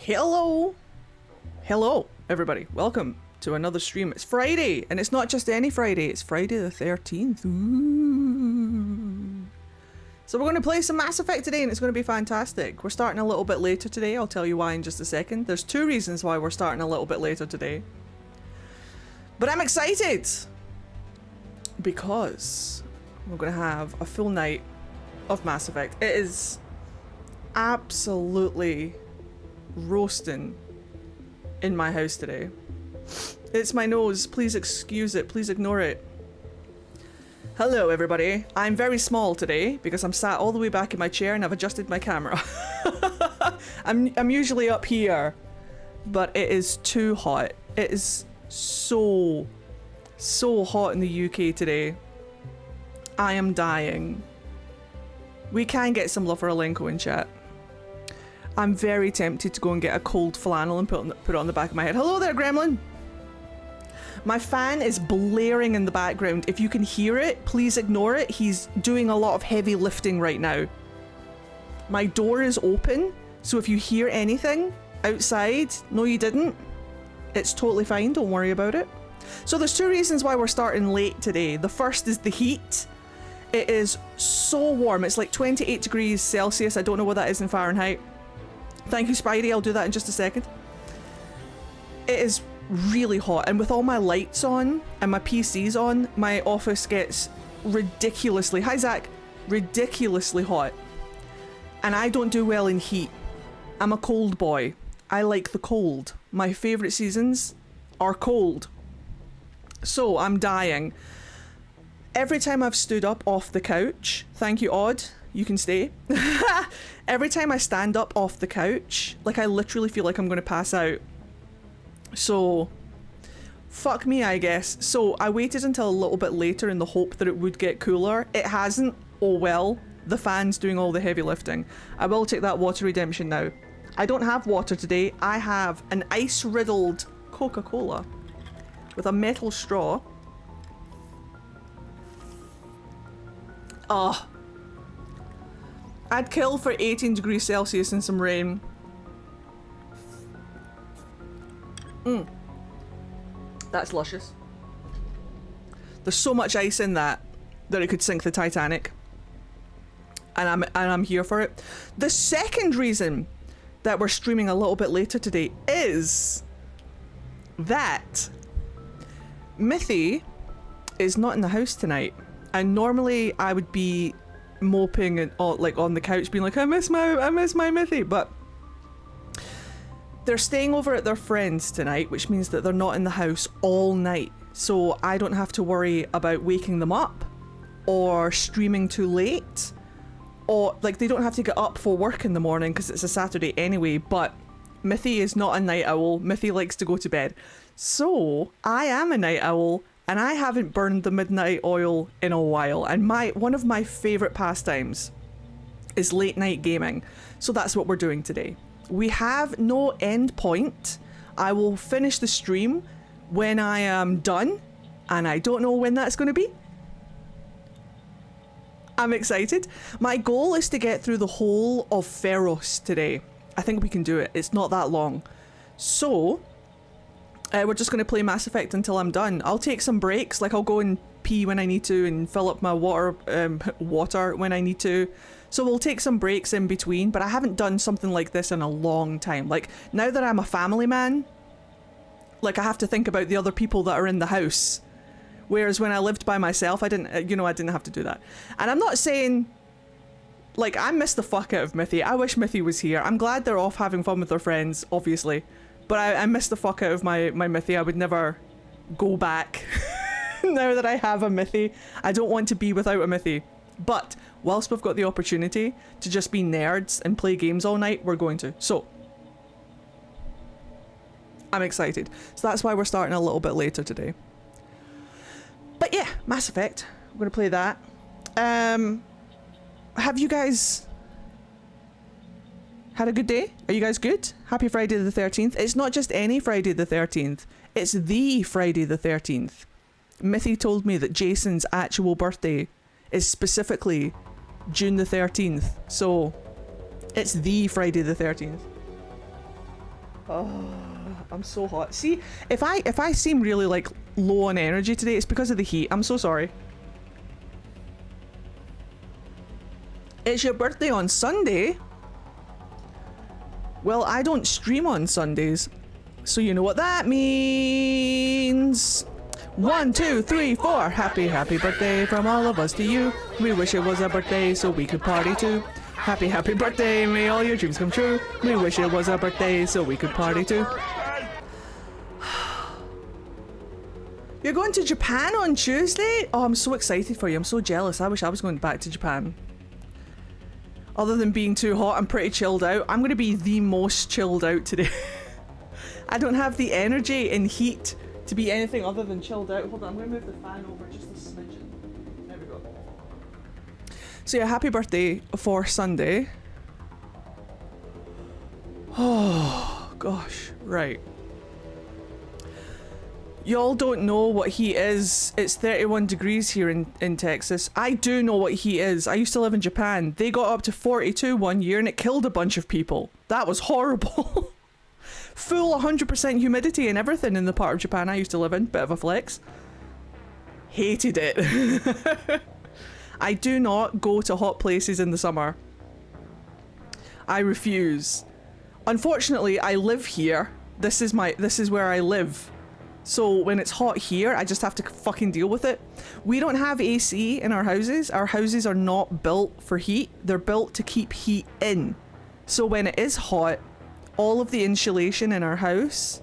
Hello! Hello, everybody. Welcome to another stream. It's Friday, and it's not just any Friday, it's Friday the 13th. Ooh. So we're going to play some Mass Effect today, and it's going to be fantastic. We're starting a little bit later today. I'll tell you why in just a second. There's two reasons why we're starting a little bit later today. But I'm excited! Because we're going to have a full night of Mass Effect. It is absolutely roasting in my house today. It's my nose. Please excuse it. Please ignore it. Hello, everybody. I'm very small today because I'm sat all the way back in my chair and I've adjusted my camera. I'm usually up here, but it is too hot. It is so hot in the UK today. I am dying. We can get some love for Alenko in chat. I'm very tempted to go and get a cold flannel and put it on the back of my head. Hello there, Gremlin! My fan is blaring in the background. If you can hear it, please ignore it. He's doing a lot of heavy lifting right now. My door is open, so if you hear anything outside, no you didn't. It's totally fine, don't worry about it. So there's two reasons why we're starting late today. The first is the heat. It is so warm. It's like 28 degrees Celsius. I don't know what that is in Fahrenheit. Thank you, Spidey. I'll do that in just a second. It is really hot, and with all my lights on and my PCs on, my office gets ridiculously, hi Zach, ridiculously hot. And I don't do well in heat. I'm a cold boy. I like the cold. My favourite seasons are cold. So I'm dying. Every time I've stood up off the couch, thank you, Odd, you can stay. Every time I stand up off the couch, like I literally feel like I'm going to pass out. So, fuck me, I guess. So I waited until a little bit later in the hope that it would get cooler. It hasn't. Oh well. The fan's doing all the heavy lifting. I will take that water redemption now. I don't have water today. I have an ice-riddled Coca-Cola with a metal straw. Oh. I'd kill for 18 degrees Celsius and some rain. That's luscious. There's so much ice in that it could sink the Titanic. And I'm here for it. The second reason that we're streaming a little bit later today is that Mithy is not in the house tonight. And normally I would be moping and like on the couch being like, I miss my Mithy, but they're staying over at their friends tonight, which means that they're not in the house all night. So I don't have to worry about waking them up or streaming too late, or like they don't have to get up for work in the morning because it's a Saturday anyway. But Mithy is not a night owl. Mithy likes to go to bed. So I am a night owl, and I haven't burned the midnight oil in a while. And one of my favorite pastimes is late night gaming. So that's what we're doing today. We have no end point. I will finish the stream when I am done, and I don't know when that's going to be. I'm excited. My goal is to get through the whole of Feros today. I think we can do it. It's not that long. So we're just going to play Mass Effect until I'm done. I'll take some breaks, like I'll go and pee when I need to and fill up my water when I need to. So we'll take some breaks in between, but I haven't done something like this in a long time. Like, now that I'm a family man, like I have to think about the other people that are in the house. Whereas when I lived by myself, I didn't have to do that. And I'm not saying, like, I miss the fuck out of Mithy. I wish Mithy was here. I'm glad they're off having fun with their friends, obviously. But I miss the fuck out of my Mithy. I would never go back now that I have a Mithy. I don't want to be without a Mithy. But whilst we've got the opportunity to just be nerds and play games all night, we're going to. So I'm excited. So that's why we're starting a little bit later today. But yeah, Mass Effect. We're going to play that. Have you guys had a good day? Are you guys good? Happy Friday the 13th. It's not just any Friday the 13th. It's the Friday the 13th. Mithy told me that Jason's actual birthday is specifically June the 13th. So it's the Friday the 13th. Oh, I'm so hot. See, if I seem really like low on energy today, it's because of the heat. I'm so sorry. It's your birthday on Sunday? Well, I don't stream on Sundays, so you know what that means. 1, 2, 3, 4. Happy birthday from all of us to you. We wish it was a birthday so we could party too. Happy birthday, may all your dreams come true. We wish it was a birthday so we could party too. You're going to Japan on Tuesday? Oh, I'm so excited for you. I'm so jealous. I wish I was going back to Japan. Other than being too hot, I'm pretty chilled out. I'm going to be the most chilled out today. I don't have the energy and heat to be anything other than chilled out. Hold on, I'm going to move the fan over just a smidgen. There we go. So yeah, happy birthday for Sunday. Oh, gosh. Right. Y'all don't know what heat is. It's 31 degrees here in Texas. I do know what heat is. I used to live in Japan. They got up to 42 one year and it killed a bunch of people. That was horrible. Full 100% humidity and everything in the part of Japan I used to live in. Bit of a flex. Hated it. I do not go to hot places in the summer. I refuse. Unfortunately, I live here. This is where I live. So when it's hot here, I just have to fucking deal with it. We don't have AC in our houses. Our houses are not built for heat. They're built to keep heat in. So when it is hot, all of the insulation in our house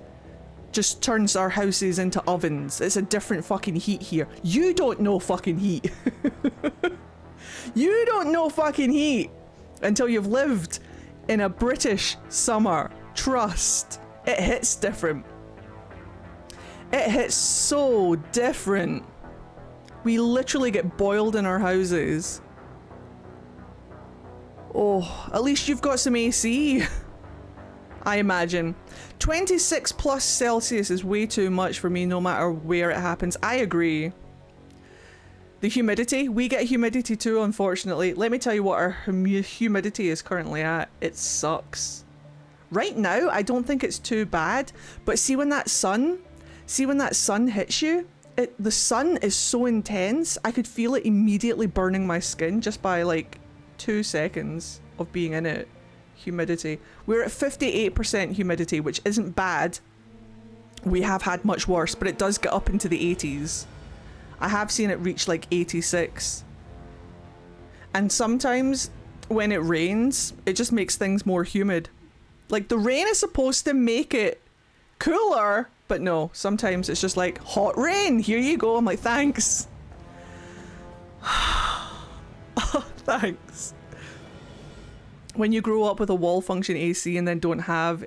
just turns our houses into ovens. It's a different fucking heat here. You don't know fucking heat. You don't know fucking heat until you've lived in a British summer. Trust. It hits different. It hits so different. We literally get boiled in our houses. Oh, at least you've got some AC. I imagine. 26 plus Celsius is way too much for me no matter where it happens. I agree. The humidity, we get humidity too, unfortunately. Let me tell you what our humidity is currently at. It sucks. Right now, I don't think it's too bad, but see when that sun hits you, the sun is so intense, I could feel it immediately burning my skin just by like 2 seconds of being in it. Humidity. We're at 58% humidity, which isn't bad. We have had much worse, but it does get up into the 80s. I have seen it reach like 86. And sometimes when it rains, it just makes things more humid. Like the rain is supposed to make it cooler, but no, sometimes it's just like hot rain, here you go. I'm like, thanks. Oh, thanks. When you grow up with a wall function AC and then don't have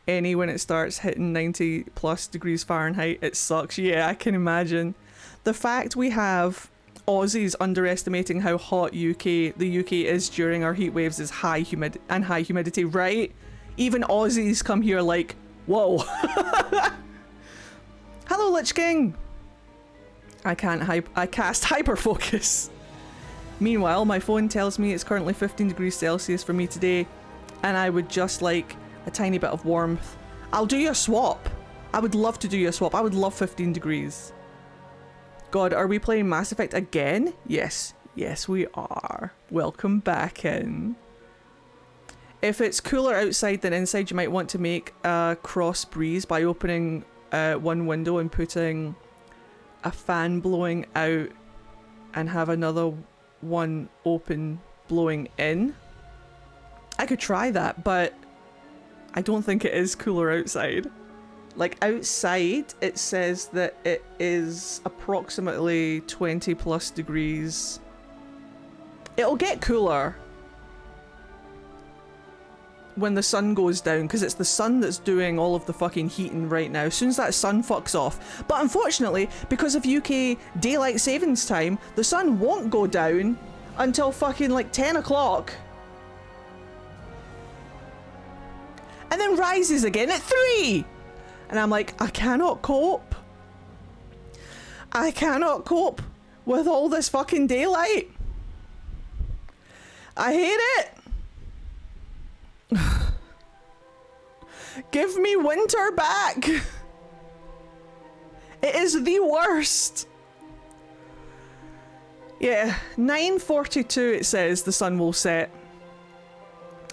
any when it starts hitting 90 plus degrees Fahrenheit, it sucks. Yeah, I can imagine. The fact we have Aussies underestimating how hot the UK is during our heat waves is high humidity, right? Even Aussies come here like, whoa. Hello, Lich King. I cast hyper focus. Meanwhile, my phone tells me it's currently 15 degrees Celsius for me today, and I would just like a tiny bit of warmth. I'll do you a swap. I would love to do you a swap. I would love 15 degrees. God, are we playing Mass Effect again? Yes. Yes, we are. Welcome back in. If it's cooler outside than inside, you might want to make a cross breeze by opening one window and putting a fan blowing out and have another one open blowing in. I could try that, but I don't think it is cooler outside. Like outside, it says that it is approximately 20 plus degrees. It'll get cooler when the sun goes down, because it's the sun that's doing all of the fucking heating right now. As soon as that sun fucks off. But unfortunately, because of UK daylight savings time, the sun won't go down until fucking like 10 o'clock. And then rises again at 3! And I'm like, I cannot cope. I cannot cope with all this fucking daylight. I hate it. Give me winter back. It is the worst. Yeah, 9:42 it says the sun will set.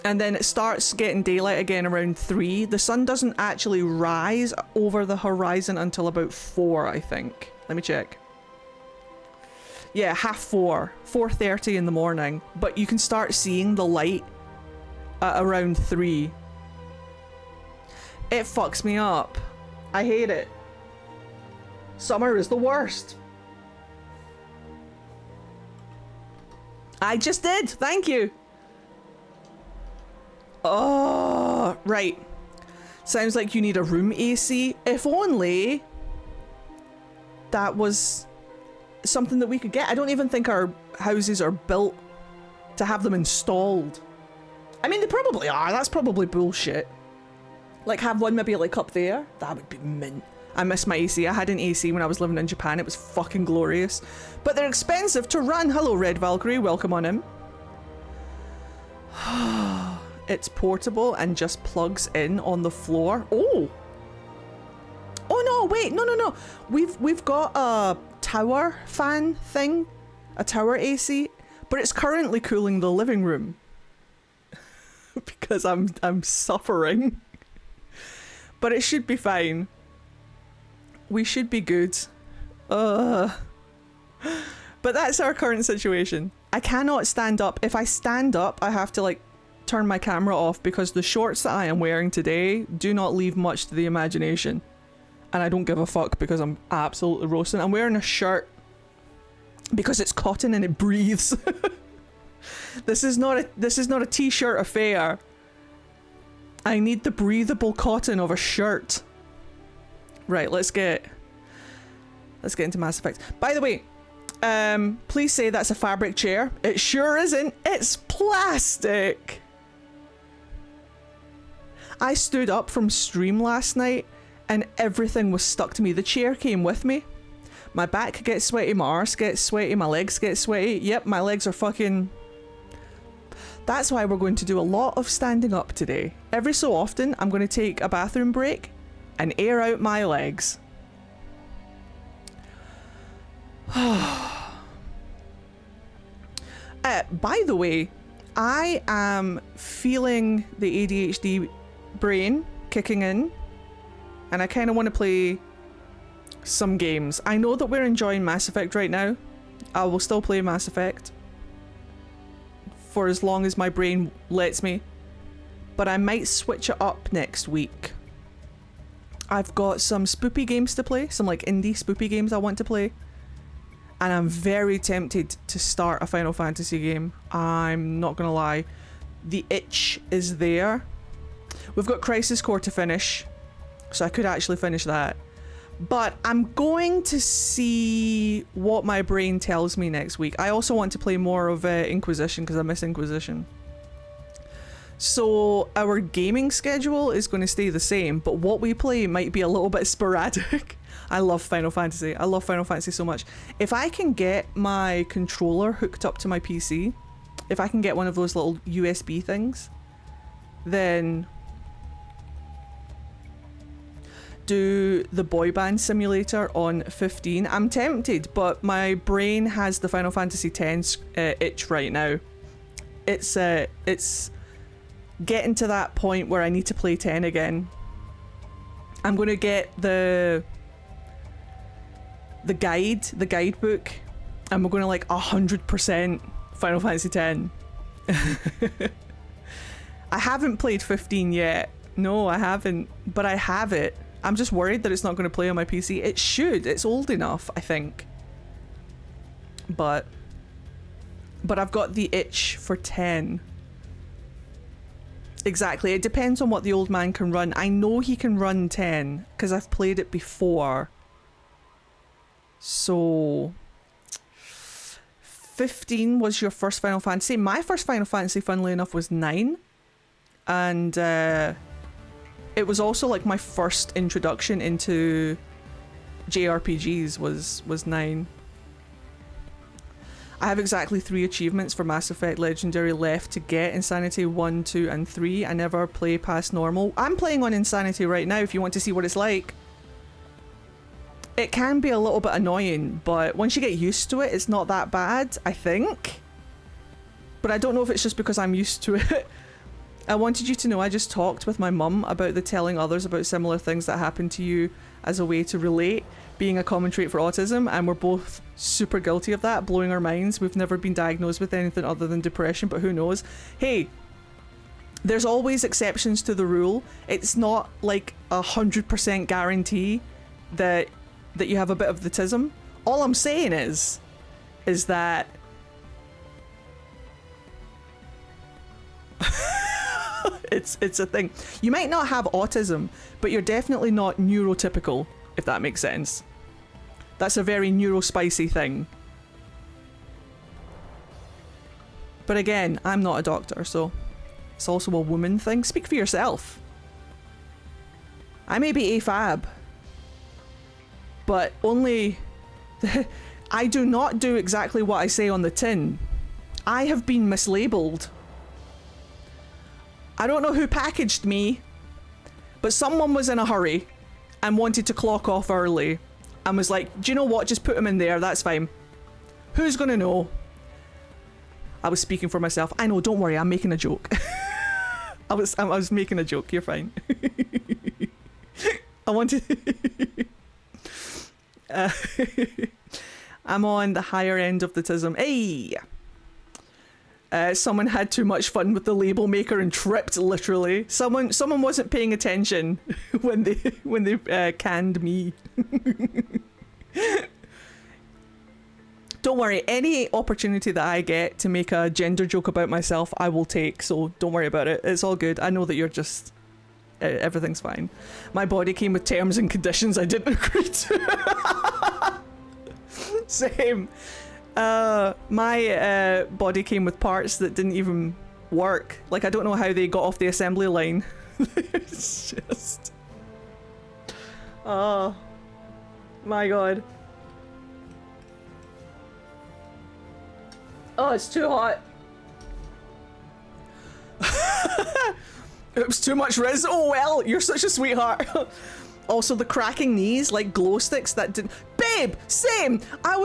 And then it starts getting daylight again around 3. The sun doesn't actually rise over the horizon until about 4, I think. Let me check. Yeah, 4:30, 4:30 in the morning. But you can start seeing the light at around 3. It fucks me up. I hate it. Summer is the worst. I just did. Thank you. Oh, right. Sounds like you need a room AC. If only that was something that we could get. I don't even think our houses are built to have them installed. I mean, they probably are. That's probably bullshit. Like, have one maybe like up there. That would be mint. I miss my AC. I had an AC when I was living in Japan. It was fucking glorious. But they're expensive to run. Hello, Red Valkyrie. Welcome on in. It's portable and just plugs in on the floor. Oh. Oh no, wait. No. We've got a tower fan thing. A tower AC. But it's currently cooling the living room. Because I'm suffering. But it should be fine. We should be good. But that's our current situation. I cannot stand up. If I stand up, I have to like turn my camera off because the shorts that I am wearing today do not leave much to the imagination. And I don't give a fuck because I'm absolutely roasting. I'm wearing a shirt because it's cotton and it breathes. This is not a t-shirt affair. I need the breathable cotton of a shirt. Right, let's get into Mass Effect. By the way, please say that's a fabric chair. It sure isn't. It's plastic. I stood up from stream last night and everything was stuck to me. The chair came with me. My back gets sweaty, my arse gets sweaty, my legs get sweaty. Yep, my legs are fucking... That's why we're going to do a lot of standing up today. Every so often, I'm going to take a bathroom break and air out my legs. By the way, I am feeling the ADHD brain kicking in, and I kind of want to play some games. I know that we're enjoying Mass Effect right now. I will still play Mass Effect for as long as my brain lets me, but I might switch it up next week. I've got some spoopy games to play, some like indie spoopy games I want to play, and I'm very tempted to start a Final Fantasy game. I'm not gonna lie, the itch is there. We've got Crisis Core to finish, so I could actually finish that. But I'm going to see what my brain tells me next week. I also want to play more of Inquisition because I miss Inquisition. So our gaming schedule is going to stay the same, but what we play might be a little bit sporadic. I love Final Fantasy. I love Final Fantasy so much. If I can get my controller hooked up to my PC, if I can get one of those little USB things, then do the boy band simulator on 15. I'm tempted, but my brain has the Final Fantasy X itch right now. It's getting to that point where I need to play 10 again. I'm going to get the guidebook, and we're going to like 100% Final Fantasy X. I haven't played 15 yet. No, I haven't, but I have it. I'm just worried that it's not going to play on my PC. It should. It's old enough, I think. But I've got the itch for 10. Exactly. It depends on what the old man can run. I know he can run 10 because I've played it before. So 15 was your first Final Fantasy. My first Final Fantasy, funnily enough, was 9. And it was also like my first introduction into JRPGs was 9. I have exactly 3 achievements for Mass Effect Legendary left to get. Insanity 1, 2, and 3. I never play past normal. I'm playing on Insanity right now if you want to see what it's like. It can be a little bit annoying, but once you get used to it, it's not that bad, I think. But I don't know if it's just because I'm used to it. I wanted you to know I just talked with my mum about the telling others about similar things that happen to you as a way to relate, being a common trait for autism, and we're both super guilty of that, blowing our minds. We've never been diagnosed with anything other than depression, but who knows? Hey, there's always exceptions to the rule. It's not like 100% guarantee that you have a bit of the tism. All I'm saying is that it's a thing. You might not have autism, but you're definitely not neurotypical, if that makes sense. That's a very neurospicy thing. But again, I'm not a doctor, so it's also a woman thing. Speak for yourself. I may be AFAB, but only... I do not do exactly what I say on the tin. I have been mislabeled. I don't know who packaged me, but someone was in a hurry and wanted to clock off early and was like, do you know what, just put him in there, that's fine. Who's gonna know? I was speaking for myself. I know, don't worry, I'm making a joke. I was making a joke, you're fine. I wanted... I'm on the higher end of the tism. Hey! Someone had too much fun with the label maker and tripped, literally. Someone wasn't paying attention when they canned me. Don't worry, any opportunity that I get to make a gender joke about myself, I will take, so don't worry about it. It's all good. I know that you're just... everything's fine. My body came with terms and conditions I didn't agree to. Same. My body came with parts that didn't even work. Like, I don't know how they got off the assembly line. It's just... oh my god. Oh, it's too hot. Oops, too much res. Oh well, you're such a sweetheart. Also, the cracking knees, like glow sticks that didn't... Babe, same! I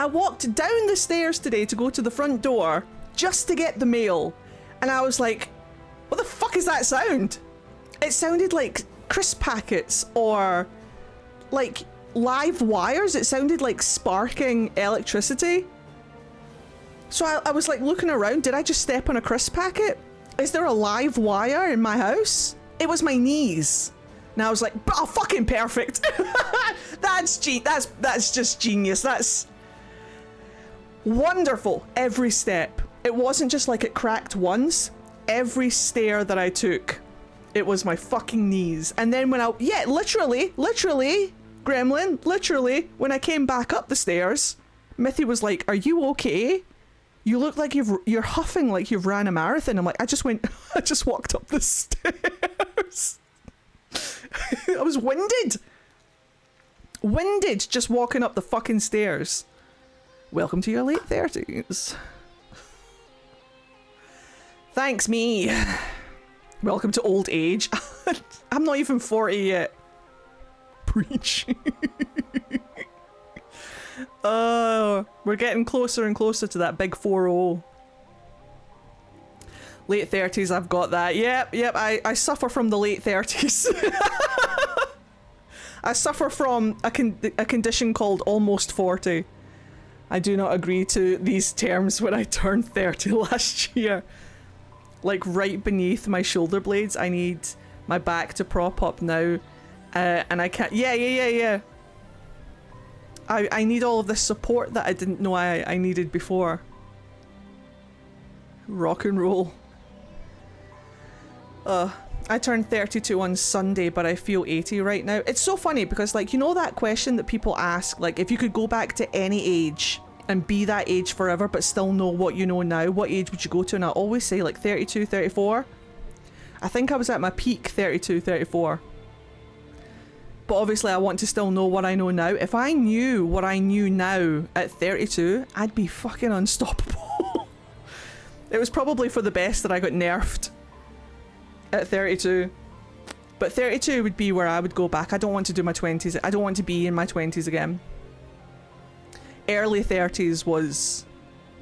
walked down the stairs today to go to the front door just to get the mail. And I was like, what the fuck is that sound? It sounded like crisp packets or like live wires. It sounded like sparking electricity. So I was like looking around. Did I just step on a crisp packet? Is there a live wire in my house? It was my knees. And I was like, oh, fucking perfect. That's just genius. That's wonderful. Every step. It wasn't just like it cracked once. Every stair that I took, it was my fucking knees. And then when literally, Gremlin, literally, when I came back up the stairs, Mithy was like, are you okay? You look like you're huffing like you've ran a marathon. I'm like, I just walked up the stairs. I was winded just walking up the fucking stairs. Welcome to your late 30s. Thanks, me. Welcome to old age. I'm not even 40 yet. Preach. Oh, we're getting closer and closer to that big 4-0. Late 30s, I've got that. Yep, I suffer from the late 30s. I suffer from a condition called almost 40. I do not agree to these terms when I turned 30 last year. Like right beneath my shoulder blades, I need my back to prop up now. And I can't... Yeah. I need all of this support that I didn't know I needed before. Rock and roll. I turned 32 on Sunday, but I feel 80 right now. It's so funny because, like, you know that question that people ask, like, if you could go back to any age and be that age forever but still know what you know now, what age would you go to? And I always say, like, 32, 34. I think I was at my peak 32, 34. But obviously I want to still know what I know now. If I knew what I knew now at 32, I'd be fucking unstoppable. It was probably for the best that I got nerfed at 32. But 32 would be where I would go back. I don't want to do my 20s. I don't want to be in my 20s again. Early 30s was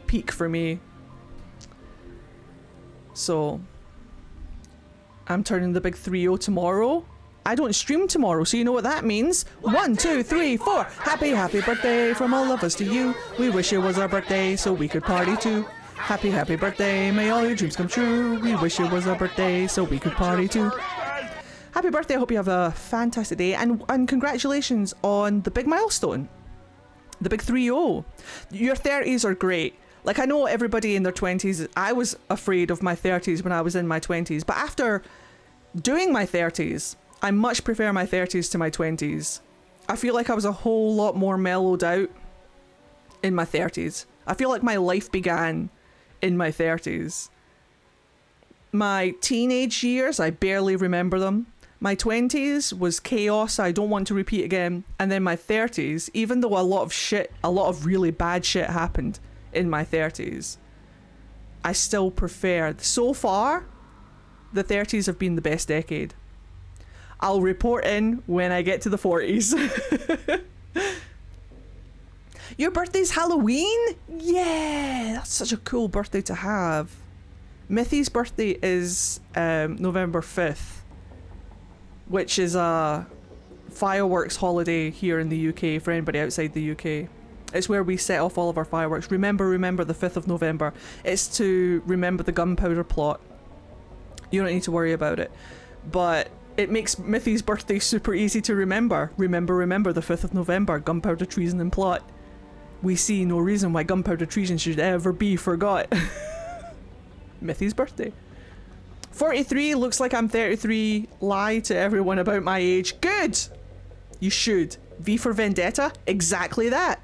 peak for me. So I'm turning the big 3-0 tomorrow. I don't stream tomorrow, so you know what that means. 1, 2, 3, 4. Happy, happy birthday from all of us to you. We wish it was our birthday so we could party too. Happy, happy birthday. May all your dreams come true. We wish it was our birthday so we could party too. Happy birthday. I hope you have a fantastic day. And congratulations on the big milestone. The big 3-0. Your 30s are great. Like, I know everybody in their 20s. I was afraid of my 30s when I was in my 20s. But after doing my 30s, I much prefer my 30s to my 20s. I feel like I was a whole lot more mellowed out in my 30s. I feel like my life began in my 30s. My teenage years, I barely remember them. My 20s was chaos I don't want to repeat again. And then my 30s, even though a lot of really bad shit happened in my 30s, I still prefer. So far, the 30s have been the best decade. I'll report in when I get to the 40s. Your birthday's Halloween? Yeah, that's such a cool birthday to have. Mithy's birthday is November 5th, which is a fireworks holiday here in the UK for anybody outside the UK. It's where we set off all of our fireworks. Remember the 5th of November. It's to remember the gunpowder plot. You don't need to worry about it. But it makes Mithy's birthday super easy to remember. Remember the 5th of November, gunpowder treason and plot. We see no reason why gunpowder treason should ever be forgot. Mithy's birthday. 43, looks like I'm 33. Lie to everyone about my age. Good! You should. V for Vendetta? Exactly that.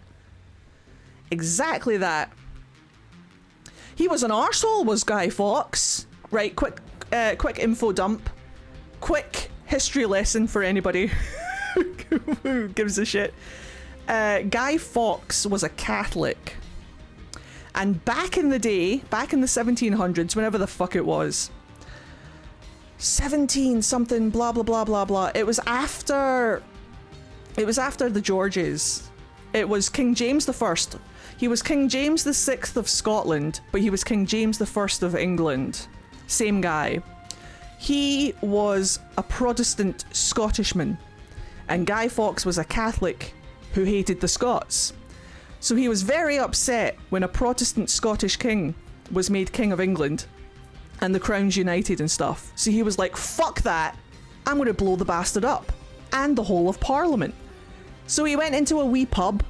Exactly that. He was an arsehole, was Guy Fawkes. Right, quick info dump. Quick history lesson for anybody who gives a shit. Guy Fawkes was a Catholic. And back in the day, back in the 1700s, whenever the fuck it was, 17 something blah blah blah blah blah, it was after the Georges. It was King James I. He was King James VI of Scotland, but he was King James I of England. Same guy. He was a Protestant Scottishman, and Guy Fawkes was a Catholic who hated the Scots. So he was very upset when a Protestant Scottish king was made King of England and the Crown's united and stuff. So he was like, fuck that, I'm going to blow the bastard up, and the whole of Parliament. So he went into a wee pub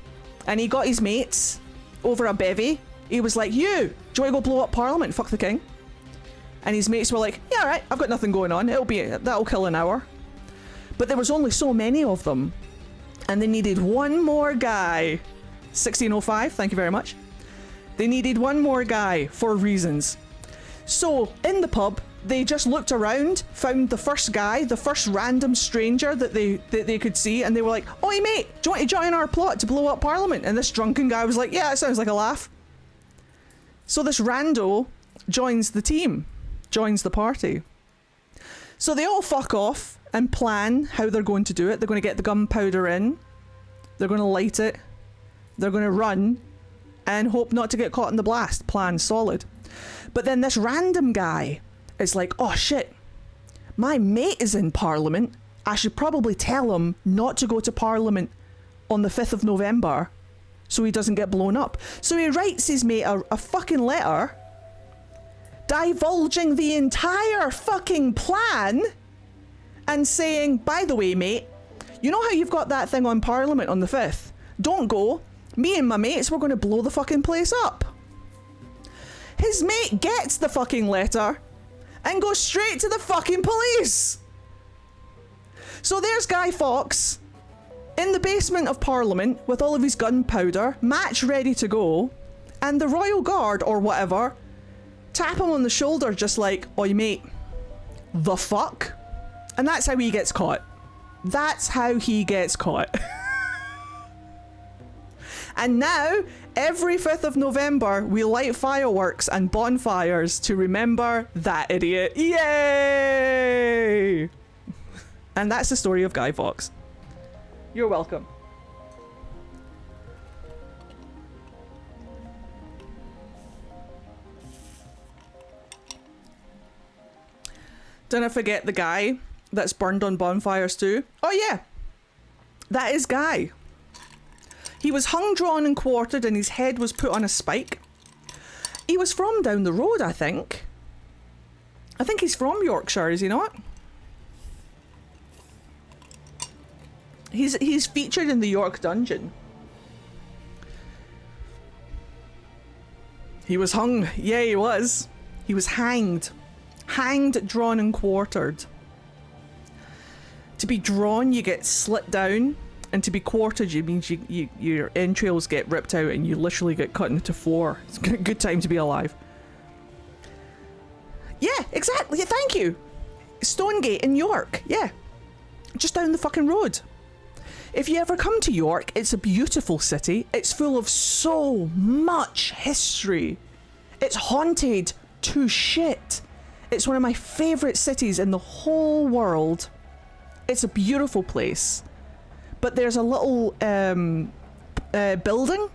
and he got his mates over a bevy. He was like, do you want to go blow up Parliament? Fuck the king. And his mates were like, yeah, alright, I've got nothing going on. That'll kill an hour. But there was only so many of them. And they needed one more guy. 1605, thank you very much. They needed one more guy for reasons. So, in the pub, they just looked around, found the first guy, the first random stranger that they could see, and they were like, oi mate, do you want to join our plot to blow up Parliament? And this drunken guy was like, yeah, that sounds like a laugh. So this rando joins the team. Joins the party. So they all fuck off and plan how they're going to do it. They're going to get the gunpowder in. They're going to light it. They're going to run and hope not to get caught in the blast. Plan solid. But then this random guy is like, oh shit, my mate is in Parliament. I should probably tell him not to go to Parliament on the 5th of November so he doesn't get blown up. So he writes his mate a fucking letter divulging the entire fucking plan and saying, by the way, mate, you know how you've got that thing on Parliament on the 5th? Don't go. Me and my mates, we're going to blow the fucking place up. His mate gets the fucking letter and goes straight to the fucking police. So there's Guy Fawkes in the basement of Parliament with all of his gunpowder, match ready to go, and the Royal Guard or whatever tap him on the shoulder just like, oi mate, the fuck? And that's how he gets caught. That's how he gets caught. And now, every 5th of November, we light fireworks and bonfires to remember that idiot. Yay! And that's the story of Guy Fawkes. You're welcome. Don't I forget the guy that's burned on bonfires too? Oh yeah, that is Guy. He was hung, drawn and quartered and his head was put on a spike. He was from down the road, I think. I think he's from Yorkshire, is he not? He's featured in the York Dungeon. He was hung. Yeah, he was. He was hanged. Hanged, drawn and quartered. To be drawn, you get slit down. And to be quartered, it means your entrails get ripped out and you literally get cut into 4. It's a good time to be alive. Yeah, exactly. Thank you. Stonegate in York. Yeah. Just down the fucking road. If you ever come to York, it's a beautiful city. It's full of so much history. It's haunted to shit. It's one of my favourite cities in the whole world. It's a beautiful place. But there's a little building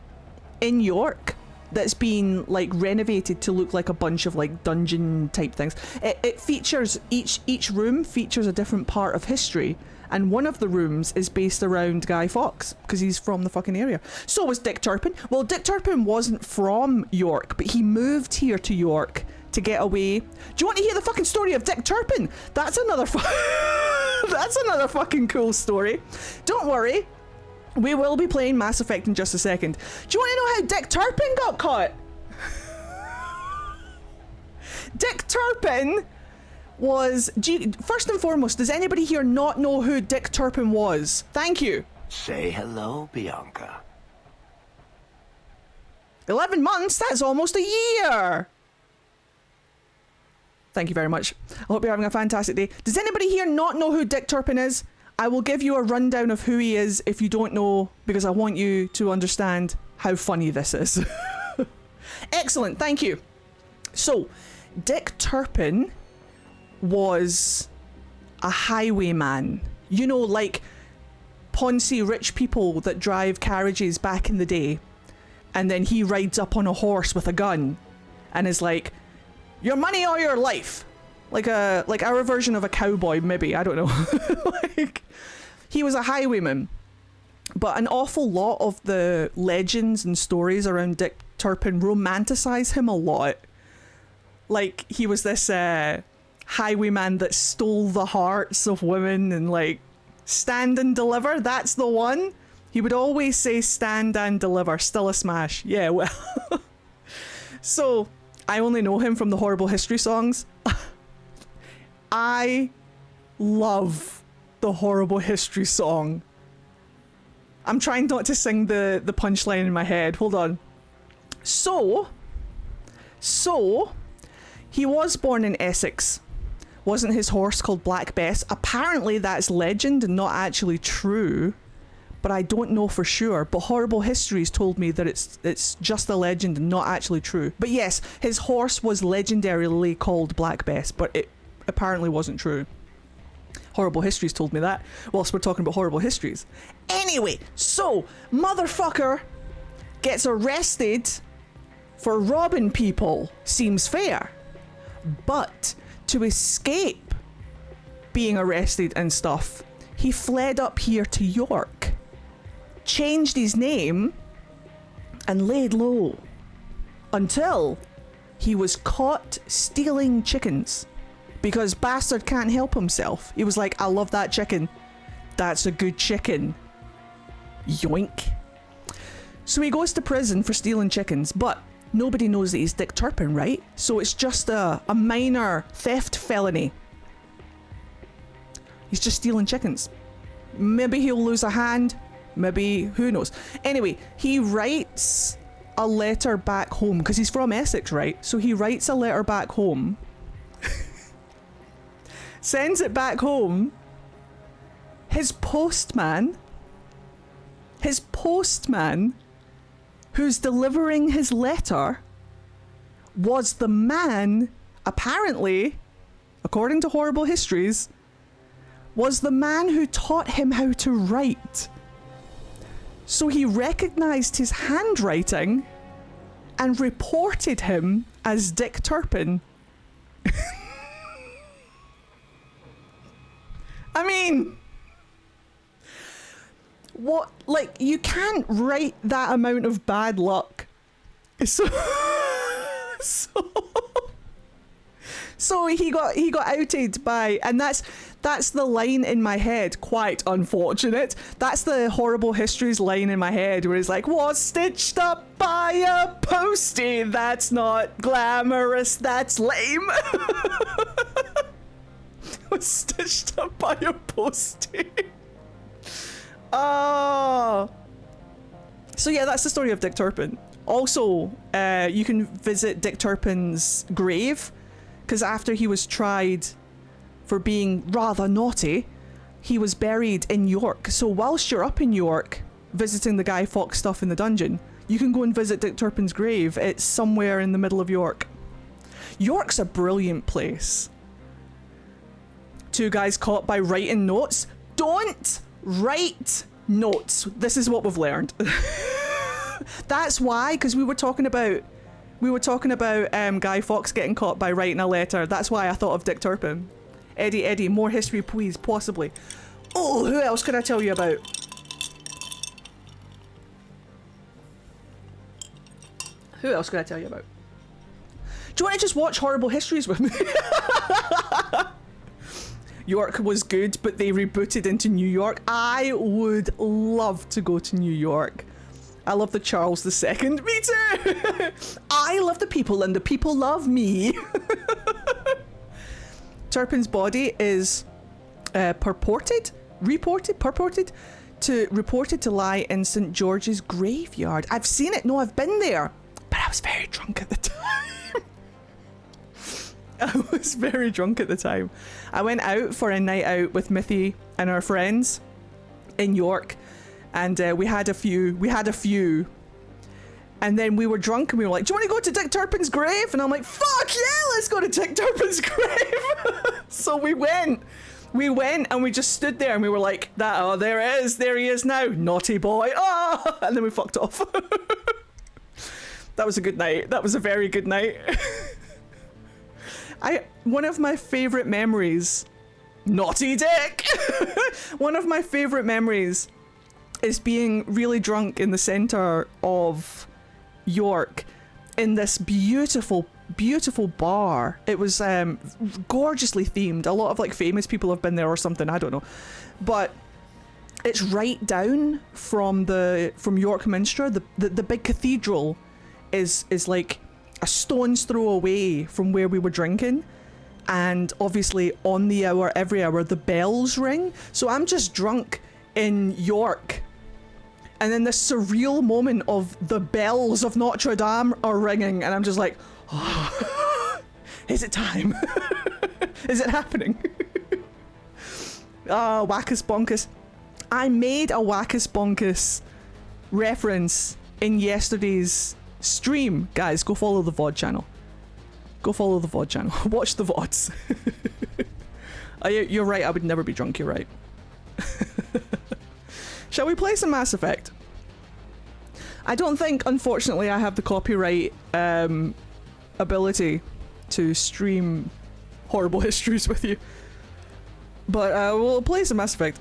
in York that's been like renovated to look like a bunch of like dungeon type things. It features, each room features a different part of history, and one of the rooms is based around Guy Fawkes because he's from the fucking area. So was Dick Turpin. Well, Dick Turpin wasn't from York, but he moved here to York to get away. Do you want to hear the fucking story of Dick Turpin? That's another that's another fucking cool story. Don't worry, we will be playing Mass Effect in just a second. Do you want to know how Dick Turpin got caught? Dick Turpin was... First and foremost, does anybody here not know who Dick Turpin was? Thank you. Say hello, Bianca. 11 months? That's almost a year! Thank you very much. I hope you're having a fantastic day. Does anybody here not know who Dick Turpin is? I will give you a rundown of who he is if you don't know, because I want you to understand how funny this is. Excellent, thank you. So, Dick Turpin was a highwayman. You know, like poncy rich people that drive carriages back in the day. And then he rides up on a horse with a gun and is like, your money or your life. Like our version of a cowboy, maybe. I don't know. Like, he was a highwayman. But an awful lot of the legends and stories around Dick Turpin romanticize him a lot. Like, he was this highwayman that stole the hearts of women and like, stand and deliver, that's the one. He would always say stand and deliver, still a smash. Yeah, well. So, I only know him from the Horrible History songs. I love the Horrible History song. I'm trying not to sing the punchline in my head. Hold on. So, he was born in Essex. Wasn't his horse called Black Bess? Apparently that's legend and not actually true. But I don't know for sure. But Horrible Histories told me that it's just a legend and not actually true. But yes, his horse was legendarily called Black Bess, but it apparently wasn't true. Horrible Histories told me that, whilst we're talking about Horrible Histories. Anyway, so, motherfucker gets arrested for robbing people. Seems fair. But to escape being arrested and stuff, he fled up here to York, changed his name, and laid low until he was caught stealing chickens. Because bastard can't help himself. He was like, I love that chicken. That's a good chicken. Yoink. So he goes to prison for stealing chickens, but nobody knows that he's Dick Turpin, right? So it's just a minor theft felony. He's just stealing chickens. Maybe he'll lose a hand. Maybe, who knows? Anyway, he writes a letter back home, because he's from Essex, right? So he writes a letter back home, sends it back home, his postman who's delivering his letter was the man, apparently, according to horrible histories, was the man who taught him how to write. So he recognized his handwriting and reported him as Dick Turpin. I mean, what, like, you can't write that amount of bad luck. So he got outed by, and that's the line in my head, quite unfortunate. That's the horrible histories line in my head where it's like, was stitched up by a postie. That's not glamorous, that's lame. Was stitched up by a postie. Oh. So yeah, that's the story of Dick Turpin. Also, you can visit Dick Turpin's grave, because after he was tried for being rather naughty, he was buried in York. So whilst you're up in York visiting the Guy Fawkes stuff in the dungeon, you can go and visit Dick Turpin's grave. It's somewhere in the middle of York. York's a brilliant place. Two guys caught by writing notes. Don't write notes. This is what we've learned. That's why, because we were talking about Guy Fawkes getting caught by writing a letter. That's why I thought of Dick Turpin. Eddie, more history, please, possibly. Oh, who else could I tell you about? Who else could I tell you about? Do you want to just watch Horrible Histories with me? York was good, but they rebooted into New York. I would love to go to New York. I love the Charles II. Me too! I love the people and the people love me. Turpin's body is purported to lie in St. George's graveyard. I've seen it. No, I've been there. But I was very drunk at the time. I was very drunk at the time. I went out for a night out with Mithy and our friends in York, and we had a few. And then we were drunk and we were like, do you want to go to Dick Turpin's grave? And I'm like, fuck yeah, let's go to Dick Turpin's grave. So we went and we just stood there and we were like, there he is now, naughty boy. Oh, and then we fucked off. That was a good night. That was a very good night. One of my favorite memories, naughty Dick. One of my favorite memories is being really drunk in the center of York in this beautiful bar. It was gorgeously themed. A lot of like famous people have been there or something, I don't know, but it's right down from York Minster. The big cathedral is like a stone's throw away from where we were drinking, and obviously on the hour, every hour, the bells ring. So I'm just drunk in York, and then this surreal moment of the bells of Notre Dame are ringing, and I'm just like, oh, is it time? Is it happening? Oh, Wackus Bonkus. I made a Wackus Bonkus reference in yesterday's stream. Guys, go follow the VOD channel. Go follow the VOD channel. Watch the VODs. You're right, I would never be drunk, you're right. Shall we play some Mass Effect? I don't think, unfortunately, I have the copyright ability to stream Horrible Histories with you. But we'll play some Mass Effect.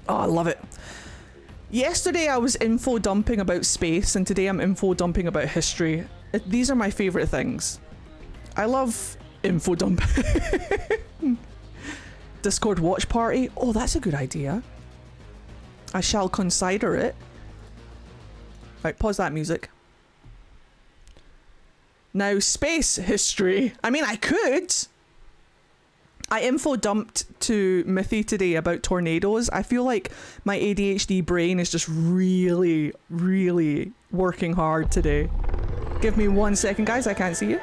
Oh, I love it. Yesterday I was info dumping about space, and today I'm info dumping about history. These are my favourite things. I love info dumping. Discord watch party. Oh, that's a good idea. I shall consider it. Right, pause that music. Now, space history. I mean, I could. I info dumped to Mithy today about tornadoes. I feel like my ADHD brain is just really, really working hard today. Give me 1 second, guys. I can't see you.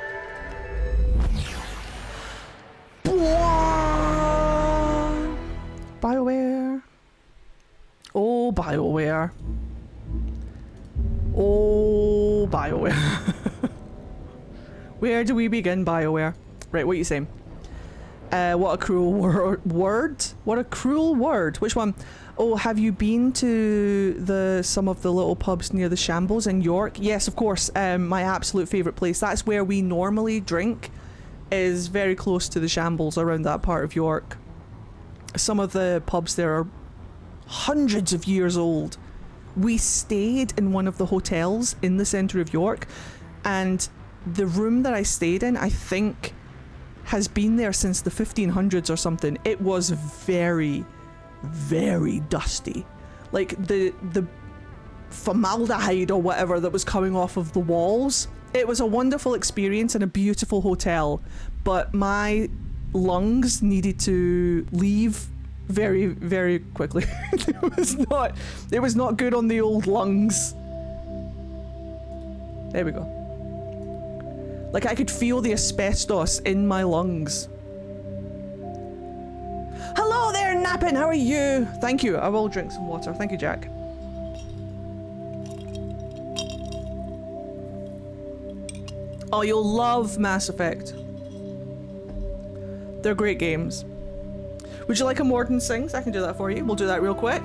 BioWare. Oh, BioWare. Where do we begin, BioWare? Right, what are you saying? What a cruel word? What a cruel word. Which one? Oh, have you been to some of the little pubs near the Shambles in York? Yes, of course. My absolute favourite place. That's where we normally drink, is very close to the Shambles around that part of York. Some of the pubs there are hundreds of years old. We stayed in one of the hotels in the centre of York, and the room that I stayed in, I think, has been there since the 1500s or something. It was very, very dusty. Like the formaldehyde or whatever that was coming off of the walls. It was a wonderful experience and a beautiful hotel, but my lungs needed to leave very, very quickly. It was not good on the old lungs. There we go. Like, I could feel the asbestos in my lungs. Hello there, Nappin! How are you? Thank you. I will drink some water. Thank you, Jack. Oh, you'll love Mass Effect. They're great games. Would you like a Morden Sings? I can do that for you. We'll do that real quick.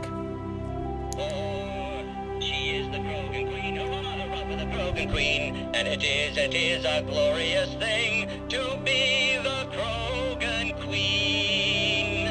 She is the Krogan Queen, runner-up of the Krogan Queen, and it is a glorious thing to be the Krogan Queen.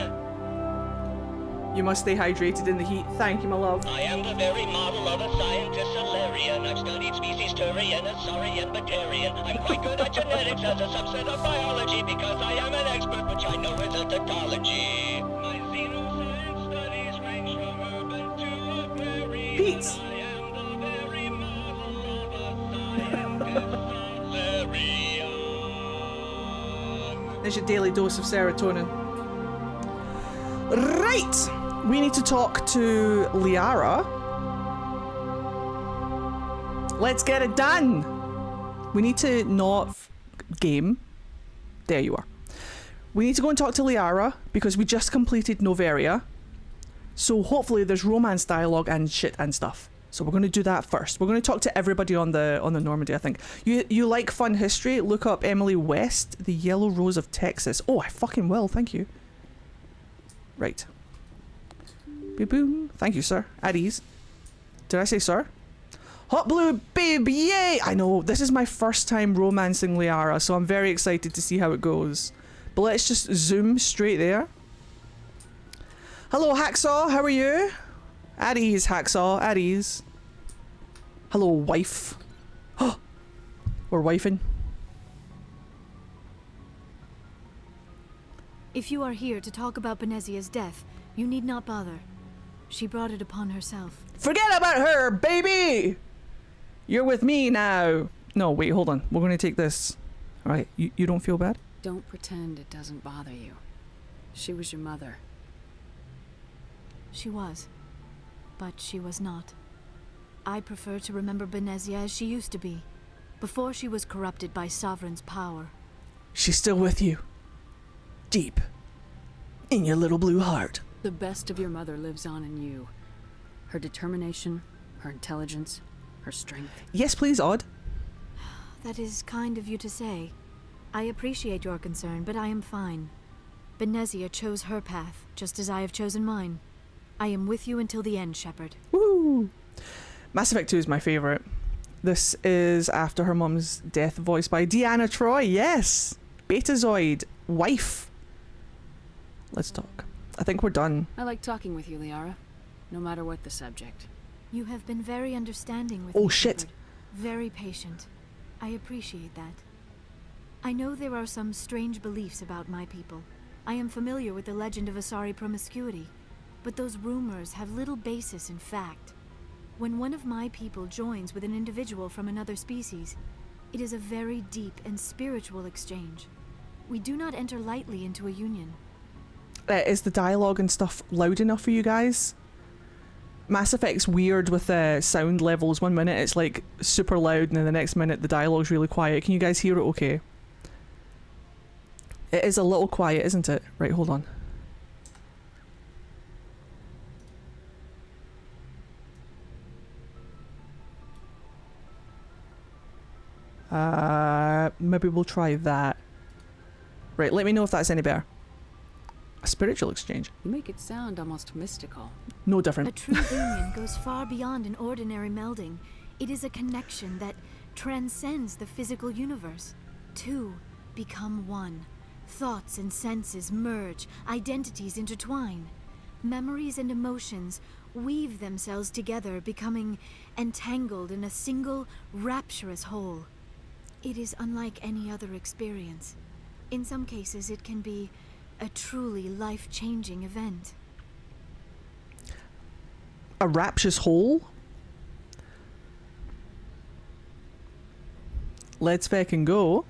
You must stay hydrated in the heat. Thank you, my love. I am the very model of a scientist Solarian. I've studied species Turian, Asarian, Batarian. I'm quite good at genetics as a subset of biology because I am an expert, which I know is a tautology. My xenoscience studies range from urban to aquarium. Pete's. I am the very model of a scientist Solarian. There's your daily dose of serotonin. Right! We need to talk to Liara. Let's get it done! We need to not game. There you are. We need to go and talk to Liara because we just completed Noveria. So hopefully there's romance dialogue and shit and stuff. So we're going to do that first. We're going to talk to everybody on the Normandy, I think. You like fun history? Look up Emily West, The Yellow Rose of Texas. Oh, I fucking will. Thank you. Right. Beep boom. Thank you, sir. At ease. Did I say sir? Hot blue babe, yay! I know, this is my first time romancing Liara, so I'm very excited to see how it goes. But let's just zoom straight there. Hello, Hacksaw, how are you? At ease, Hacksaw, at ease. Hello, wife. We're wifing. If you are here to talk about Benezia's death, you need not bother. She brought it upon herself. Forget about her, baby! You're with me now. No, wait, hold on. We're going to take this. Alright, you don't feel bad? Don't pretend it doesn't bother you. She was your mother. She was. But she was not. I prefer to remember Benezia as she used to be, before she was corrupted by Sovereign's power. She's still with you. Deep. In your little blue heart. The best of your mother lives on in you. Her determination, her intelligence, her strength. Yes, please, Odd. That is kind of you to say. I appreciate your concern, but I am fine. Benezia chose her path, just as I have chosen mine. I am with you until the end, Shepard. Woo! Mass Effect 2 is my favourite. This is after her mum's death, voiced by Deanna Troi. Yes! Betazoid. Wife. Let's talk. I think we're done. I like talking with you, Liara. No matter what the subject. You have been very understanding with Oh, me, shit. Shepard. Very patient. I appreciate that. I know there are some strange beliefs about my people. I am familiar with the legend of Asari promiscuity, but those rumors have little basis in fact. When one of my people joins with an individual from another species, it is a very deep and spiritual exchange. We do not enter lightly into a union. Is the dialogue and stuff loud enough for you guys? Mass Effect's weird with sound levels. 1 minute it's like super loud and then the next minute the dialogue's really quiet. Can you guys hear it okay? It is a little quiet, isn't it? Right, hold on. Maybe we'll try that. Right, let me know if that's any better. A spiritual exchange. You make it sound almost mystical. No A different. true union goes far beyond an ordinary melding. It is a connection that transcends the physical universe. Two become one. Thoughts and senses merge, identities intertwine. Memories and emotions weave themselves together, becoming entangled in a single rapturous whole. It is unlike any other experience. In some cases, it can be a truly life-changing event. A rapturous whole? Let's fucking go.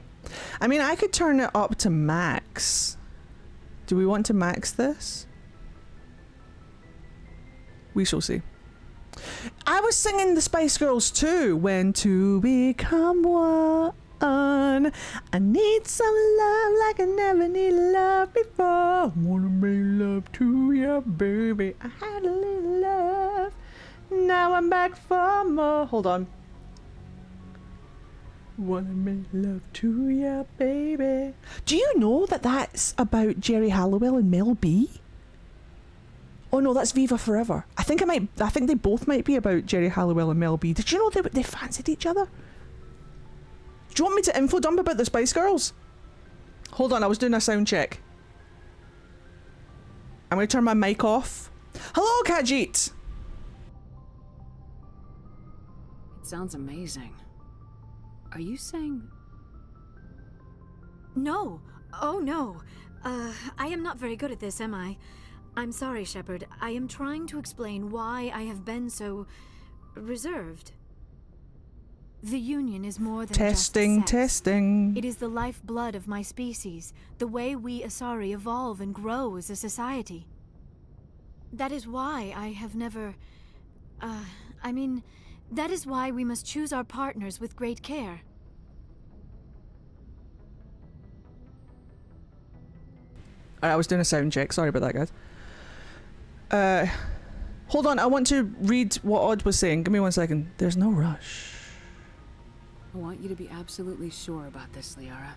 I mean, I could turn it up to max. Do we want to max this? We shall see. I was singing the Spice Girls too. When to become one. I need some love like I never need love before. Wanna make love to you, baby. I had a little love. Now I'm back for more. Hold on. Wanna make love to you, baby. Do you know that that's about Jerry Halliwell and Mel B? Oh no, that's Viva Forever. I think they both might be about Jerry Halliwell and Mel B. Did you know they fancied each other? Do you want me to info dump about the Spice Girls? Hold on, I was doing a sound check. I'm gonna turn my mic off. Hello, Kajit! It sounds amazing. Are you saying... No. Oh, no. I am not very good at this, am I? I'm sorry, Shepard. I am trying to explain why I have been so... reserved. The Union is more than Testing, just sex. testing. It is the lifeblood of my species, the way we Asari evolve and grow as a society. That is why I have never... that is why we must choose our partners with great care. I was doing a sound check. Sorry about that, guys. Hold on. I want to read what Odd was saying. Give me 1 second. There's no rush. I want you to be absolutely sure about this, Liara.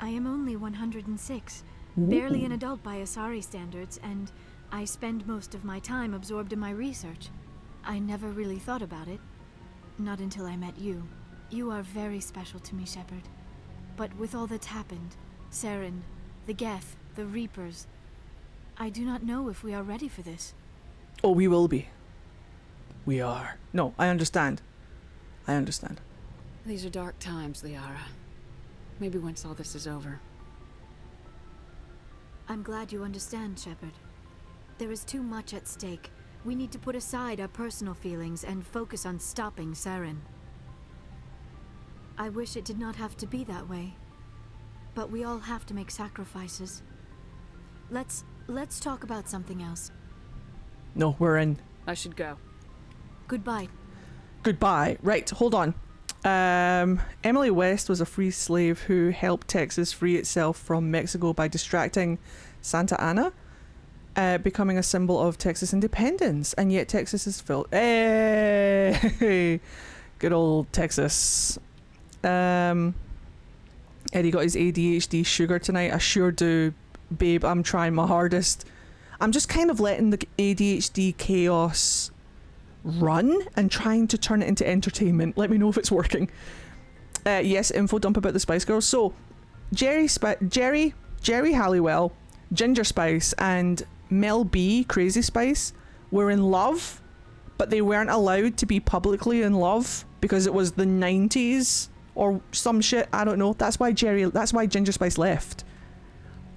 I am only 106, Ooh. barely an adult by Asari standards, and I spend most of my time absorbed in my research. I never really thought about it. Not until I met you. You are very special to me, Shepard. But with all that's happened, Saren, the Geth, the Reapers, I do not know if we are ready for this. Oh, we will be. We are. No, I understand. I understand. These are dark times, Liara. Maybe once all this is over. I'm glad you understand, Shepard. There is too much at stake. We need to put aside our personal feelings and focus on stopping Saren. I wish it did not have to be that way. But we all have to make sacrifices. Let's talk about something else. No, we're in. I should go. Goodbye. Goodbye. Right, hold on. Emily West was a free slave who helped Texas free itself from Mexico by distracting Santa Ana, becoming a symbol of Texas independence. And yet Texas is filled. Hey, good old Texas. Eddie got his ADHD sugar tonight. I sure do, babe. I'm trying my hardest. I'm just kind of letting the ADHD chaos run and trying to turn it into entertainment. Let me know if it's working. Yes, info dump about the Spice Girls. So Jerry Halliwell, Ginger Spice, and Mel B, Crazy Spice, were in love, but they weren't allowed to be publicly in love because it was the 90s or some shit. I don't know. That's why Ginger Spice left.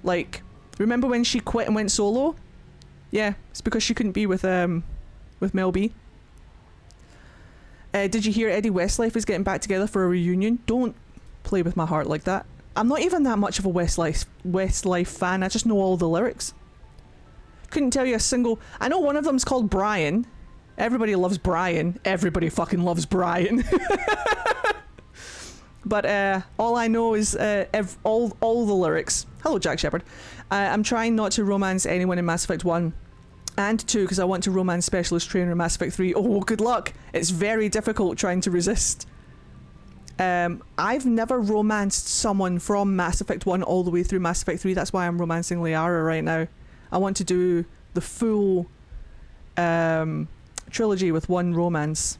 Like, remember when she quit and went solo? Yeah, it's because she couldn't be with Mel B. Did you hear Eddie Westlife is getting back together for a reunion? Don't play with my heart like that. I'm not even that much of a Westlife fan. I just know all the lyrics. Couldn't tell you a single... I know one of them's called Brian. Everybody loves Brian. Everybody fucking loves Brian. But all I know is all the lyrics. Hello, Jack Shepard. I'm trying not to romance anyone in Mass Effect 1 and 2 because I want to romance Specialist Trainer in Mass Effect 3. Oh, good luck. It's very difficult trying to resist. I've never romanced someone from Mass Effect 1 all the way through Mass Effect 3. That's why I'm romancing Liara right now. I want to do the full trilogy with one romance.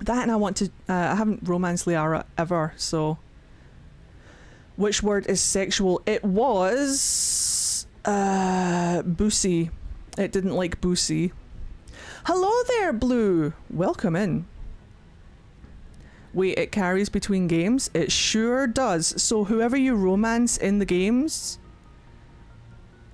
That, and I want to... I haven't romanced Liara ever, so... Which word is sexual? It was... Boosie. It didn't like Boosie. Hello there, Blue! Welcome in. Wait, it carries between games? It sure does. So whoever you romance in the games...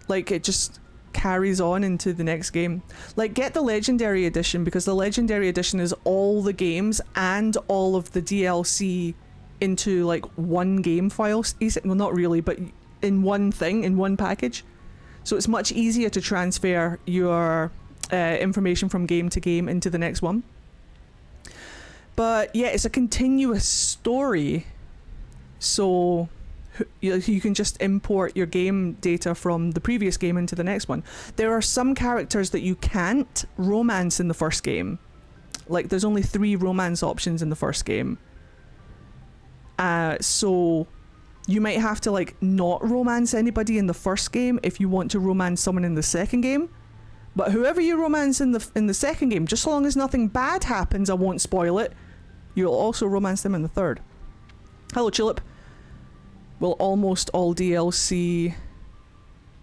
Like, it just carries on into the next game. Like, get the Legendary Edition, because the Legendary Edition is all the games and all of the DLC into, like, one game file. Well, not really, but in one thing, in one package. So it's much easier to transfer your information from game to game into the next one. But yeah, it's a continuous story. So you can just import your game data from the previous game into the next one. There are some characters that you can't romance in the first game. Like, there's only 3 romance options in the first game. So you might have to, like, not romance anybody in the first game if you want to romance someone in the second game. But whoever you romance in the second game, just so long as nothing bad happens, I won't spoil it, you'll also romance them in the third. Hello, Chillip. Well, almost all DLC,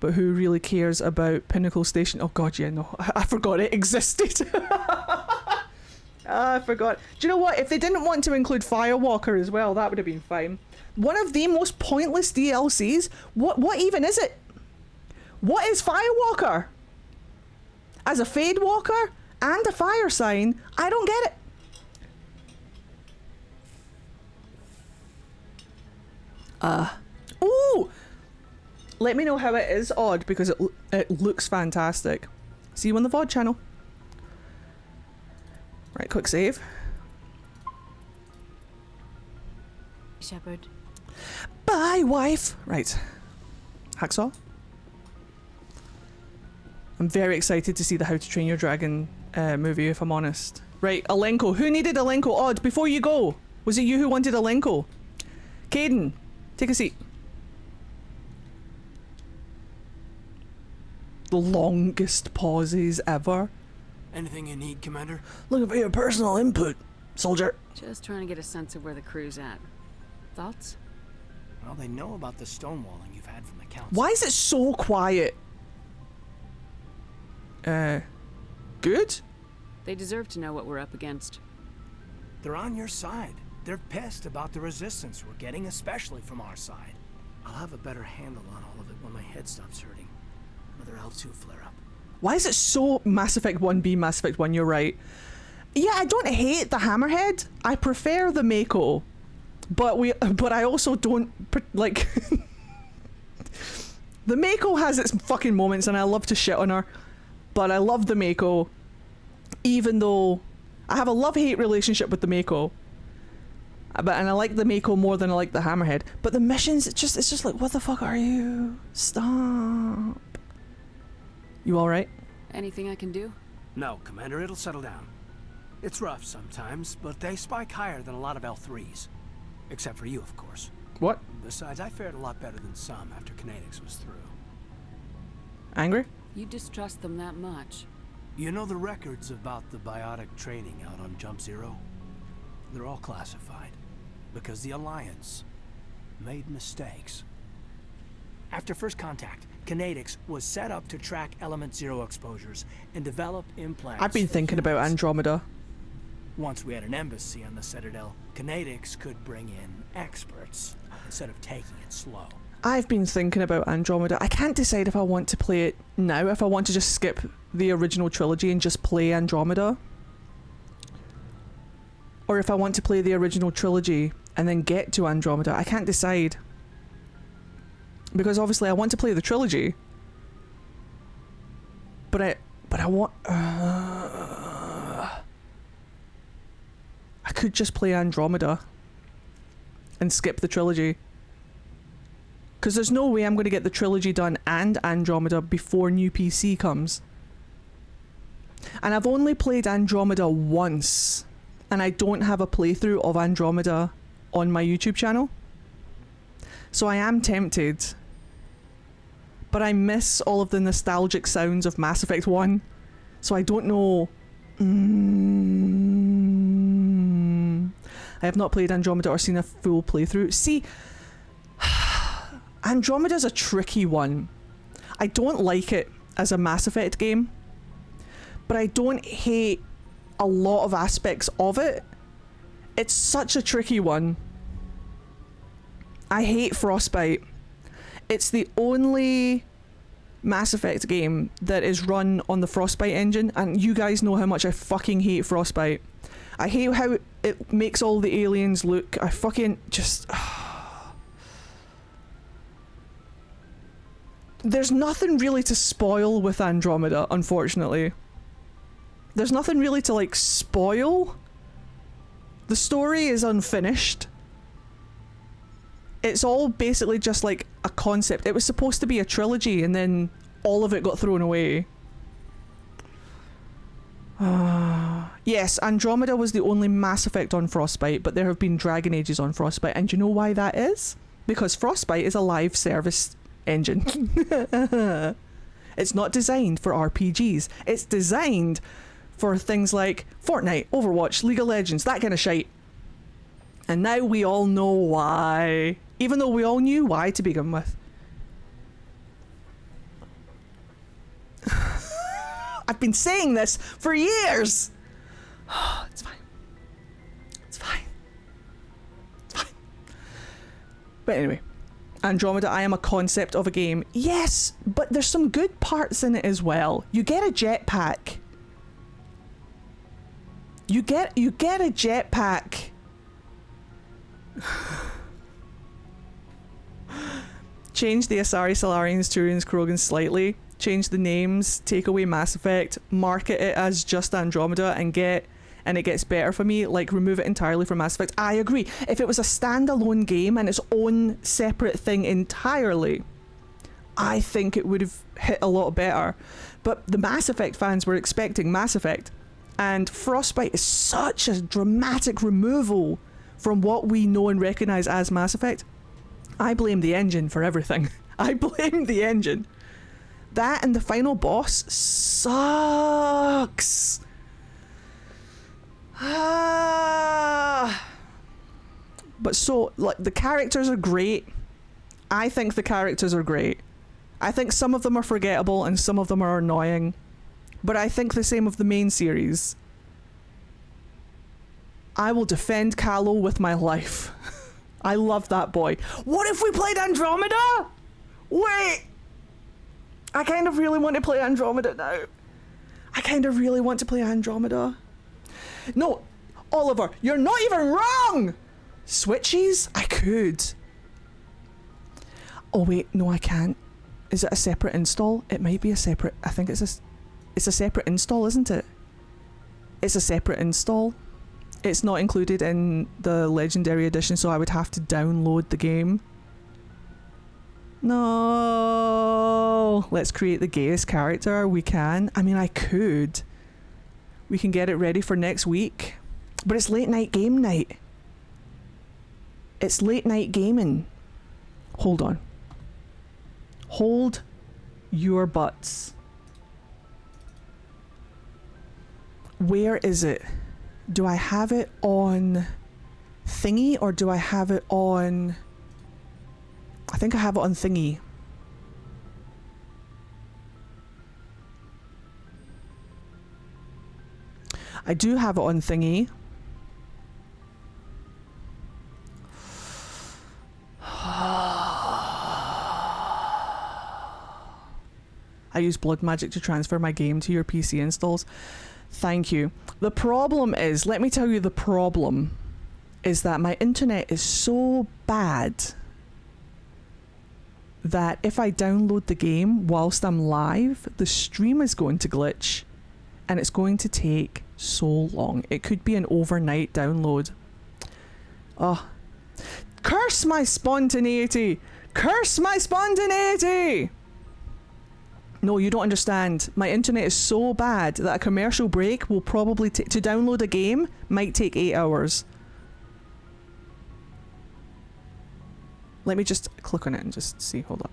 but who really cares about Pinnacle Station? Oh god, yeah, no. I forgot it existed. I forgot. Do you know what? If they didn't want to include Firewalker as well, that would have been fine. One of the most pointless DLCs. What even is it? What is Firewalker? As a Fade Walker and a fire sign, I don't get it. Ooh! Let me know how it is odd, because it looks fantastic. See you on the VOD channel. Right, quick save. Shepard. Bye, wife! Right. Hacksaw. I'm very excited to see the How to Train Your Dragon movie, if I'm honest. Right, Alenko. Who needed Alenko? Odd, before you go. Was it you who wanted Alenko? Caden, take a seat. The longest pauses ever. Anything you need, Commander? Looking for your personal input, soldier. Just trying to get a sense of where the crew's at. Thoughts? Well, they know about the stonewalling you've had from the council. Why is it so quiet? Good? They deserve to know what we're up against. They're on your side. They're pissed about the resistance we're getting, especially from our side. I'll have a better handle on all of it when my head stops hurting. Another L2 flare-up. Why is it so Mass Effect 1B, Mass Effect 1? You're right. Yeah, I don't hate the Hammerhead. I prefer the Mako. But I also don't, like... The Mako has its fucking moments and I love to shit on her. But I love the Mako. Even though I have a love-hate relationship with the Mako. And I like the Mako more than I like the Hammerhead. But the missions, it's just like, what the fuck are you? Stop. You alright? Anything I can do? No, Commander, it'll settle down. It's rough sometimes, but they spike higher than a lot of L3s. Except for you, of course. What? Besides, I fared a lot better than some after Kinetics was through. Angry? You distrust them that much. You know the records about the biotic training out on Jump Zero? They're all classified. Because the Alliance made mistakes. After first contact, Kinetics was set up to track Element Zero exposures and develop implants. I've been thinking about Andromeda. Once we had an embassy on the Citadel, Kinetics could bring in experts instead of taking it slow. I've been thinking about Andromeda. I can't decide if I want to play it now, if I want to just skip the original trilogy and just play Andromeda. Or if I want to play the original trilogy and then get to Andromeda. I can't decide. Because obviously I want to play the trilogy. But I want... I could just play Andromeda and skip the trilogy. Because there's no way I'm going to get the trilogy done and Andromeda before new PC comes. And I've only played Andromeda once. And I don't have a playthrough of Andromeda on my YouTube channel. So I am tempted. But I miss all of the nostalgic sounds of Mass Effect 1. So I don't know. I have not played Andromeda or seen a full playthrough. See, Andromeda's a tricky one. I don't like it as a Mass Effect game, but I don't hate a lot of aspects of it. It's such a tricky one. I hate Frostbite. It's the only Mass Effect game that is run on the Frostbite engine, and you guys know how much I fucking hate Frostbite. I hate how it makes all the aliens look. I fucking just... There's nothing really to spoil with Andromeda, unfortunately. There's nothing really to, like, spoil. The story is unfinished. It's all basically just, like, a concept. It was supposed to be a trilogy, and then all of it got thrown away. Yes, Andromeda was the only Mass Effect on Frostbite, but there have been Dragon Ages on Frostbite, and do you know why that is? Because Frostbite is a live service engine. It's not designed for RPGs. It's designed for things like Fortnite, Overwatch, League of Legends, that kind of shite. And now we all know why. Even though we all knew why to begin with. I've been saying this for years. It's fine. It's fine. It's fine. But anyway, Andromeda, I am a concept of a game. Yes, but there's some good parts in it as well. You get a jetpack. You get a jetpack. Change the Asari, Salarians, Turians, Krogans slightly. Change the names, take away Mass Effect, market it as just Andromeda, and it gets better for me. Like, remove it entirely from Mass Effect. I agree. If it was a standalone game and its own separate thing entirely, I think it would have hit a lot better. But the Mass Effect fans were expecting Mass Effect, and Frostbite is such a dramatic removal from what we know and recognise as Mass Effect. I blame the engine for everything. I blame the engine. That and the final boss sucks. But so, like, the characters are great. I think the characters are great. I think some of them are forgettable and some of them are annoying. But I think the same of the main series. I will defend Callow with my life. I love that boy. What if we played Andromeda? Wait! I kind of really want to play Andromeda now. I kind of really want to play Andromeda. No, Oliver, you're not even wrong! Switches? I could. Oh wait, no I can't. Is it a separate install? It might be a separate... I think it's a separate install, isn't it? It's a separate install. It's not included in the Legendary Edition, so I would have to download the game. No. Let's create the gayest character we can. I mean, I could. We can get it ready for next week. But it's late night game night. It's late night gaming. Hold on. Hold your butts. Where is it? Do I have it on Thingy or do I have it on... I think I have it on Thingy. I do have it on Thingy. I use blood magic to transfer my game to your PC installs. Thank you. The problem is, let me tell you the problem, is that my internet is so bad that if I download the game whilst I'm live, the stream is going to glitch and it's going to take so long. It could be an overnight download. Oh, curse my spontaneity! Curse my spontaneity! No, you don't understand. My internet is so bad that a commercial break will probably to download a game might take 8 hours. Let me just click on it and just see. Hold up.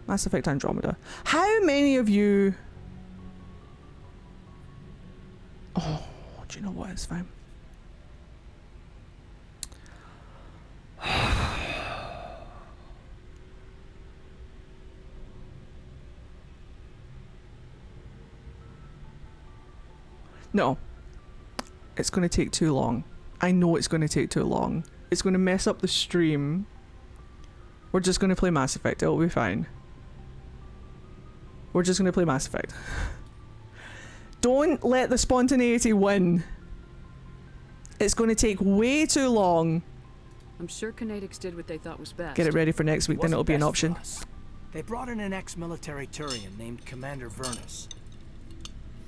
Mass Effect Andromeda. How many of you... Oh, do you know what? It's fine. No. It's going to take too long. I know it's going to take too long. It's going to mess up the stream. We're just going to play Mass Effect. It'll be fine. We're just going to play Mass Effect. Don't let the spontaneity win. It's going to take way too long. I'm sure Kinetics did what they thought was best. Get it ready for next week, then it'll be an option. They brought in an ex-military Turian named Commander Vernus.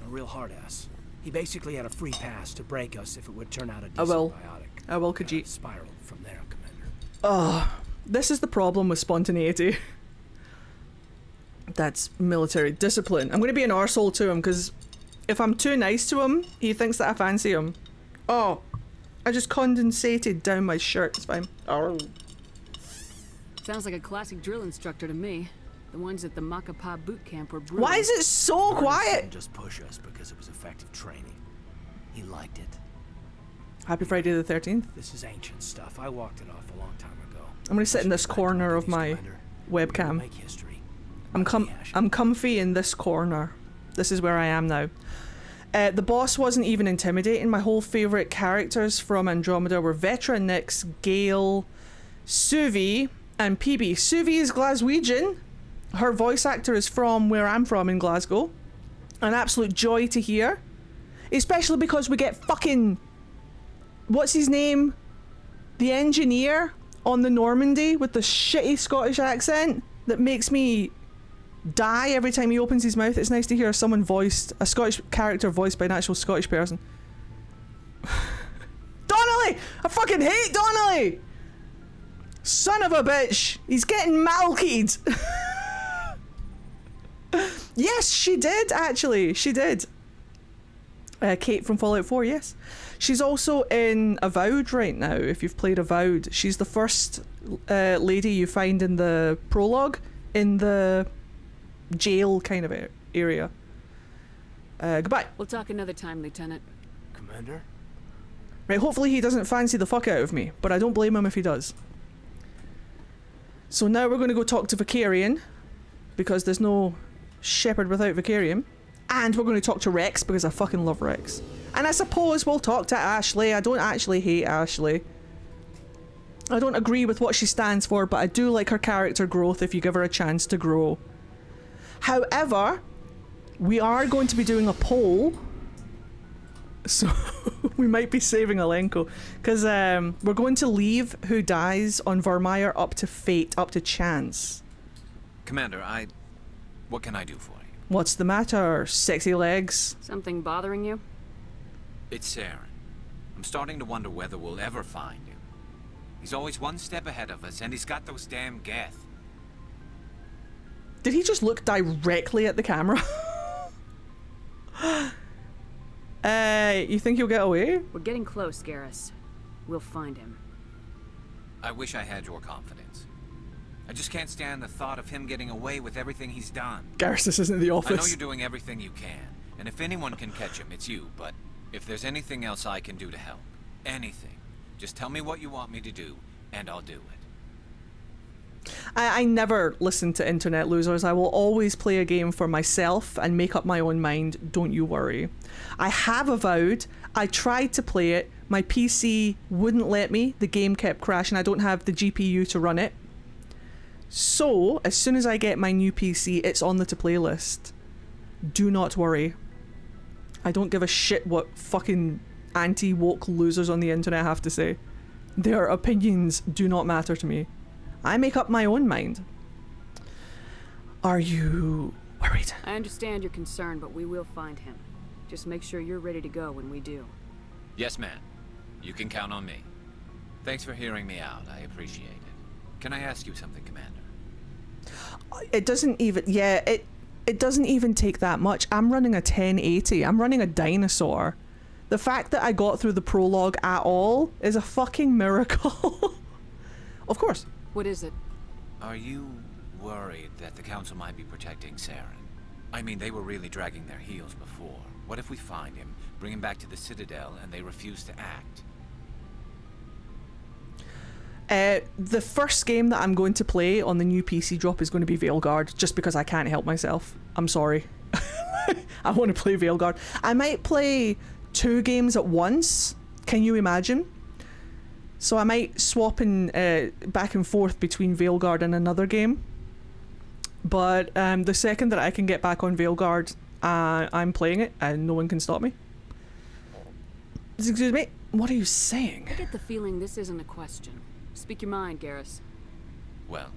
A real hard-ass. He basically had a free pass to break us if it would turn out a decent biotic. I will, Khajiit. Spiral from there, Commander. Oh, this is the problem with spontaneity. That's military discipline. I'm going to be an arsehole to him, because if I'm too nice to him, he thinks that I fancy him. Oh, I just condensated down my shirt. It's fine. Oh. Sounds like a classic drill instructor to me. The ones at the Macapa boot camp were brutal. Why is it so Vernus quiet? didn't just push us because it was effective training. He liked it. Happy Friday the 13th. This is ancient stuff. I walked it off a long time ago. I'm going to sit in this corner of my webcam. Make history. I'm comfy in this corner. This is where I am now. The boss wasn't even intimidating. My whole favourite characters from Andromeda were Veteran Nix, Gale, Suvi, and PB. Suvi is Glaswegian. Her voice actor is from where I'm from in Glasgow. An absolute joy to hear. Especially because we get fucking... What's his name? The engineer on the Normandy with the shitty Scottish accent that makes me die every time he opens his mouth. It's nice to hear someone voiced, a Scottish character voiced by an actual Scottish person. Donnelly! I fucking hate Donnelly! Son of a bitch! He's getting malkied! Yes, she did, actually. She did. Kate from Fallout 4, yes. She's also in Avowed right now, if you've played Avowed. She's the first lady you find in the prologue in the jail kind of area. Goodbye. We'll talk another time, Lieutenant. Commander? Right, hopefully he doesn't fancy the fuck out of me, but I don't blame him if he does. So now we're going to go talk to Vicarian, because there's no Shepherd without Vicarian. And we're going to talk to Rex, because I fucking love Rex. And I suppose we'll talk to Ashley. I don't actually hate Ashley. I don't agree with what she stands for, but I do like her character growth if you give her a chance to grow. However, we are going to be doing a poll. So we might be saving Alenko. Because we're going to leave who dies on Vermeer up to fate, up to chance. Commander, what can I do for you? What's the matter, sexy legs? Something bothering you? It's Saren. I'm starting to wonder whether we'll ever find him. He's always one step ahead of us, and he's got those damn Geth. Did he just look directly at the camera? You think he'll get away? We're getting close, Garrus. We'll find him. I wish I had your confidence. I just can't stand the thought of him getting away with everything he's done. Garrus, this isn't the office. I know you're doing everything you can, and if anyone can catch him, it's you, but if there's anything else I can do to help, anything, just tell me what you want me to do, and I'll do it. I never listen to internet losers. I will always play a game for myself and make up my own mind, don't you worry. I have Avowed. I tried to play it. My PC wouldn't let me. The game kept crashing. I don't have the GPU to run it. So, as soon as I get my new PC, it's on the to-play list. Do not worry. I don't give a shit what fucking anti-woke losers on the internet have to say. Their opinions do not matter to me. I make up my own mind. Are you worried? I understand your concern, but we will find him. Just make sure you're ready to go when we do. Yes, ma'am. You can count on me. Thanks for hearing me out. I appreciate it. Can I ask you something, Commander? It doesn't even... Yeah, it doesn't even take that much. I'm running a 1080. I'm running a dinosaur. The fact that I got through the prologue at all is a fucking miracle. Of course. What is it? Are you worried that the Council might be protecting Saren? I mean, they were really dragging their heels before. What if we find him, bring him back to the Citadel, and they refuse to act? The first game that I'm going to play on the new PC drop is going to be Veilguard, just because I can't help myself. I'm sorry. I want to play Veilguard. I might play 2 games at once. Can you imagine? So I might swap in back and forth between Veilguard and another game. But the second that I can get back on Veilguard, I'm playing it and no one can stop me. Excuse me? What are you saying? I get the feeling this isn't a question. Speak your mind, Garrus. Well,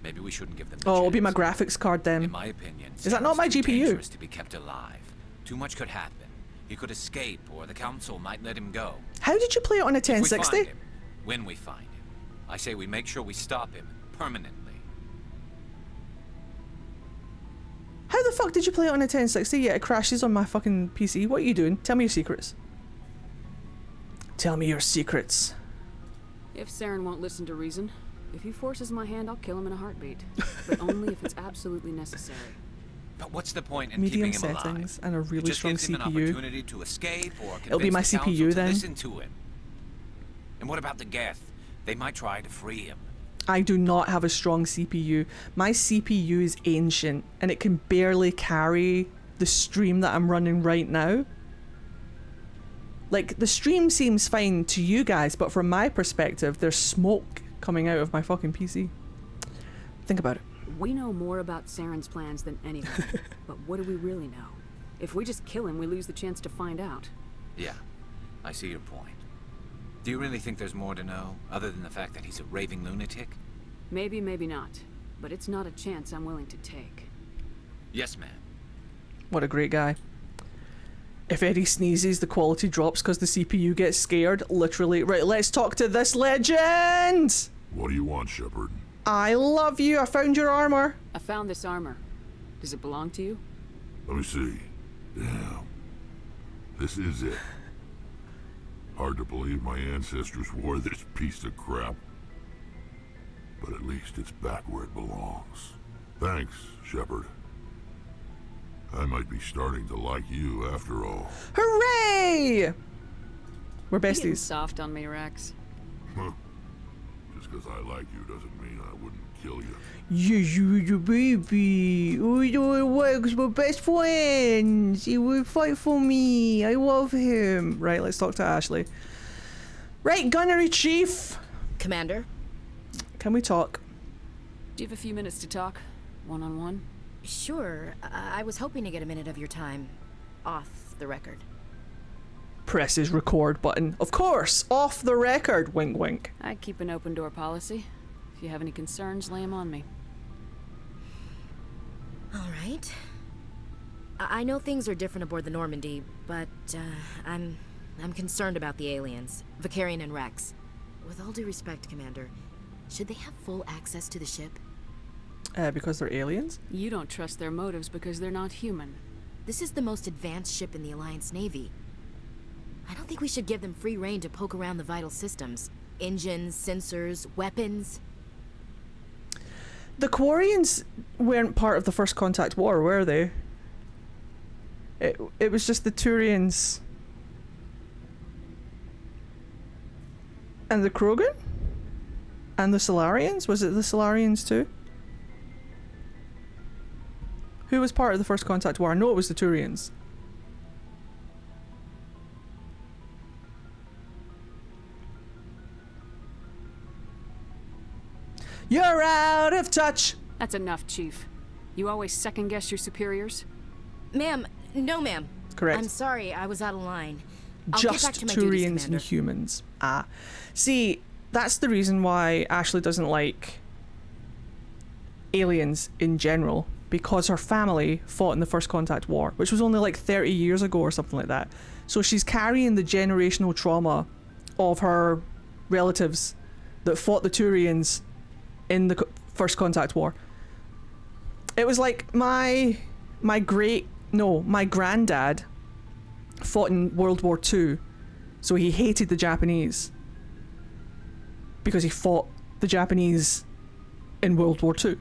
maybe we shouldn't give them the Oh, it'll be my chance. graphics card then. In my opinion, Is that not my Saren's too GPU? dangerous to be kept alive. Too much could happen. He could escape, or the Council might let him go. How did you play it on a If we 1060? find him, when we find him, I say we make sure we stop him permanently. How the fuck did you play it on a 1060? Yeah, it crashes on my fucking PC. What are you doing? Tell me your secrets. Tell me your secrets. If Saren won't listen to reason, if he forces my hand, I'll kill him in a heartbeat. But only if it's absolutely necessary. But what's the point in Medium keeping him settings alive? and a It really just strong gives him an CPU. opportunity to escape or It'll be my convince the CPU Council to then. listen to him. And what about the Geth? They might try to free him. I do not have a strong CPU. My CPU is ancient and it can barely carry the stream that I'm running right now. Like, the stream seems fine to you guys, but from my perspective, there's smoke coming out of my fucking PC. Think about it. We know more about Saren's plans than anyone. But what do we really know? If we just kill him, we lose the chance to find out. Yeah, I see your point. Do you really think there's more to know, other than the fact that he's a raving lunatic? Maybe, maybe not. But it's not a chance I'm willing to take. Yes, ma'am. What a great guy. If Eddie sneezes, the quality drops because the CPU gets scared. Literally. Right, let's talk to this legend! What do you want, Shepard? I love you. I found your armor. I found this armor. Does it belong to you? Let me see. Damn. This is it. Hard to believe my ancestors wore this piece of crap. But at least it's back where it belongs. Thanks, Shepard. I might be starting to like you after all. Hooray! We're You're getting besties. soft on me, Rex. Just because I like you doesn't mean I wouldn't kill you. You baby. Oh, it works. We're best friends. He will fight for me. I love him. Right, let's talk to Ashley. Right, Gunnery Chief. Commander? Can we talk? Do you have a few minutes to talk? One-on-one? Sure. I was hoping to get a minute of your time. Off the record. Press his record button. Of course, off the record. Wink, wink. I keep an open door policy. If you have any concerns, lay them on me. All right. I know things are different aboard the Normandy, but I'm concerned about the aliens, Vicarian and Rex. With all due respect, Commander, should they have full access to the ship? Because they're aliens? You don't trust their motives because they're not human. This is the most advanced ship in the Alliance Navy. I don't think we should give them free rein to poke around the vital systems. Engines, sensors, weapons. The Quarians weren't part of the First Contact War, were they? It was just the Turians and the Krogan? And the Solarians? Was it the Solarians too? Who was part of the First Contact War? I know it was the Turians. You're out of touch! That's enough, Chief. You always second-guess your superiors? Ma'am, no ma'am. Correct. I'm sorry, I was out of line. I'll Just get back to my duties, Turians and Commander. humans. See, that's the reason why Ashley doesn't like aliens in general, because her family fought in the First Contact War, which was only like 30 years ago or something like that. So she's carrying the generational trauma of her relatives that fought the Turians in the First Contact War. It was like my granddad fought in World War II, so he hated the Japanese because he fought the Japanese in World War II.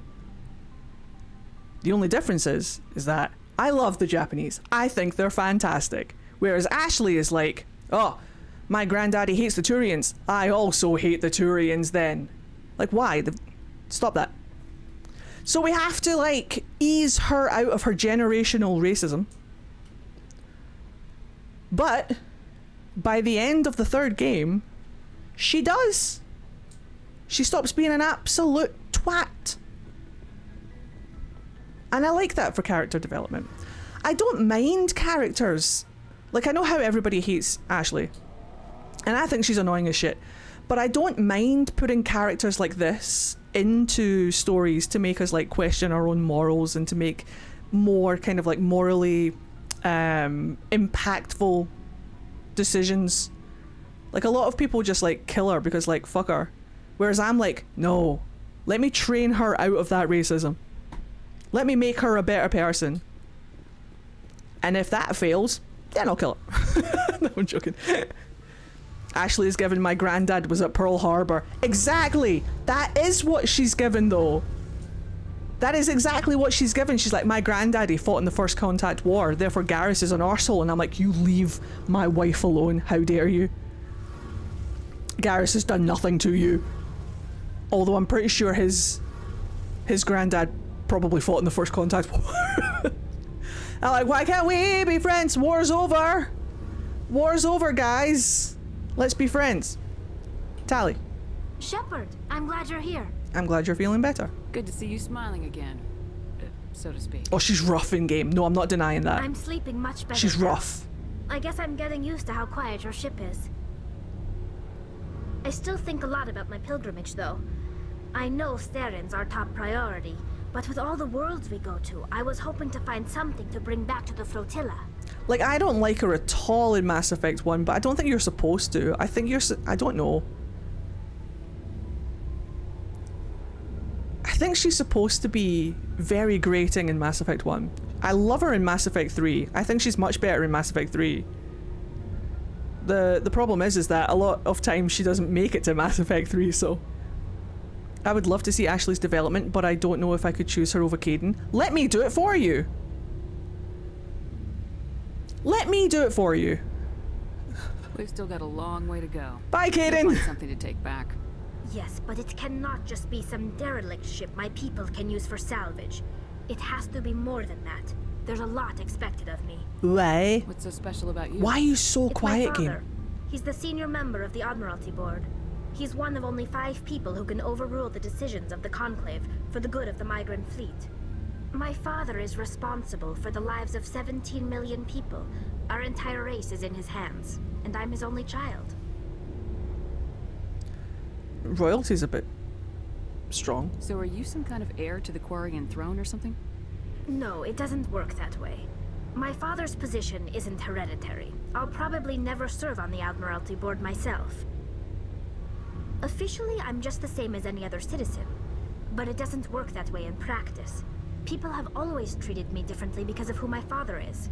The only difference is that I love the Japanese. I think they're fantastic. Whereas Ashley is like, oh, my granddaddy hates the Turians. I also hate the Turians then. Like, why? Stop that. So we have to, like, ease her out of her generational racism. But by the end of the third game, she does. She stops being an absolute twat. And I like that for character development. I don't mind characters. Like, I know how everybody hates Ashley. And I think she's annoying as shit. But I don't mind putting characters like this into stories to make us, like, question our own morals and to make more kind of, like, morally impactful decisions. Like, a lot of people just, like, kill her because, like, fuck her. Whereas I'm like, no. Let me train her out of that racism. Let me make her a better person. And if that fails, then I'll kill her. No, I'm joking. Ashley is given my granddad was at Pearl Harbor. Exactly! That is what she's given, though. That is exactly what she's given. She's like, my granddaddy fought in the First Contact War, therefore Garrus is an arsehole. And I'm like, you leave my wife alone. How dare you? Garrus has done nothing to you. Although I'm pretty sure his granddad probably fought in the First Contact War. I'm like, why can't we be friends? War's over. War's over, guys. Let's be friends. Tally. Shepard, I'm glad you're here. I'm glad you're feeling better. Good to see you smiling again, so to speak. Oh, she's rough in game. No, I'm not denying that. I'm sleeping much better. She's now. rough. I guess I'm getting used to how quiet your ship is. I still think a lot about my pilgrimage, though. I know Steren's our top priority, but with all the worlds we go to, I was hoping to find something to bring back to the flotilla. Like, I don't like her at all in Mass Effect 1, but I don't think you're supposed to. I think you're... I don't know. I think she's supposed to be very grating in Mass Effect 1. I love her in Mass Effect 3. I think she's much better in Mass Effect 3. The problem is that a lot of times she doesn't make it to Mass Effect 3, so... I would love to see Ashley's development, but I don't know if I could choose her over Caden. Let me do it for you! Let me do it for you! We've still got a long way to go. Bye, We'll Caden! find something to take back. Yes, but it cannot just be some derelict ship my people can use for salvage. It has to be more than that. There's a lot expected of me. Why? What's so special about you? Why are you so It's quiet, my father. game? He's the senior member of the Admiralty Board. He's one of only 5 people who can overrule the decisions of the Conclave for the good of the migrant fleet. My father is responsible for the lives of 17 million people. Our entire race is in his hands, and I'm his only child. Royalty's a bit strong. So are you some kind of heir to the Quarian throne or something? No, it doesn't work that way. My father's position isn't hereditary. I'll probably never serve on the Admiralty Board myself. Officially, I'm just the same as any other citizen. But it doesn't work that way in practice. People have always treated me differently because of who my father is.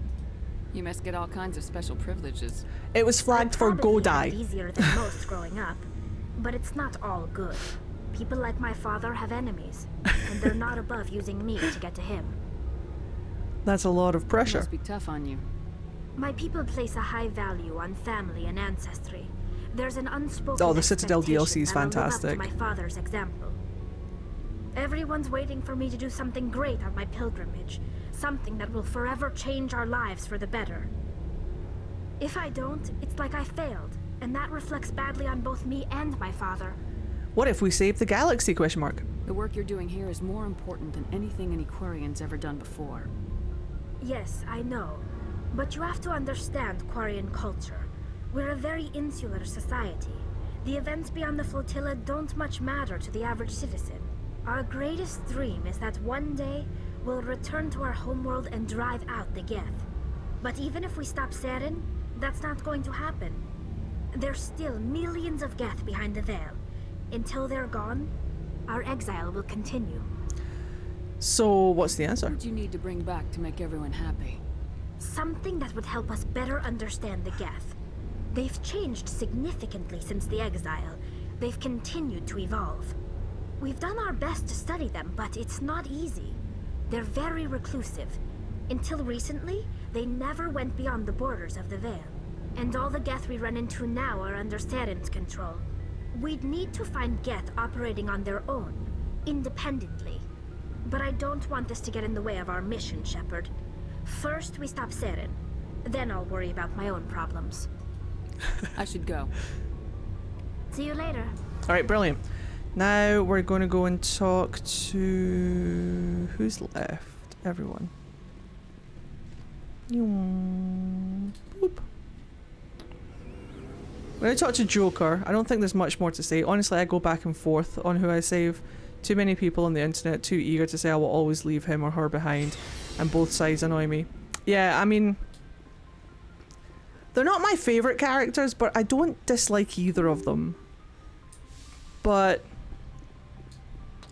You must get all kinds of special privileges. It was flagged for go die. It's easier than most growing up. But it's not all good. People like my father have enemies, and they're not above using me to get to him. That's a lot of It pressure. must be tough on you. My people place a high value on family and ancestry. There's an unspoken Oh, the Citadel DLC is expectation that I'll live up fantastic. to my father's example. Everyone's waiting for me to do something great on my pilgrimage, something that will forever change our lives for the better. If I don't, it's like I failed, and that reflects badly on both me and my father. What if we save the galaxy, question mark? The work you're doing here is more important than anything any Quarian's ever done before. Yes, I know. But you have to understand Quarian culture. We're a very insular society. The events beyond the flotilla don't much matter to the average citizen. Our greatest dream is that one day we'll return to our homeworld and drive out the Geth. But even if we stop Saren, that's not going to happen. There's still millions of Geth behind the veil. Until they're gone, our exile will continue. So, what's the answer? What do you need to bring back to make everyone happy? Something that would help us better understand the Geth. They've changed significantly since the exile. They've continued to evolve. We've done our best to study them, but it's not easy. They're very reclusive. Until recently, they never went beyond the borders of the Veil. And all the Geth we run into now are under Saren's control. We'd need to find Geth operating on their own, independently. But I don't want this to get in the way of our mission, Shepard. First, we stop Saren. Then I'll worry about my own problems. I should go. See you later. Alright, brilliant. Now we're going to go and talk to... who's left? Everyone. Boop. When I talk to Joker, I don't think there's much more to say. Honestly, I go back and forth on who I save. Too many people on the internet, too eager to say I will always leave him or her behind. And both sides annoy me. Yeah, I mean... they're not my favourite characters, but I don't dislike either of them. But...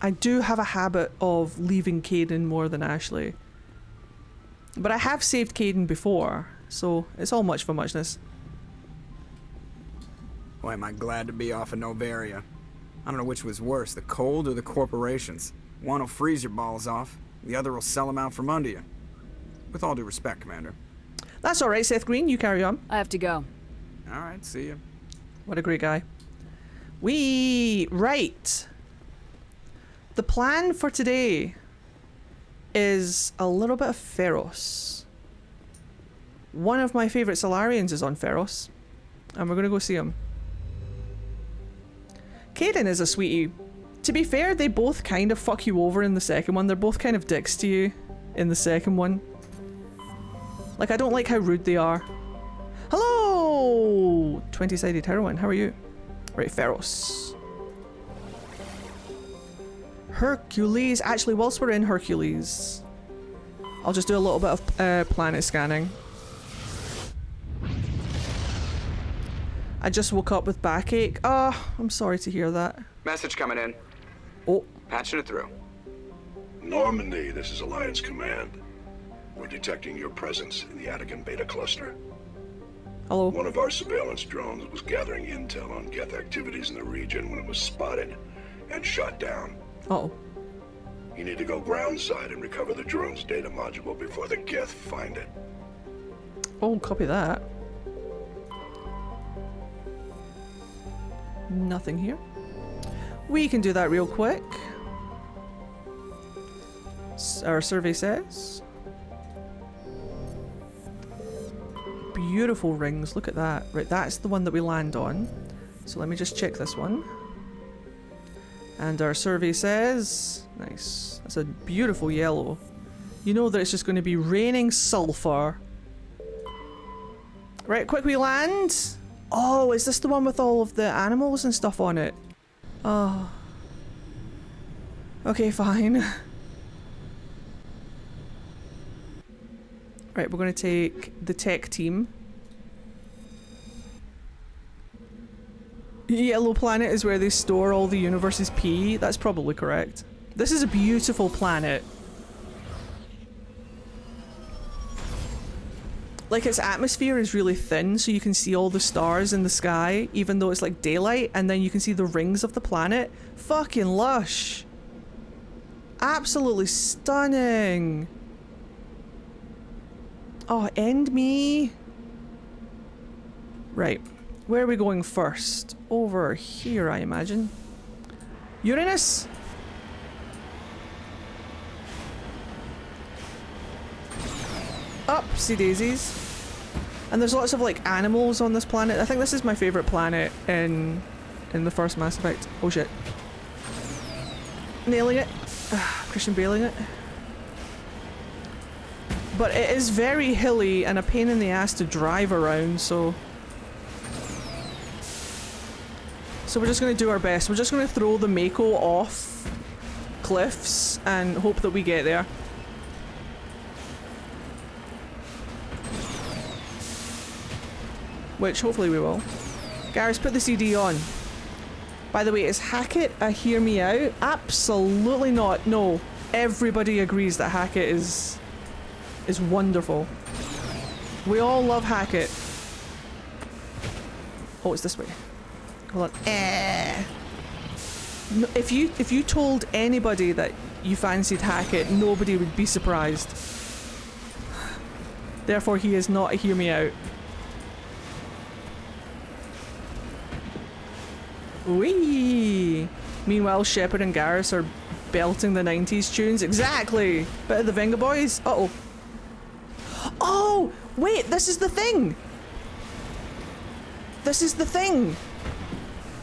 I do have a habit of leaving Caden more than Ashley. But I have saved Caden before, so it's all much for muchness. Boy, am I glad to be off of Novaria. I don't know which was worse, the cold or the corporations. One will freeze your balls off, the other will sell them out from under you. With all due respect, Commander. That's alright, Seth Green, you carry on. I have to go. Alright, see you. What a great guy. Right. The plan for today is a little bit of Feros. One of my favourite Solarians is on Feros, and we're going to go see him. Caden is a sweetie. To be fair, they both kind of fuck you over in the second one. They're both kind of dicks to you in the second one. Like, I don't like how rude they are. Hello! 20-sided heroine, how are you? Right, Feros. Hercules. Actually, whilst we're in Hercules, I'll just do a little bit of planet scanning. I just woke up with backache. Oh, I'm sorry to hear that. Message coming in. Oh. Patching it through. Normandy, this is Alliance Command. We're detecting your presence in the Attican Beta Cluster. Hello. One of our surveillance drones was gathering intel on Geth activities in the region when it was spotted and shot down. Uh-oh. You need to go groundside and recover the drone's data module before the Geth find it. Oh, copy that. Nothing here. We can do that real quick. Our survey says. Beautiful rings, look at that. Right, that's the one that we land on. So let me just check this one. And our survey says... nice. That's a beautiful yellow. You know that it's just going to be raining sulfur. Right, quick we land. Oh, is this the one with all of the animals and stuff on it? Oh. Okay, fine. Right, we're going to take the tech team. Yellow planet is where they store all the universe's pee. That's probably correct. This is a beautiful planet. Like, its atmosphere is really thin, so you can see all the stars in the sky, even though it's like daylight, and then you can see the rings of the planet. Fucking lush. Absolutely stunning. Oh, end me. Right. Where are we going first? Over here, I imagine. Uranus? Upsy daisies. And there's lots of like animals on this planet. I think this is my favourite planet in the first Mass Effect. Oh shit. Nailing it. Christian Bailing it. But it is very hilly and a pain in the ass to drive around, so... So we're just going to do our best. We're just going to throw the Mako off cliffs and hope that we get there. Which hopefully we will. Garrus, put the CD on. By the way, is Hackett a hear me out? Absolutely not. No. Everybody agrees that Hackett is wonderful. We all love Hackett. Oh, it's this way. Hold on. If you told anybody that you fancied Hackett, nobody would be surprised. Therefore, he is not a hear me out. Whee! Meanwhile, Shepard and Garrus are belting the 90s tunes. Exactly! Bit of the Venga Boys. Uh-oh. Oh! Wait, this is the thing! This is the thing!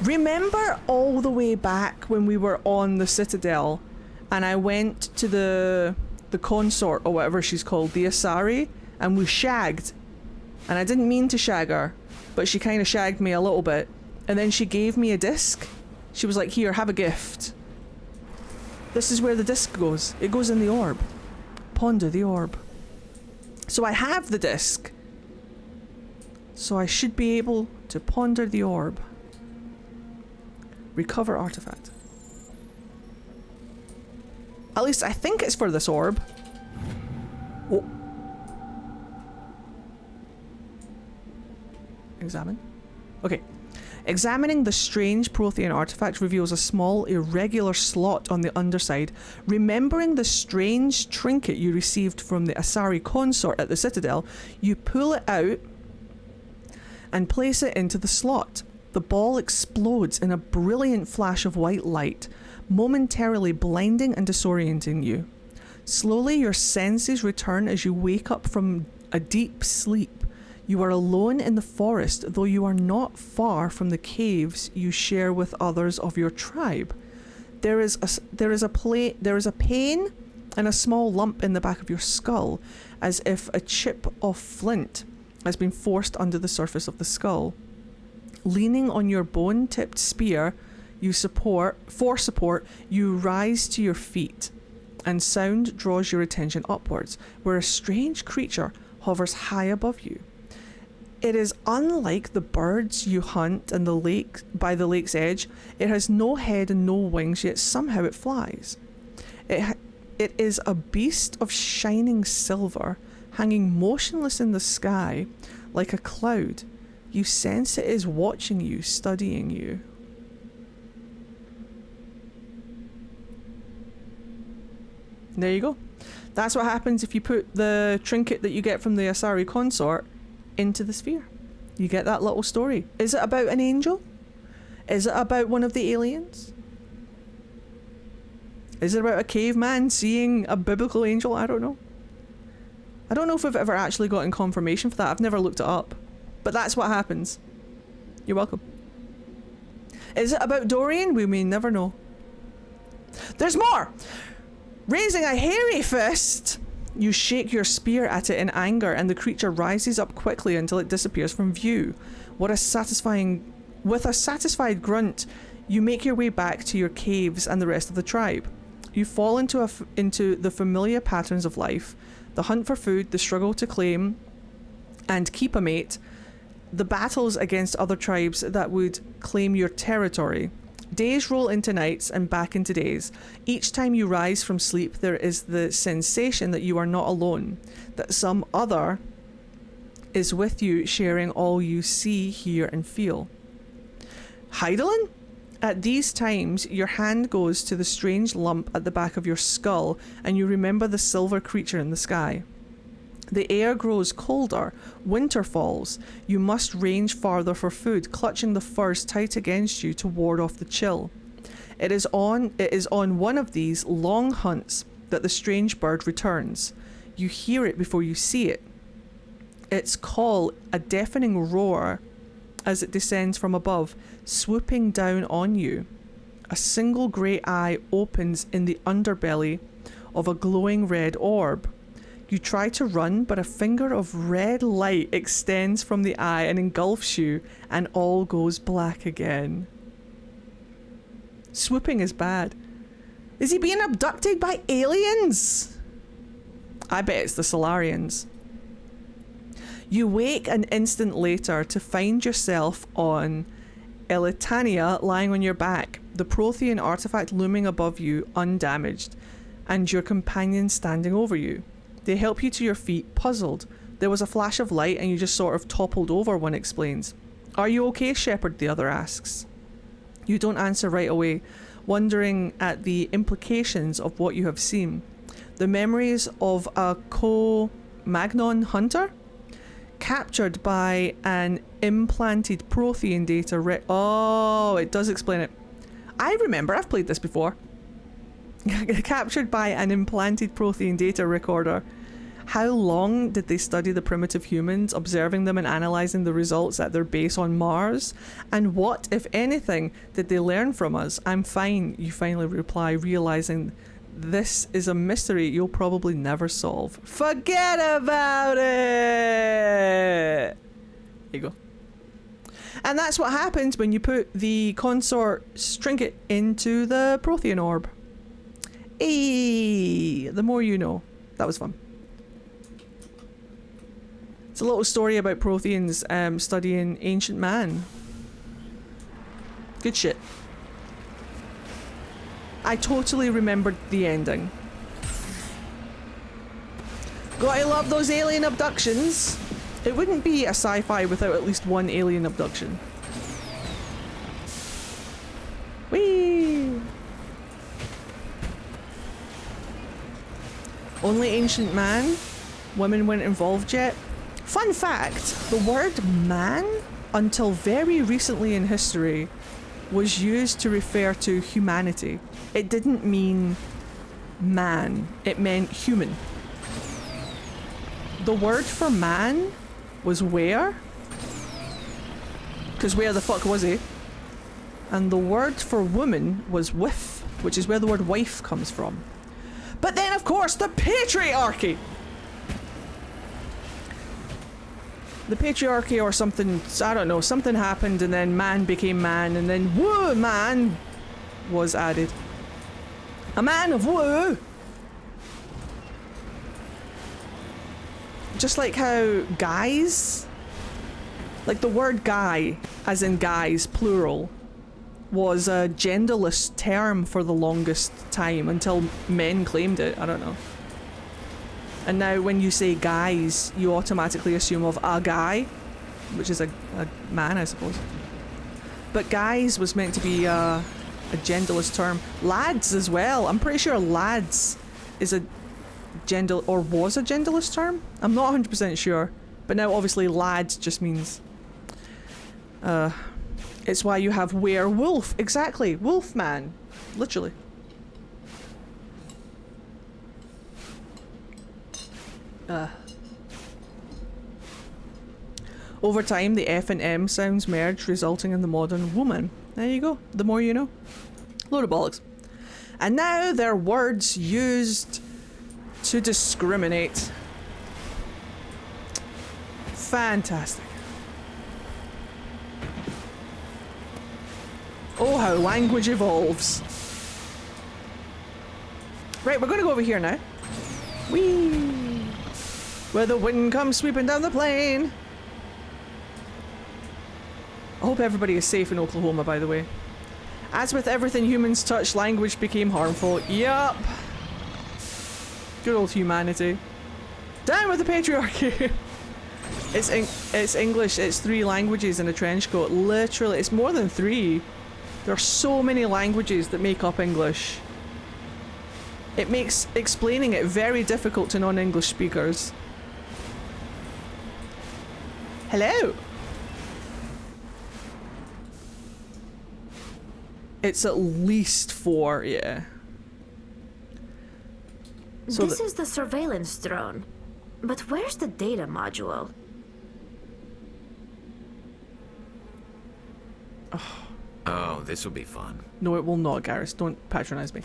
Remember all the way back when we were on the Citadel and I went to the consort or whatever she's called, the Asari, and we shagged. And I didn't mean to shag her, but she kind of shagged me a little bit. And then she gave me a disc. She was like, here, have a gift. This is where the disc goes. It goes in the orb. Ponder the orb. So I have the disc. So I should be able to ponder the orb. Recover artifact. At least I think it's for this orb. Oh. Examine. Okay. Examining the strange Prothean artifact reveals a small, irregular slot on the underside. Remembering the strange trinket you received from the Asari consort at the Citadel, you pull it out and place it into the slot. The ball explodes in a brilliant flash of white light, momentarily blinding and disorienting you. Slowly, your senses return as you wake up from a deep sleep. You are alone in the forest, though you are not far from the caves you share with others of your tribe. There is a pain and a small lump in the back of your skull, as if a chip of flint has been forced under the surface of the skull. Leaning on your bone-tipped spear, for support, you rise to your feet, and sound draws your attention upwards, where a strange creature hovers high above you. It is unlike the birds you hunt in the lake by the lake's edge. It has no head and no wings, yet somehow it flies. It is a beast of shining silver, hanging motionless in the sky like a cloud. You sense it is watching you, studying you. There you go. That's what happens if you put the trinket that you get from the Asari consort into the sphere. You get that little story. Is it about an angel? Is it about one of the aliens? Is it about a caveman seeing a biblical angel? I don't know. I don't know if we've ever actually gotten confirmation for that. I've never looked it up. But that's what happens. You're welcome. Is it about Dorian? We may never know. There's more! Raising a hairy fist, you shake your spear at it in anger, and the creature rises up quickly until it disappears from view. With a satisfied grunt, you make your way back to your caves and the rest of the tribe. You fall into the familiar patterns of life: the hunt for food, the struggle to claim and keep a mate, the battles against other tribes that would claim your territory. Days roll into nights and back into days. Each time you rise from sleep, there is the sensation that you are not alone, that some other is with you, sharing all you see, hear, and feel. Hydaelyn? At these times, your hand goes to the strange lump at the back of your skull, and you remember the silver creature in the sky. The air grows colder. Winter falls. You must range farther for food, clutching the furs tight against you to ward off the chill. It is on one of these long hunts that the strange bird returns. You hear it before you see it. Its call, a deafening roar as it descends from above, swooping down on you. A single grey eye opens in the underbelly of a glowing red orb. You try to run, but a finger of red light extends from the eye and engulfs you, and all goes black again. Swooping is bad. Is he being abducted by aliens? I bet it's the Solarians. You wake an instant later to find yourself on Elitania, lying on your back, the Prothean artifact looming above you undamaged, and your companion standing over you. They help you to your feet, puzzled. There was a flash of light and you just sort of toppled over, one explains. Are you okay, Shepard? The other asks. You don't answer right away. wondering at the implications of what you have seen. The memories of a Co-Magnon hunter captured by an implanted Prothean data oh, it does explain it. I remember, I've played this before. Captured by an implanted Prothean data recorder. How long did they study the primitive humans, observing them and analysing the results at their base on Mars? And what, if anything, did they learn from us? I'm fine, you finally reply, realising this is a mystery you'll probably never solve. Forget about it! There you go. And that's what happens when you put the consort trinket into the Prothean orb. Hey, the more you know. That was fun. It's a little story about Protheans studying ancient man. Good shit. I totally remembered the ending. Gotta love those alien abductions. It wouldn't be a sci-fi without at least one alien abduction. Whee! Only ancient man? Women weren't involved yet? Fun fact, the word man, until very recently in history, was used to refer to humanity. It didn't mean man, it meant human. The word for man was where? Because where the fuck was he? And the word for woman was wif, which is where the word wife comes from. But then, of course, the patriarchy! The patriarchy or something, I don't know, something happened and then man became man and then man was added. A man of woo! Just like how guys, like the word guy, as in guys, plural, was a genderless term for the longest time until men claimed it. I don't know. And now when you say guys, you automatically assume of a guy, which is a man, I suppose. But guys was meant to be a genderless term. Lads as well. I'm pretty sure lads is a gender, or was a genderless term? I'm not 100% sure. But now obviously lads just means it's why you have werewolf. Exactly. Wolfman. Literally. Over time, the F and M sounds merged, resulting in the modern woman. There you go. The more you know. Load of bollocks. And now they're words used to discriminate. Fantastic. Oh, how language evolves. Right, we're going to go over here now. Whee! Where the wind comes sweeping down the plain. I hope everybody is safe in Oklahoma, by the way. As with everything humans touch, language became harmful. Yup. Good old humanity. Down with the patriarchy. It's English. It's 3 languages in a trench coat. Literally, it's more than 3. There are so many languages that make up English. It makes explaining it very difficult to non-English speakers. Hello. It's at least 4, yeah. So this is the surveillance drone. But where's the data module? Oh, this will be fun. No, it will not, Garrus. Don't patronize me.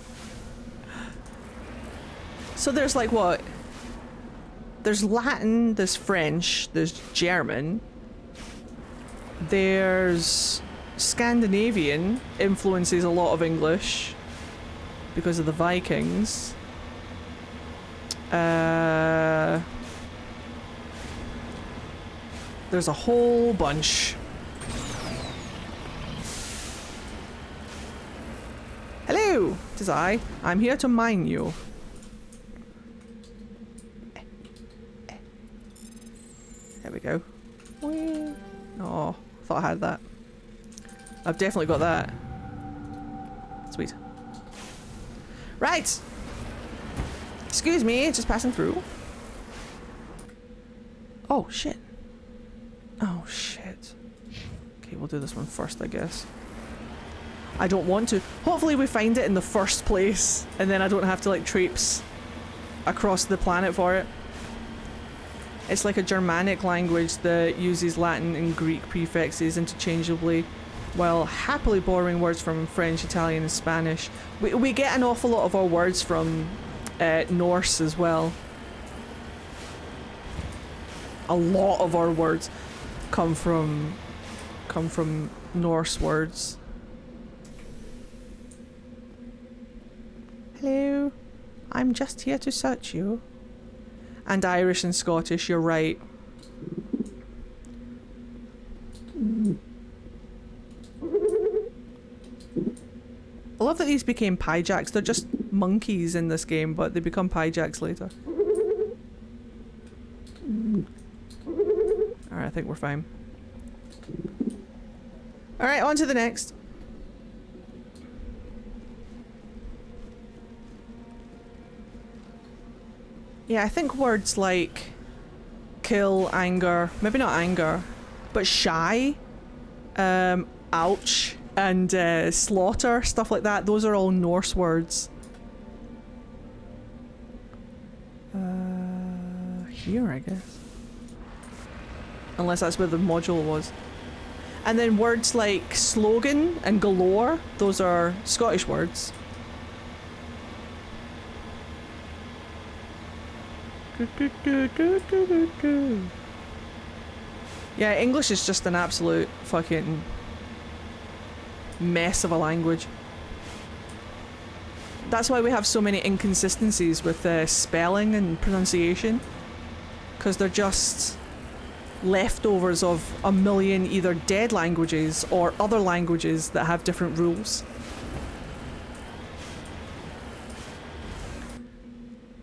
So there's like what? There's Latin, there's French, there's German. There's Scandinavian, influences a lot of English because of the Vikings. There's a whole bunch. Hello, 'tis I. I'm here to mine you. There we go. Oh, thought I had that. I've definitely got that. Sweet. Right. Excuse me, just passing through. Oh, shit. Oh, shit. Okay, we'll do this one first, I guess. I don't want to. Hopefully we find it in the first place, and then I don't have to, like, traipse across the planet for it. It's like a Germanic language that uses Latin and Greek prefixes interchangeably, while happily borrowing words from French, Italian, and Spanish. We get an awful lot of our words from Norse as well. A lot of our words come from Norse words. Hello, I'm just here to search you. And Irish and Scottish, you're right. I love that these became Pyjaks. They're just monkeys in this game, but they become Pyjaks later. Alright, I think we're fine. Alright, on to the next. Yeah, I think words like kill, anger, maybe not anger, but shy, ouch, and slaughter, stuff like that, those are all Norse words. Here, I guess. Unless that's where the module was. And then words like slogan and galore, those are Scottish words. Yeah, English is just an absolute fucking mess of a language. That's why we have so many inconsistencies with spelling and pronunciation, because they're just leftovers of a million either dead languages or other languages that have different rules.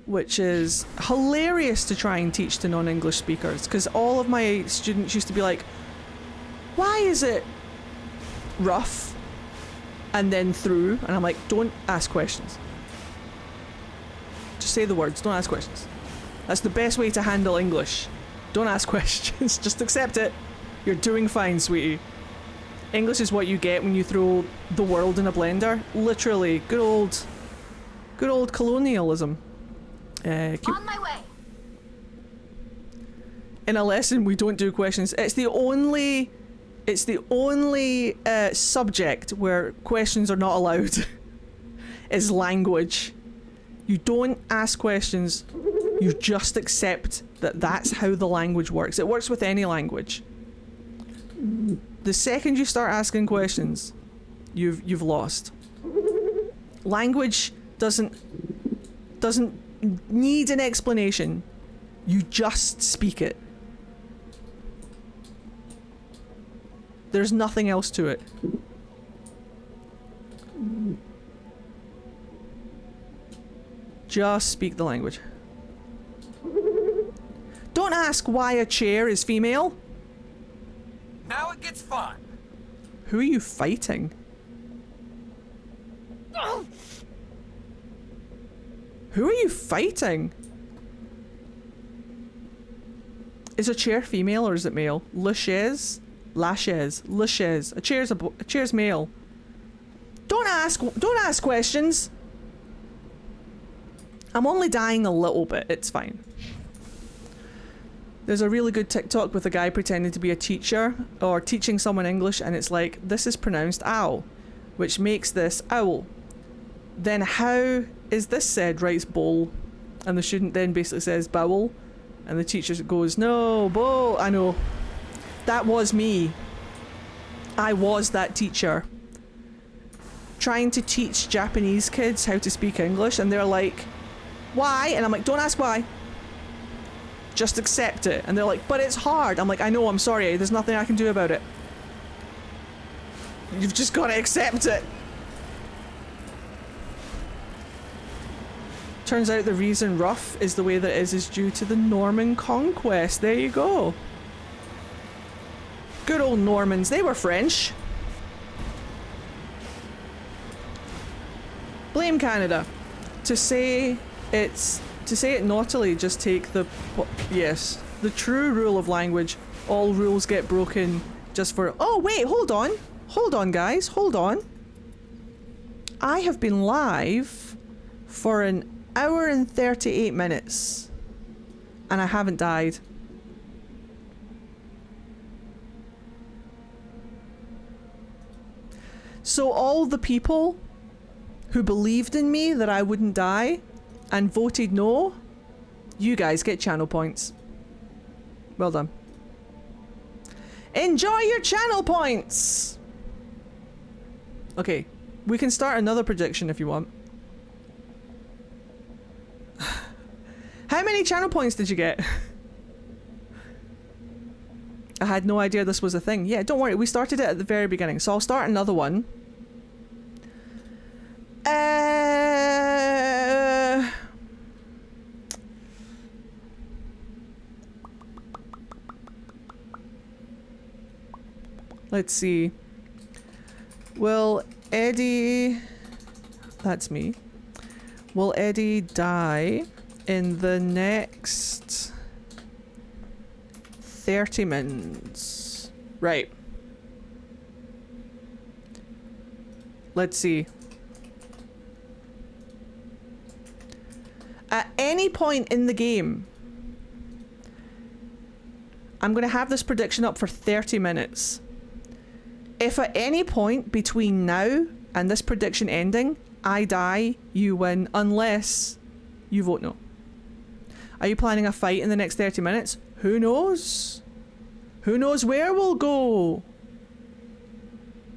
Which is hilarious to try and teach to non-English speakers, because all of my students used to be like, why is it rough and then through? And I'm like, don't ask questions. Just say the words, don't ask questions. That's the best way to handle English. Don't ask questions, just accept it. You're doing fine, sweetie. English is what you get when you throw the world in a blender. Literally, good old colonialism. On my way. In a lesson, we don't do questions. It's the only subject where questions are not allowed. Is language. You don't ask questions. You just accept that that's how the language works. It works with any language. The second you start asking questions, you've lost. Language doesn't need an explanation. You just speak it. There's nothing else to it. Just speak the language. Don't ask why a chair is female. Now it gets fun. Who are you fighting? Who are you fighting? Is a chair female or is it male? Le chaise? La chaise. Le chaise. A chair's male. Don't ask questions. I'm only dying a little bit. It's fine. There's a really good TikTok with a guy pretending to be a teacher or teaching someone English, and it's like, this is pronounced owl, which makes this owl. Then how is this said? Writes bowl. And the student then basically says bowel. And the teacher goes, no, bowl. I know. That was me. I was that teacher. Trying to teach Japanese kids how to speak English, and they're like, why? And I'm like, don't ask why. Just accept it. And they're like, but it's hard. I'm like, I know, I'm sorry. There's nothing I can do about it. You've just got to accept it. Turns out the reason rough is the way that it is due to the Norman conquest. There you go. Good old Normans. They were French. Blame Canada. to say it naughtily, just take the yes, the true rule of language. All rules get broken just for. Oh wait, hold on, guys, hold on. I have been live for an hour and 38 minutes, and I haven't died. So all the people who believed in me that I wouldn't die and voted no, you guys get channel points. Well done. Enjoy your channel points! Okay, we can start another prediction if you want. How many channel points did you get? I had no idea this was a thing. Yeah, don't worry, we started it at the very beginning, so I'll start another one. Let's see. Will Eddie... That's me. Will Eddie die in the next 30 minutes? Right. Let's see. At any point in the game, I'm going to have this prediction up for 30 minutes. If at any point between now and this prediction ending, I die, you win, unless you vote no. Are you planning a fight in the next 30 minutes? Who knows? Who knows where we'll go?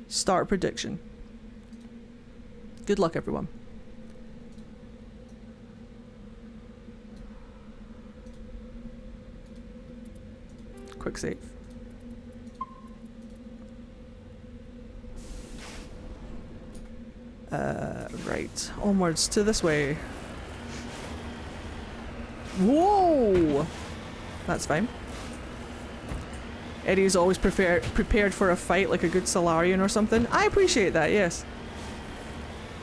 Start prediction. Good luck, everyone. Quick save. Right. Onwards to this way. Whoa! That's fine. Eddie's always prepared for a fight like a good Solarian or something. I appreciate that, yes.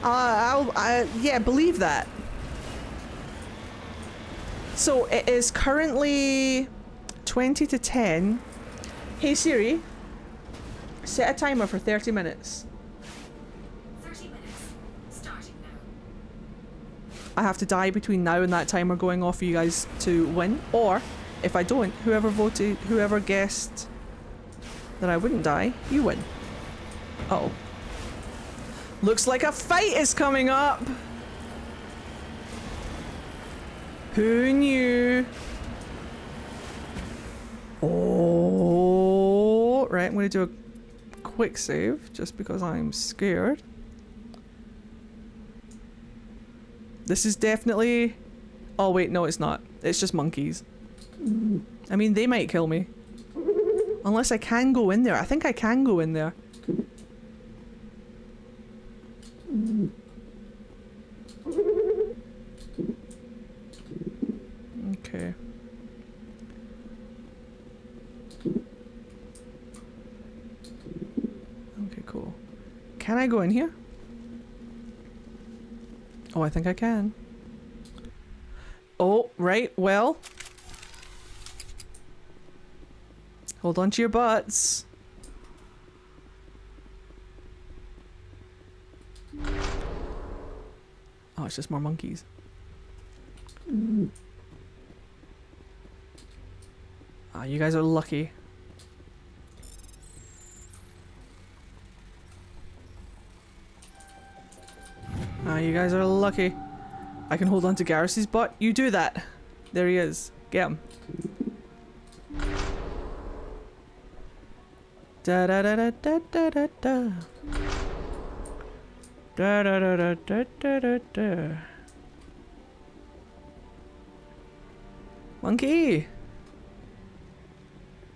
Yeah, believe that. So it is currently 20 to 10. Hey Siri, set a timer for 30 minutes. 30 minutes, starting now. I have to die between now and that timer going off for you guys to win, or if I don't, whoever guessed that I wouldn't die, you win. Uh-oh. Looks like a fight is coming up! Who knew? Oh, right, I'm gonna do a quick save just because I'm scared. This is definitely... Oh wait, no it's not. It's just monkeys. I mean, they might kill me. Unless I can go in there. I think I can go in there. Okay. Okay, cool. Can I go in here? Oh, I think I can. Oh, right, well. Hold on to your butts. Oh, it's just more monkeys. Ah, you guys are lucky. Ah, you guys are lucky. I can hold on to Garrus's butt. You do that. There he is. Get him. Da da da da da da da da. Da da da da da da da da. Monkey!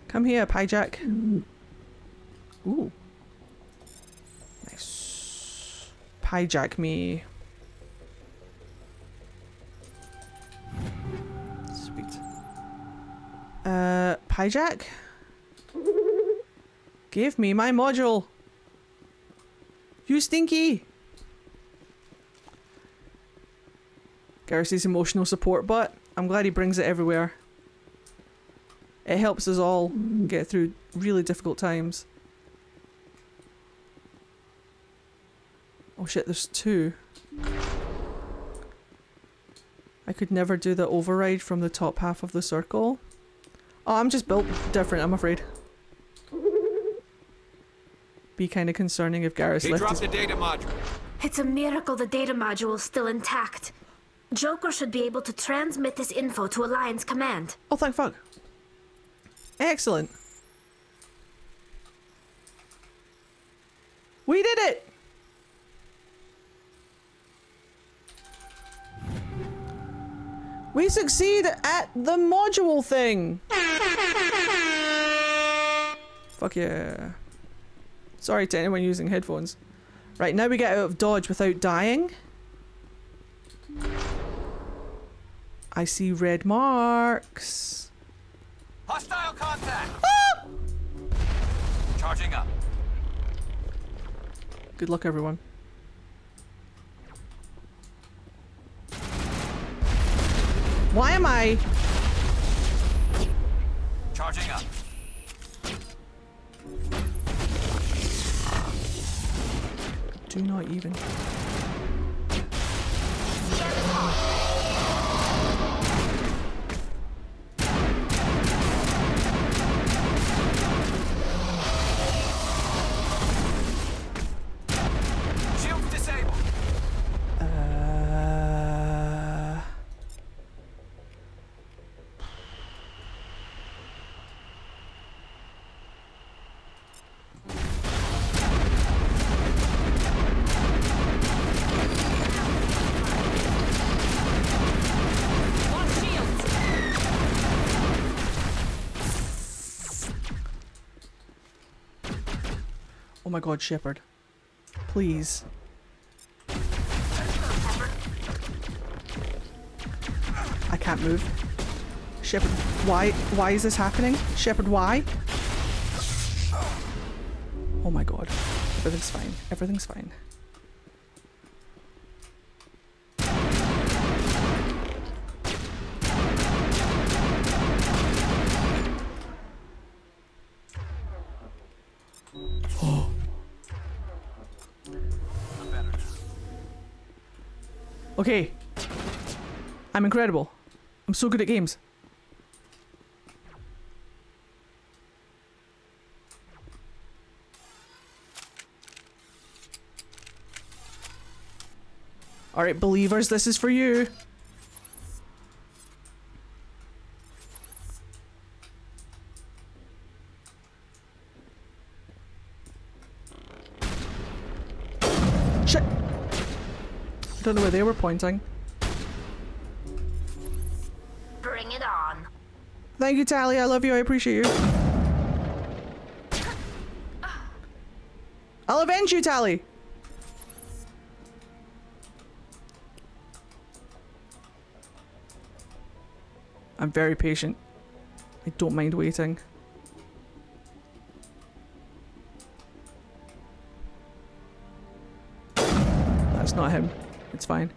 Come here, Pyjack. Ooh. Nice. Pyjack me. Sweet. Pyjack? Give me my module! You stinky! Garci's emotional support, but I'm glad he brings it everywhere. It helps us all get through really difficult times. Oh shit, there's two. I could never do the override from the top half of the circle. Oh, I'm just built different, I'm afraid. Be kind of concerning if Garrus He left dropped his... the data module. It's a miracle the data module is still intact. Joker should be able to transmit this info to Alliance Command. Oh, thank fuck. Excellent. We did it! We succeed at the module thing! Fuck yeah. Sorry to anyone using headphones. Right, now we get out of dodge without dying. I see red marks. Hostile contact! Ah! Charging up. Good luck, everyone. Why am I... Charging up. Do not even... Shields disabled. Oh my god, Shepard. Please. I can't move. Shepard, why is this happening? Shepard, why? Oh my god. Everything's fine. Everything's fine. Oh. Okay. I'm incredible. I'm so good at games. Alright, believers, this is for you. Shit! I don't know where they were pointing. Bring it on. Thank you, Tally. I love you. I appreciate you. I'll avenge you, Tally. I'm very patient. I don't mind waiting. That's not him. It's fine.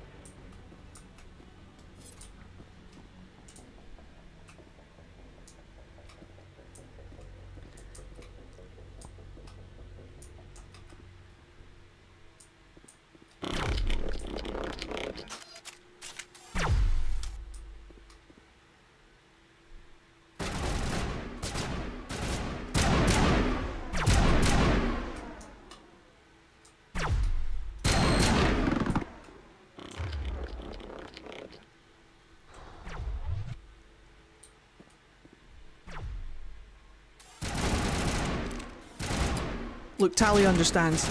Look, Tally understands.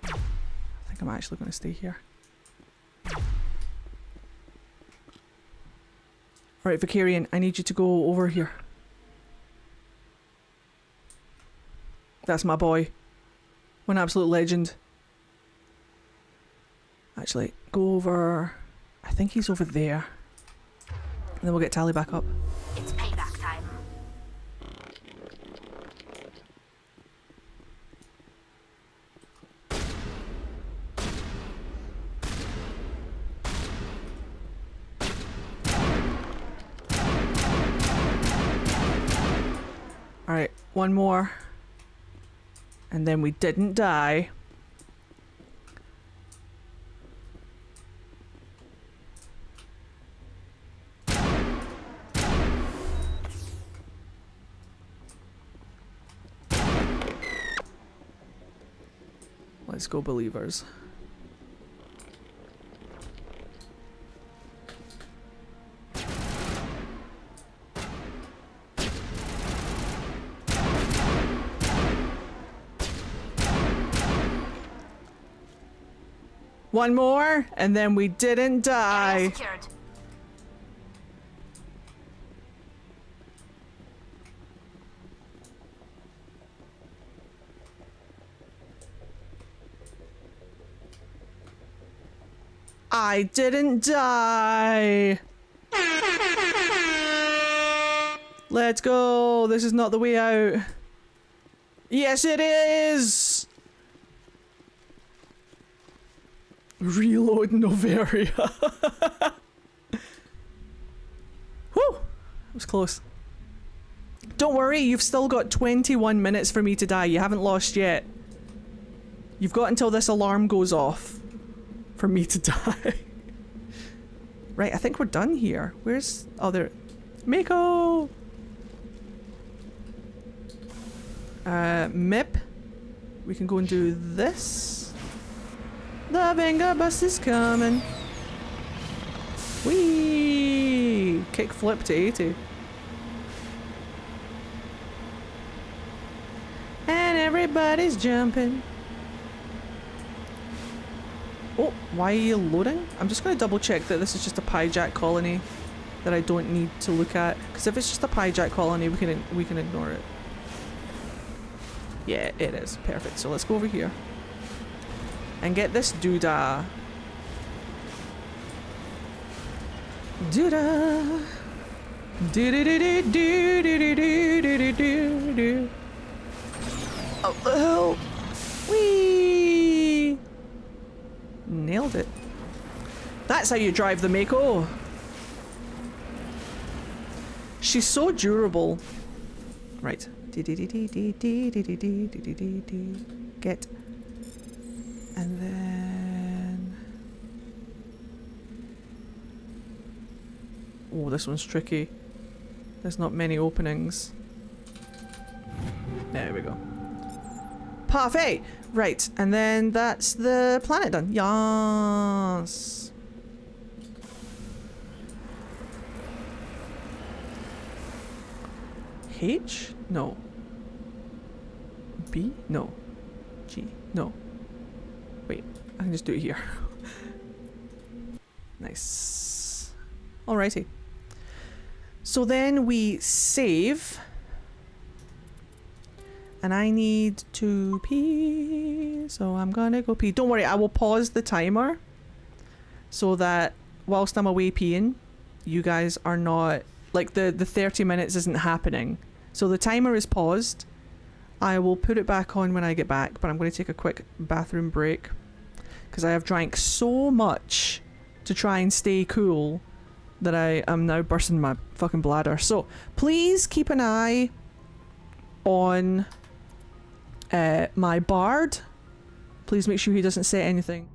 I think I'm actually going to stay here. Alright, Vicarian, I need you to go over here. That's my boy. One absolute legend. Actually, go over... I think he's over there. And then we'll get Tally back up. It's payback time. One more. And then we didn't die. Let's go, believers. One more, and then we didn't die. Secured. I didn't die. Let's go. This is not the way out. Yes, it is. Reload Noveria. Whew. It was close. Don't worry, you've still got 21 minutes for me to die. You haven't lost yet. You've got until this alarm goes off for me to die. Right, I think we're done here. Where's other... Mako! Mip. We can go and do this. The Venga bus is coming. Whee! Kick flip to 80. And everybody's jumping. Oh, why are you loading? I'm just going to double check that this is just a Pyjack colony that I don't need to look at. Because if it's just a Pyjack colony, we can ignore it. Yeah, it is. Perfect. So let's go over here. And get this doodah. Doodah. Do-do-do-do-do-do-do-do-do-do. Oh, oh. Whee! Nailed it. That's how you drive the Mako. She's so durable. Right. Get. And then... Oh, this one's tricky. There's not many openings. There we go. Parfait! Right, and then that's the planet done. Yes! H? No. B? No. G? No. Wait, I can just do it here. Nice. Alrighty. So then we save. And I need to pee. So I'm gonna go pee. Don't worry, I will pause the timer. So that whilst I'm away peeing, you guys are not... Like the 30 minutes isn't happening. So the timer is paused. I will put it back on when I get back, but I'm going to take a quick bathroom break because I have drank so much to try and stay cool that I am now bursting my fucking bladder. So please keep an eye on my bard. Please make sure he doesn't say anything.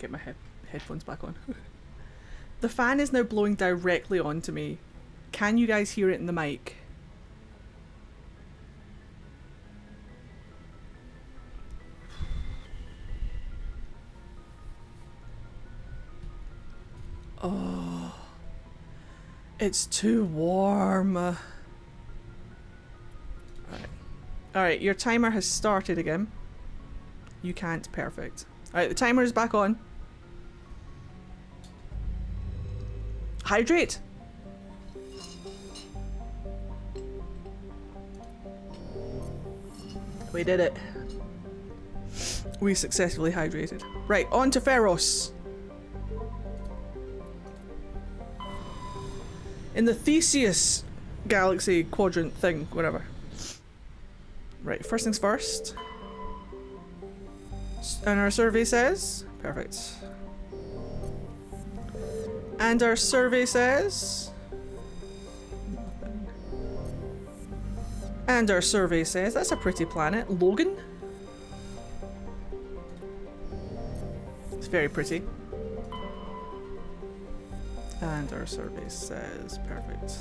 get my headphones back on. The fan is now blowing directly onto me. Can you guys hear it in the mic? Oh, it's too warm. Alright, your timer has started again. You can't. Perfect. Alright, the timer is back on. Hydrate! We did it. We successfully hydrated. Right, on to Pharos. In the Theseus galaxy quadrant thing, whatever. Right, first things first. And our survey says... Perfect. And our survey says... Nothing. And our survey says... That's a pretty planet. Logan? It's very pretty. And our survey says... Perfect.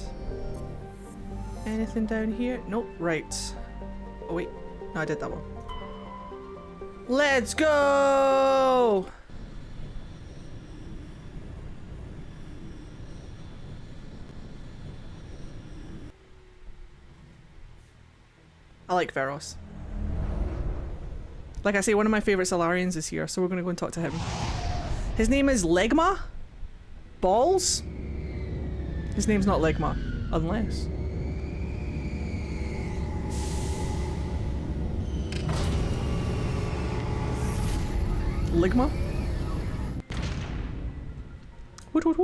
Anything down here? Nope. Right. Oh wait. No, I did that one. Let's go! I like Pharos. Like I say, one of my favourite Solarians is here, so we're going to go and talk to him. His name is Legma? Balls? His name's not Legma. Unless... Ligma? What?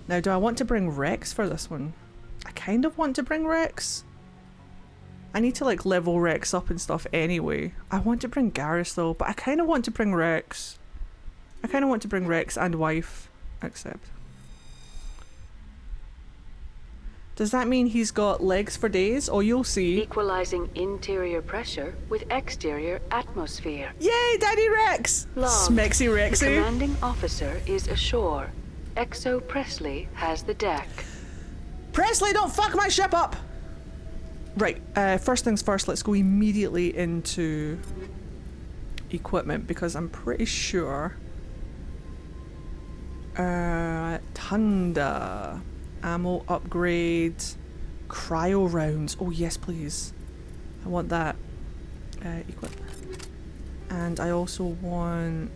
Now, do I want to bring Rex for this one? I kind of want to bring Rex. I need to like level Rex up and stuff anyway. I want to bring Garrus though, but I kind of want to bring Rex. I kind of want to bring Rex and wife. Accept. Does that mean he's got legs for days? Or you'll see. Equalizing interior pressure with exterior atmosphere. Yay, Daddy Rex! Smexy Rexy. The commanding officer is ashore. Exo Presley has the deck. Presley, don't fuck my ship up! Right, first things first, let's go immediately into equipment because I'm pretty sure Tunda. Ammo upgrade. Cryo rounds. Oh yes, please. I want that. Equip. And I also want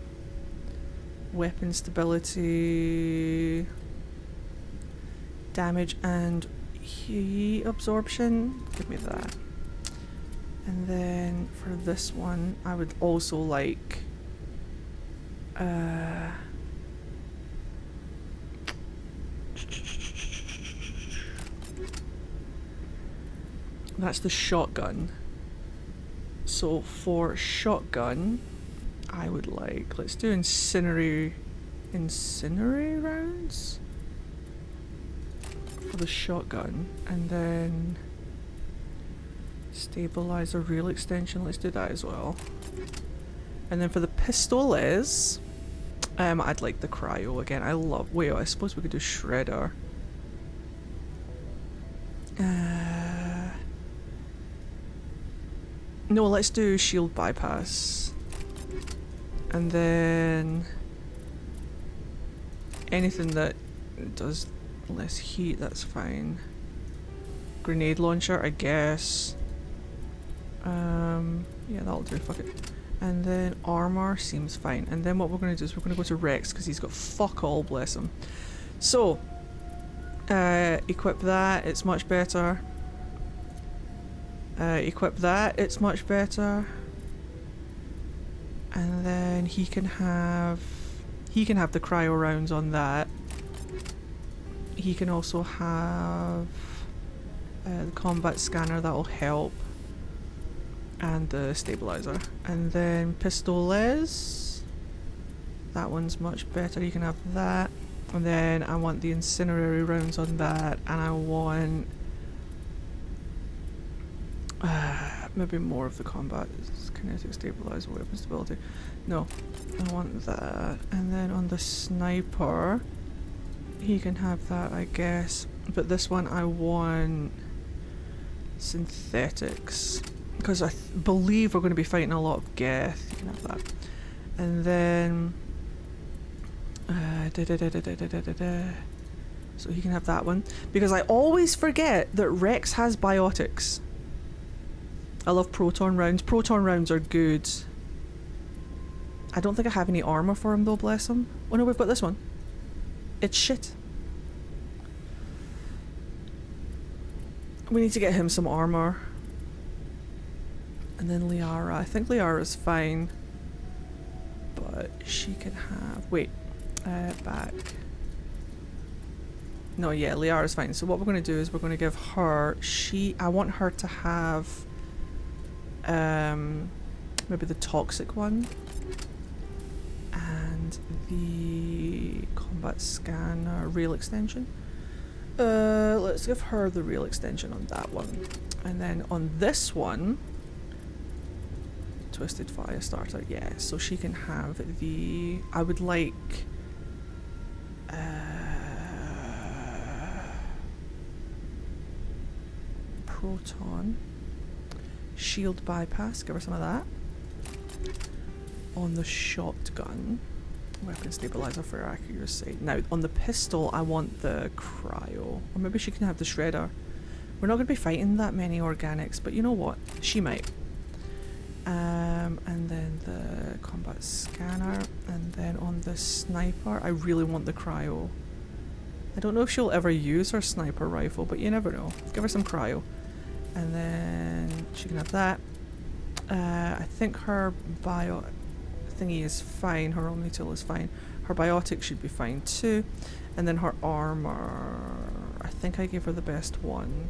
weapon stability, damage and heat absorption. Give me that. And then for this one, I would also like that's the shotgun. So for shotgun, I would like, let's do incendiary rounds for the shotgun, and then stabilizer real extension, let's do that as well. And then for the pistoles, I'd like the cryo again. I love, wait, I suppose we could do shredder. No, let's do shield bypass. And then anything that does less heat, that's fine. Grenade launcher, I guess. Yeah, that'll do, fuck it. And then armor seems fine. And then what we're going to do is we're going to go to Rex because he's got fuck all, bless him. So, equip that, it's much better. Equip that, it's much better. And then he can have the cryo rounds on that. He can also have the combat scanner, that'll help. And the stabilizer. And then pistoles. That one's much better, you can have that. And then I want the incinerary rounds on that, and I want maybe more of the combat. Kinetic stabilizer, weapon stability. No, I want that. And then on the sniper, he can have that, I guess. But this one I want synthetics, because I believe we're going to be fighting a lot of Geth. You can have that. And then so he can have that one, because I always forget that Rex has biotics. I love proton rounds. Proton rounds are good. I don't think I have any armor for him though, bless him. Oh no, we've got this one. It's shit. We need to get him some armor. And then Liara. I think Liara's fine. But she can have... Wait. Back. No, yeah, Liara's fine. So what we're going to do is we're going to give her... I want her to have... maybe the toxic one. And the combat scanner rail extension. Let's give her the rail extension on that one. And then on this one... Twisted fire starter, yeah. So she can have the... I would like... proton. Shield bypass, give her some of that. On the shotgun, weapon stabilizer for accuracy. Now, on the pistol, I want the cryo. Or maybe she can have the shredder. We're not going to be fighting that many organics, but you know what? She might. And then the combat scanner. And then on the sniper, I really want the cryo. I don't know if she'll ever use her sniper rifle, but you never know. Give her some cryo. And then she can have that. I think her bio thingy is fine. Her only tool is fine. Her biotic should be fine too. And then her armor. I think I gave her the best one.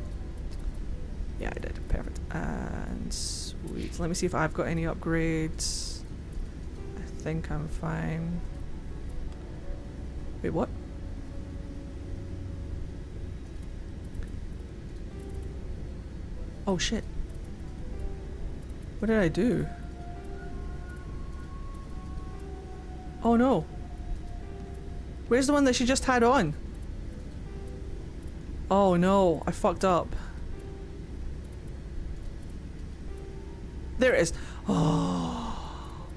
Yeah, I did. Perfect. And sweet. Let me see if I've got any upgrades. I think I'm fine. Wait, what? Oh shit. What did I do? Oh no. Where's the one that she just had on? Oh no, I fucked up. There it is. Oh.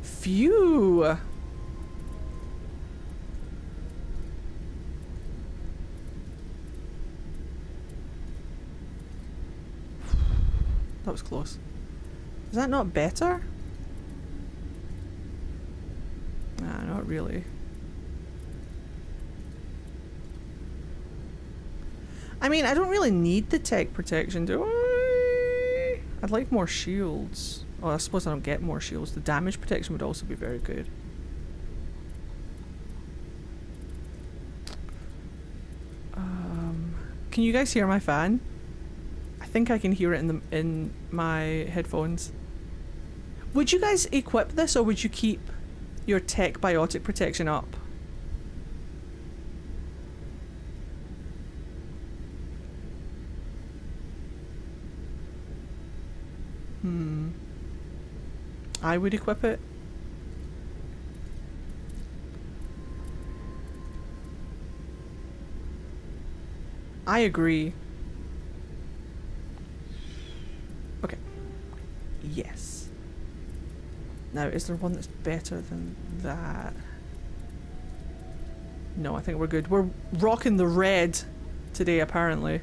Phew. That was close. Is that not better? Nah, not really. I mean, I don't really need the tech protection, do I? I'd like more shields. Oh, I suppose I don't get more shields. The damage protection would also be very good. Can you guys hear my fan? I think I can hear it in my headphones. Would you guys equip this, or would you keep your tech biotic protection up? I would equip it. I agree. Okay. Yes. Now, is there one that's better than that? No, I think we're good. We're rocking the red today, apparently.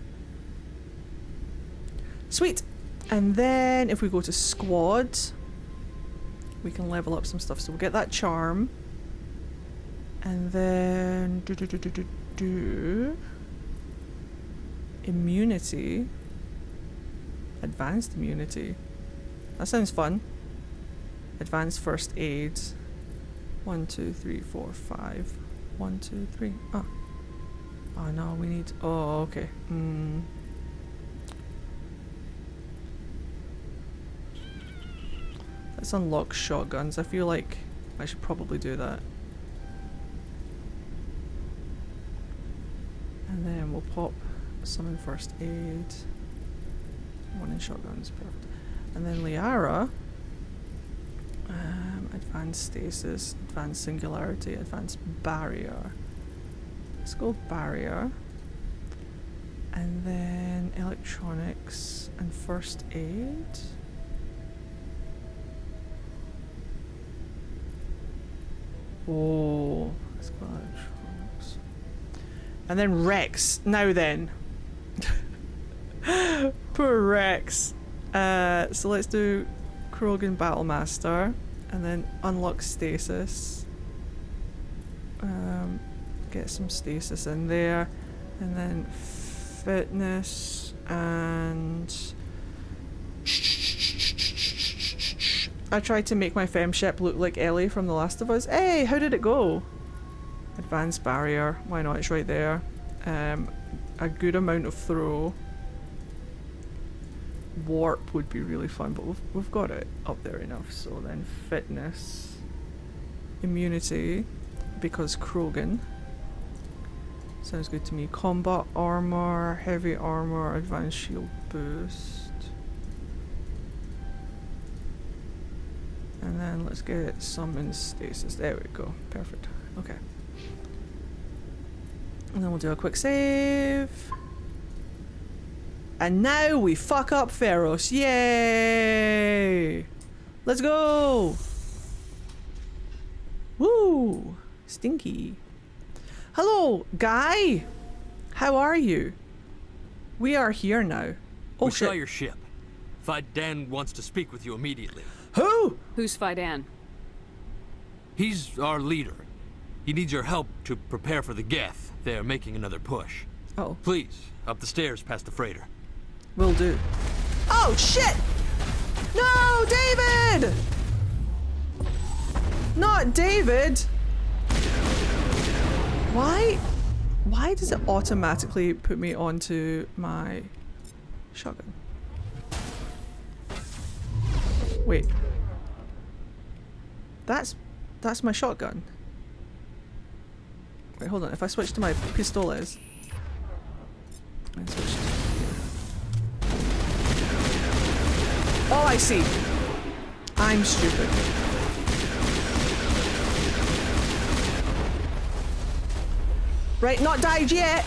Sweet. And then if we go to squad, we can level up some stuff. So we'll get that charm. And then immunity. Advanced immunity. That sounds fun. Advanced first aid. 1, 2, 3, 4, 5. 1, 2, 3. Oh. Oh no, we need... Oh, okay. Let's unlock shotguns. I feel like I should probably do that. we'll pop some in first aid. One in shotguns, perfect. And then Liara, advanced stasis, advanced singularity, advanced barrier. Let's go barrier. And then electronics and first aid. Oh, let's go electronics. And then Rex. Now then. Poor Rex. So let's do Krogan Battlemaster. And then unlock stasis. Get some stasis in there. And then fitness and I tried to make my femship look like Ellie from The Last of Us. Hey, how did it go? Advanced barrier, why not? It's right there. A good amount of throw. Warp would be really fun, but we've got it up there enough. So then fitness, immunity, because Krogan. Sounds good to me. Combat armor, heavy armor, advanced shield boost. And then let's get some in stasis. There we go. Perfect. Okay. And then we'll do a quick save. And now we fuck up Feros. Yay! Let's go! Woo! Stinky. Hello, Guy! How are you? We are here now. Oh, we shit. saw your ship. Fidan wants to speak with you immediately. Who? Who's Fidan? He's our leader. He needs your help to prepare for the Geth. They're making another push. Oh. Please, up the stairs past the freighter. Will do. Oh, shit! No, David! Not David! Why does it automatically put me onto my shotgun? Wait. That's my shotgun. Wait, hold on. If I switch to my pistoles. I switched. Oh, I see. I'm stupid. Right, not died yet.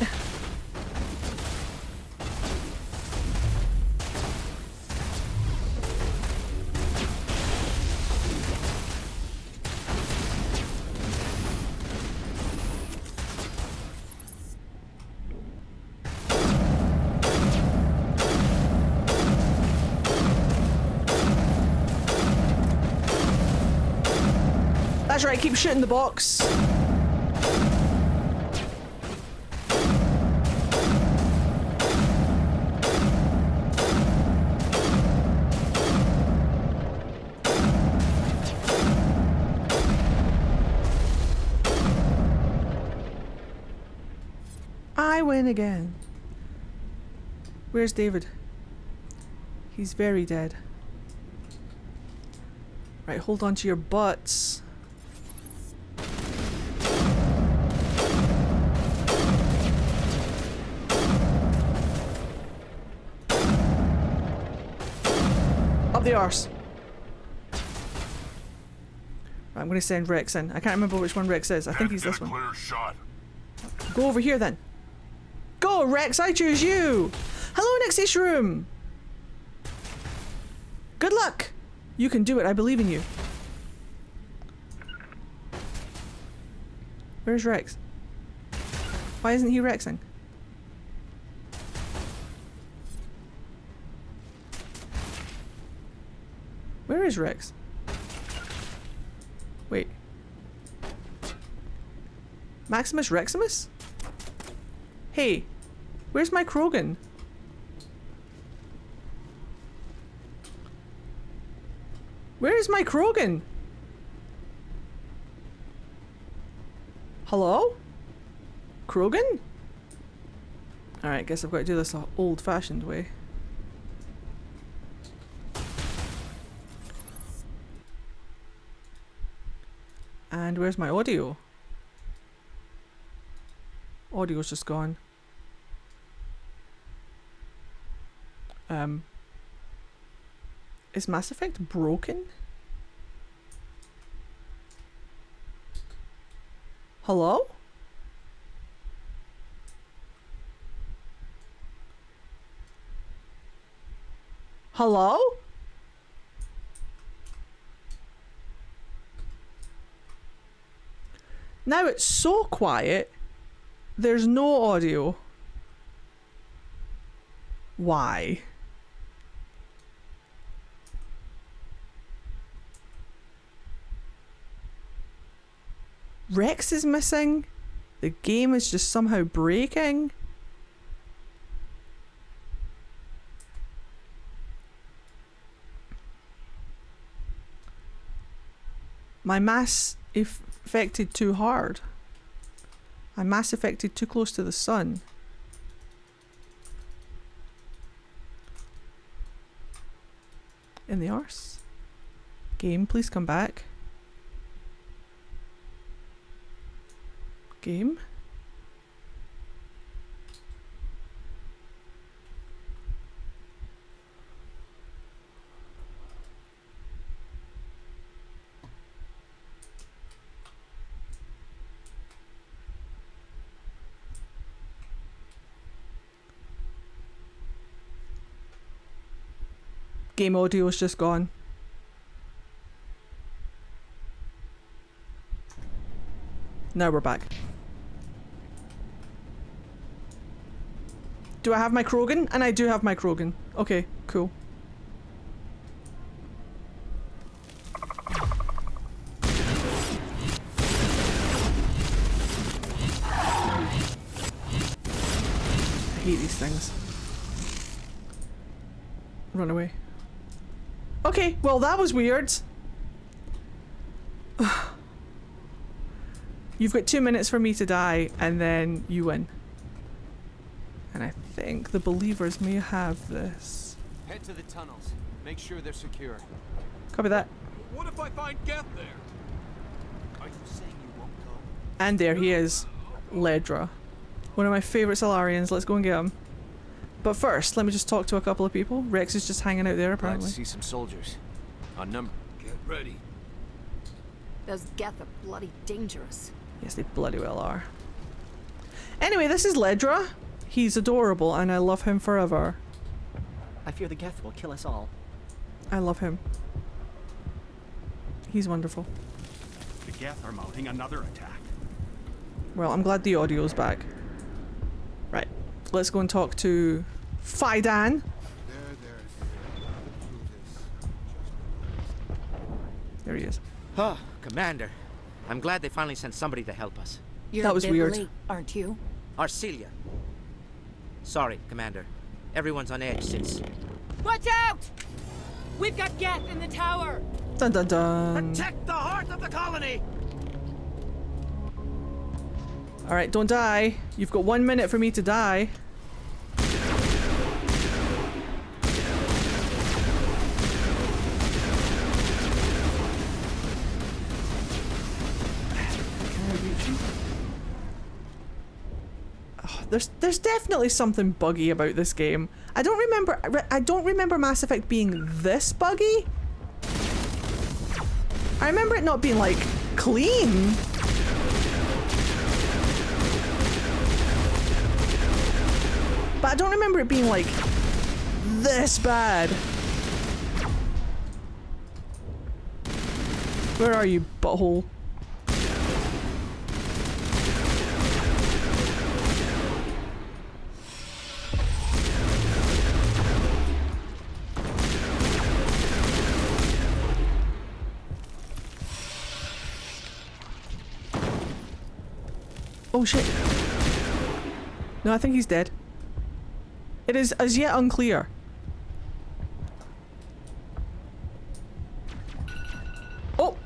That's right, keep shooting the box. I win again. Where's David? He's very dead. Right, hold on to your butts. Up the arse. Right, I'm gonna send Rex in. I can't remember which one Rex is. I think he's this one. Clear shot. Go over here then. Go, Rex, I choose you! Hello, Nixie's room! Good luck! You can do it, I believe in you. Where's Rex? Why isn't he Rexing? Where is Rex? Wait. Maximus Reximus? Hey, where's my Krogan? Where is my Krogan? Hello? Krogan? Alright, guess I've got to do this the old-fashioned way. And where's my audio? Audio's just gone. Is Mass Effect broken? Hello? Hello? Now it's so quiet, there's no audio. Why? Rex is missing. The game is just somehow breaking. My mass affected too hard. I mass affected too close to the sun. In the arse. Game, please come back. Game. Game audio is just gone. Now we're back. Do I have my Krogan? And I do have my Krogan. Okay, cool. I hate these things. Run away. Okay, well that was weird. You've got 2 minutes for me to die, and then you win. And I think the believers may have this. Head to the tunnels. Make sure they're secure. Copy that. What if I find Geth there? Are you saying you won't go? And there he is. Ledra. One of my favourite Solarians. Let's go and get him. But first, let me just talk to a couple of people. Rex is just hanging out there, Glad apparently. to see some soldiers. On number. Get ready. Those Geth are bloody dangerous. Yes, they bloody well are. Anyway, this is Ledra. He's adorable, and I love him forever. I fear the Geth will kill us all. I love him. He's wonderful. The Geth are mounting another attack. Well, I'm glad the audio's back. Right. Let's go and talk to Fidan. There he is. Oh, Commander. I'm glad they finally sent somebody to help us. You're That was a bit weird. late, aren't you? Arcelia. Sorry, Commander. Everyone's on edge since... Watch out! We've got Geth in the tower! Dun dun dun. Protect the heart of the colony! Alright, don't die. You've got 1 minute for me to die. There's definitely something buggy about this game. I don't remember Mass Effect being this buggy. I remember it not being like clean. But I don't remember it being like this bad. Where are you, butthole? Oh shit. No, I think he's dead. It is as yet unclear. Oh!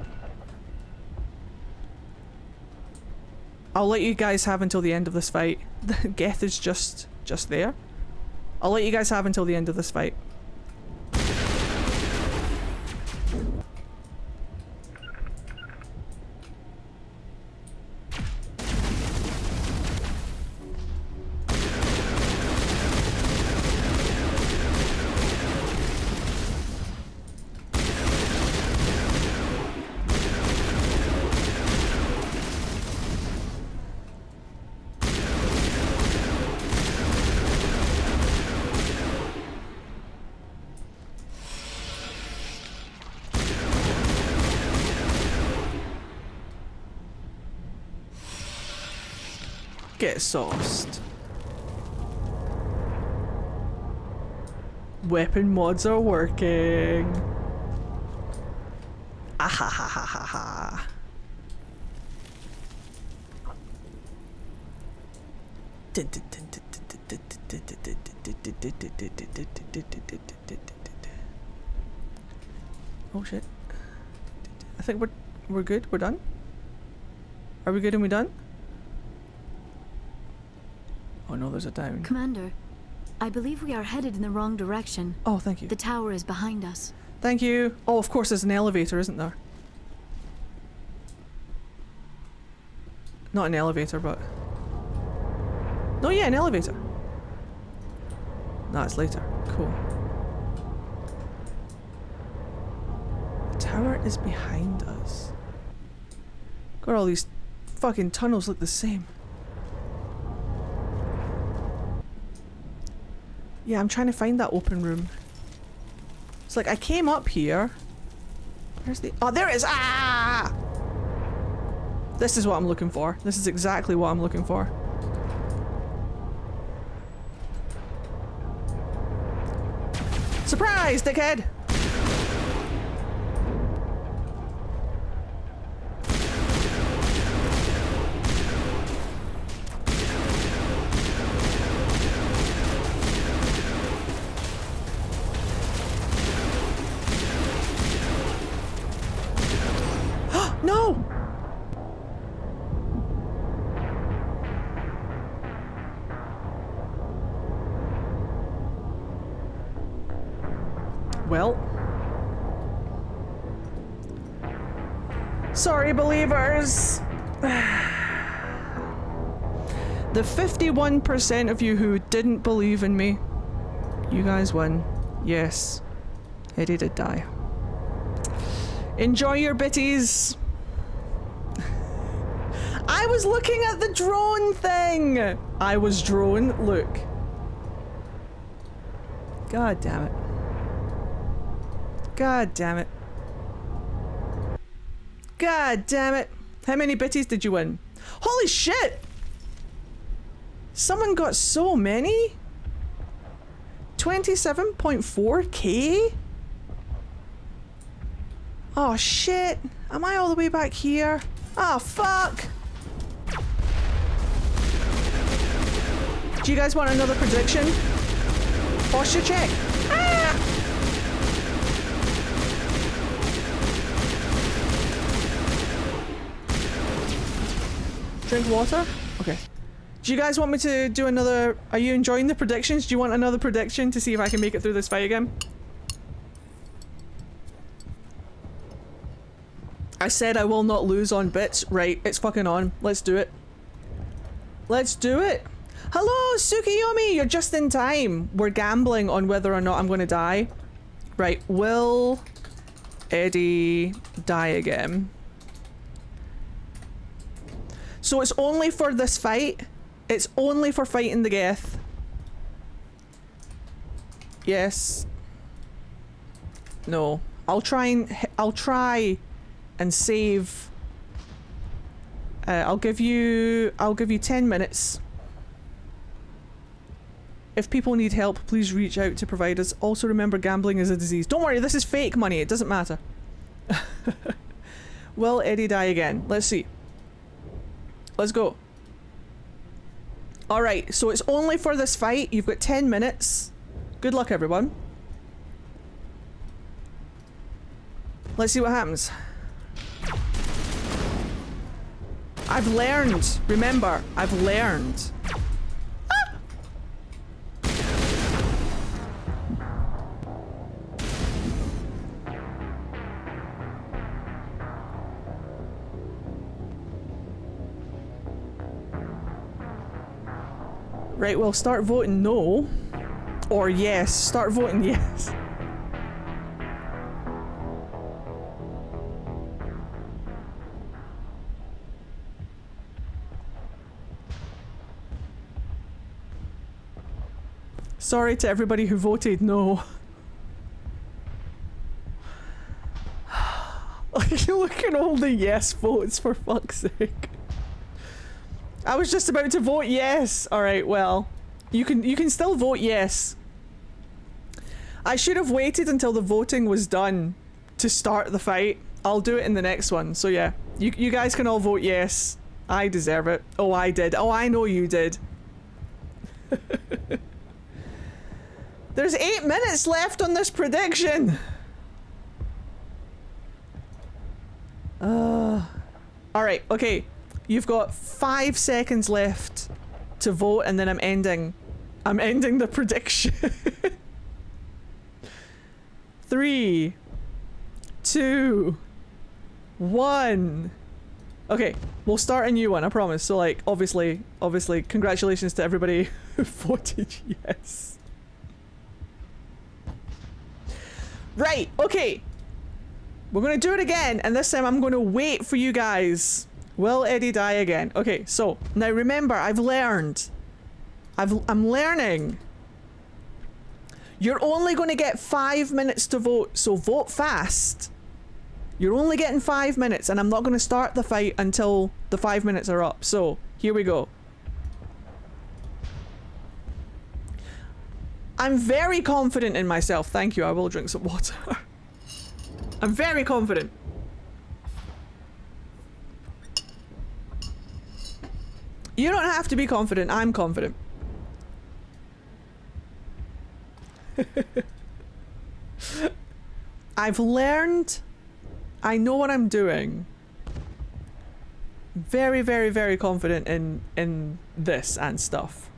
I'll let you guys have until the end of this fight. Geth is just there. I'll let you guys have until the end of this fight. Get sauced. Weapon mods are working. Ah ha ha ha ha ha. Oh shit. I think we're good. We're done. Are we good and we done? Oh no, there's a down. Commander, I believe we are headed in the wrong direction. Oh, thank you. The tower is behind us. Thank you. Oh, of course there's an elevator, isn't there? Not an elevator, but... No, yeah, an elevator. No, it's later. Cool. The tower is behind us. God, all these fucking tunnels look the same. Yeah, I'm trying to find that open room. It's like I came up here. Where's the... Oh, there it is! Ah! This is what I'm looking for. This is exactly what I'm looking for. Surprise, dickhead! No! Well. Sorry, believers. The 51% of you who didn't believe in me, you guys win. Yes, Eddie did die. Enjoy your bitties. I was looking at the drone thing. I was drone. Look. God damn it. God damn it. God damn it. How many bitties did you win? Holy shit! Someone got so many? 27.4k? Oh shit. Am I all the way back here? Oh fuck! Do you guys want another prediction? Posture check. Ah! Drink water? Okay. Do you guys want me to do another... Are you enjoying the predictions? Do you want another prediction to see if I can make it through this fight again? I said I will not lose on bits. Right, it's fucking on. Let's do it. Let's do it. Hello, Tsukiyomi! You're just in time. We're gambling on whether or not I'm going to die. Right, will Eddie die again? So it's only for this fight? It's only for fighting the Geth? Yes. No. I'll try and save. I'll give you 10 minutes. If people need help, please reach out to providers. Also remember, gambling is a disease. Don't worry, this is fake money. It doesn't matter. Will Eddie die again? Let's see. Let's go. Alright, so it's only for this fight. You've got 10 minutes. Good luck, everyone. Let's see what happens. I've learned. Remember, I've learned. Right, well, start voting no. Or yes. Start voting yes. Sorry to everybody who voted no. Look at all the yes votes, for fuck's sake. I was just about to vote yes. All right, well, you can still vote yes. I should have waited until the voting was done to start the fight. I'll do it in the next one. So yeah, you guys can all vote yes. I deserve it. Oh, I did. Oh, I know you did. There's 8 minutes left on this prediction. Alright, okay. You've got 5 seconds left to vote and then I'm ending the prediction. 3, 2, 1. Okay, we'll start a new one, I promise. So like, obviously, congratulations to everybody who voted yes. Right, okay. We're gonna do it again, and this time I'm gonna wait for you guys. Will Eddie die again? Okay, so, now remember, I've learned. I'm learning. You're only gonna get 5 minutes to vote, so vote fast. You're only getting 5 minutes, and I'm not gonna start the fight until the 5 minutes are up. So, here we go. I'm very confident in myself. Thank you, I will drink some water. I'm very confident. You don't have to be confident, I'm confident. I've learned. I know what I'm doing. Very, very, very confident in this and stuff.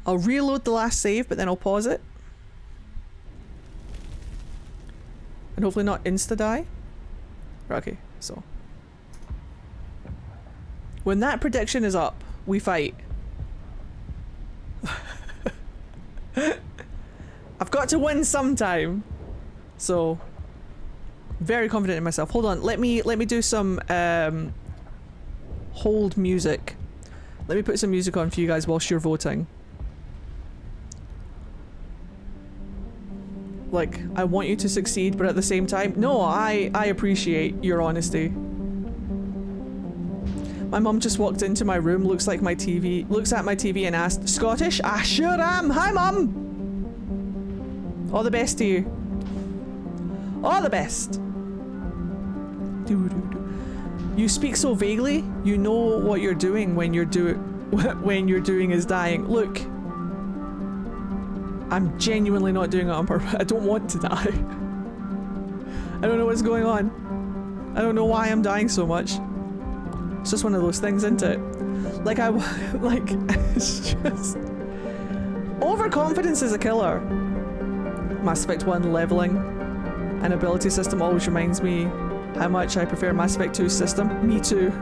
I'll reload the last save, but then I'll pause it. And hopefully not insta-die. Okay, so. When that prediction is up, we fight. I've got to win sometime. So, very confident in myself. Hold on, let me do some hold music. Let me put some music on for you guys whilst you're voting. Like, I want you to succeed, but at the same time, no, I appreciate your honesty. My mum just walked into my room, looks at my TV and asked, Scottish? I sure am! Hi, Mum! All the best to you. All the best! You speak so vaguely, you know what you're doing when you're doing is dying. Look, I'm genuinely not doing it on purpose. I don't want to die. I don't know what's going on. I don't know why I'm dying so much. It's just one of those things, isn't it? Like it's just... Overconfidence is a killer. Mass Effect 1 leveling and ability system always reminds me how much I prefer Mass Effect 2's system. Me too.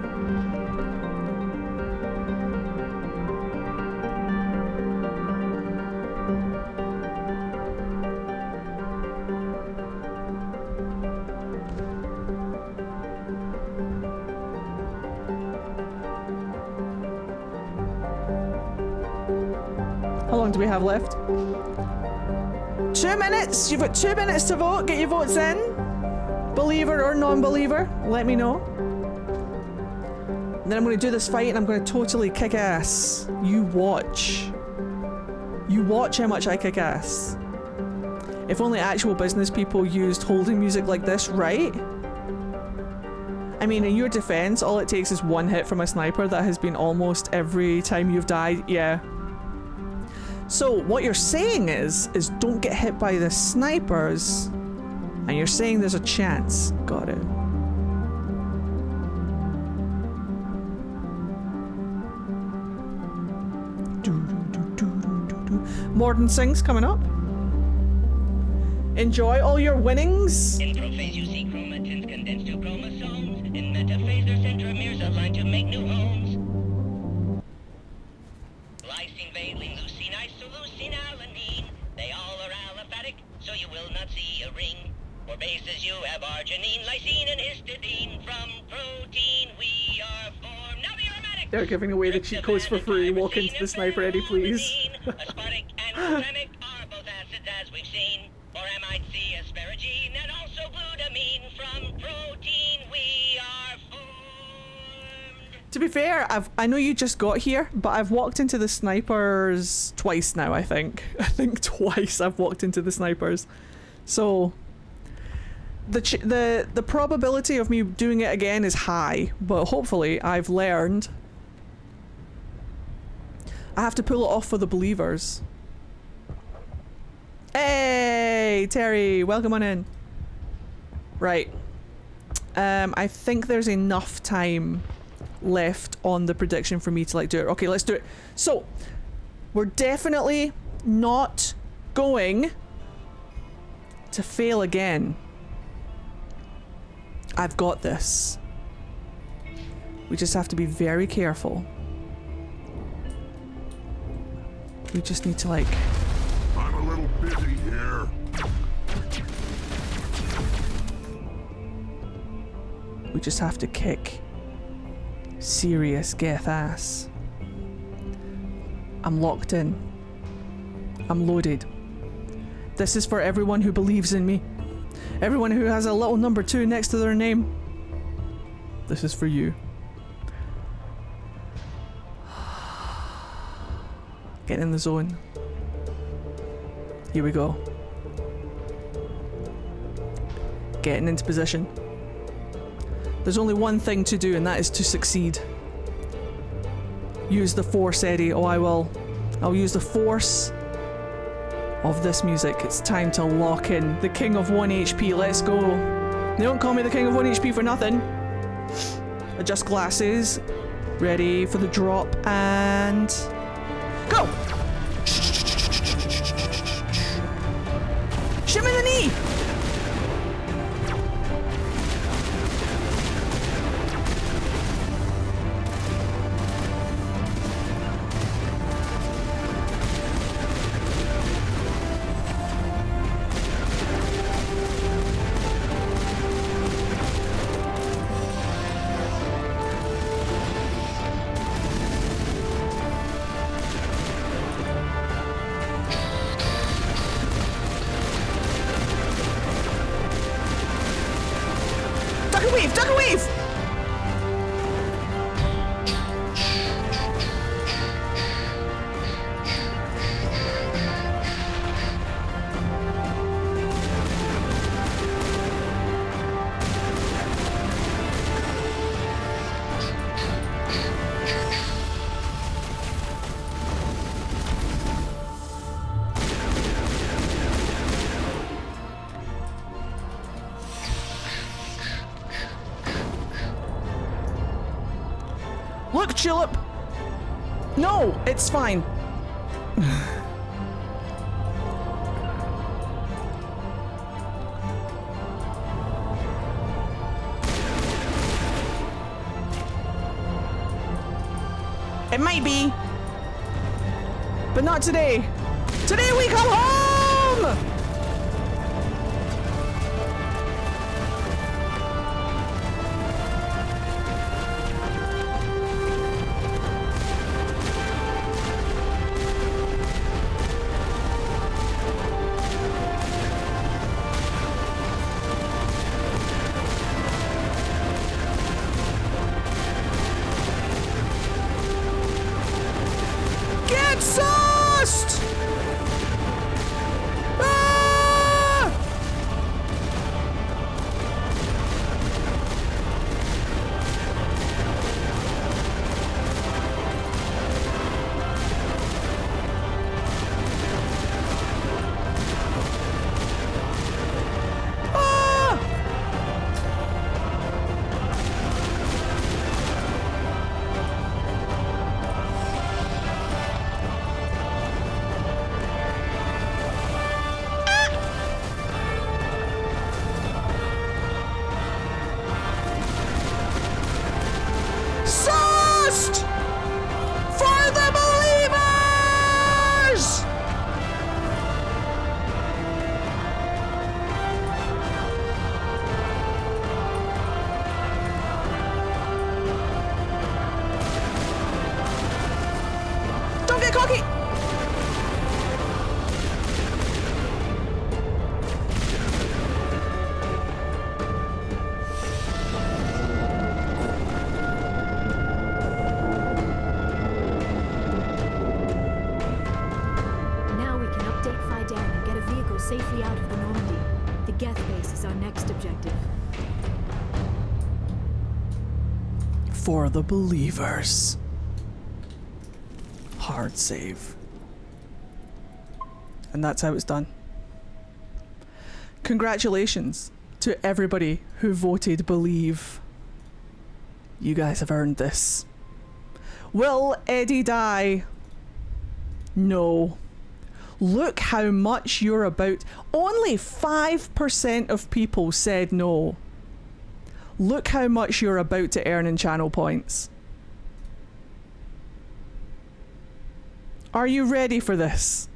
How long do we have left? 2 minutes! You've got 2 minutes to vote. Get your votes in. Believer or non-believer, let me know. And then I'm going to do this fight and I'm going to totally kick ass. You watch. You watch how much I kick ass. If only actual business people used holding music like this, right? I mean, in your defense, all it takes is one hit from a sniper. That has been almost every time you've died. Yeah. So what you're saying is don't get hit by the snipers, and you're saying there's a chance. Got it. Morden Sings coming up. Enjoy all your winnings. In prophase you see chromatins condensed to chromosomes. In metaphase their centromeres aligned to make new homes. Lysine, valine, leucine, isoleucine, alanine. They all are aliphatic, so you will not see a ring. For bases you have arginine, lysine, and histidine. From protein we are formed. Now the aromatic. They're giving away the cheat codes for free. Walk into the sniper, Eddie, please. Aspartic and glutamic are both acids as we've seen. Or amide C, asparagine, and also glutamine. From protein we are formed. To be fair, I know you just got here, but I've walked into the snipers twice now, I think. I think twice I've walked into the snipers. So the probability of me doing it again is high, but hopefully I've learned. I have to pull it off for the believers. Hey, Terry, welcome on in. Right. I think there's enough time left on the prediction for me to like do it. Okay, let's do it. So, we're definitely not going to fail again. I've got this. We just have to be very careful. We just need to like... I'm a little busy here. We just have to kick serious Geth ass. I'm locked in. I'm loaded. This is for everyone who believes in me. Everyone who has a little number 2 next to their name. This is for you. Get in the zone. Here we go. Getting into position. There's only one thing to do, and that is to succeed. Use the force, Eddie. Oh, I will. I'll use the force of this music. It's time to lock in. The king of 1 HP. Let's go. They don't call me the king of 1 HP for nothing. Adjust glasses. Ready for the drop, and... go! Shimmy the knee! Duck and weave! Look, Chillip! No, it's fine. It might be, but not today. Today we come home! Get sauced! safely out of the Normandy. The Geth base is our next objective. For the believers. Hard save. And that's how it's done. Congratulations to everybody who voted believe. You guys have earned this. Will Eddie die? No. Look how much you're about. Only 5% of people said no. Look how much you're about to earn in channel points. Are you ready for this?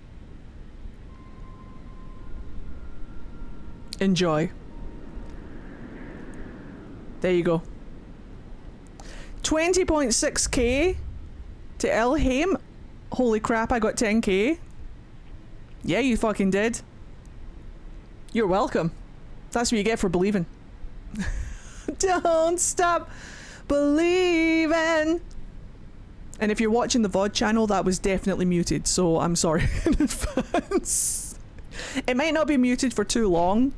Enjoy. There you go. 20.6k to Elheim. Holy crap, I got 10k. Yeah, you fucking did. You're welcome. That's what you get for believing. Don't stop believing. And if you're watching the VOD channel, that was definitely muted, so I'm sorry in advance. It might not be muted for too long,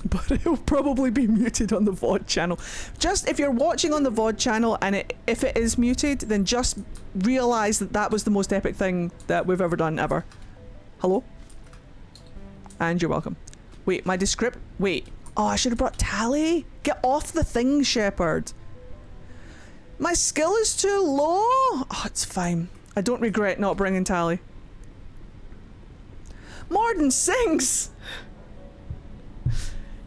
but it will probably be muted on the VOD channel. Just if you're watching on the VOD channel and if it is muted, then just realize that that was the most epic thing that we've ever done ever. Hello? And you're welcome. Wait, my descript... Wait. Oh, I should have brought Tally? Get off the thing, Shepherd. My skill is too low? Oh, it's fine. I don't regret not bringing Tally. Morden sings!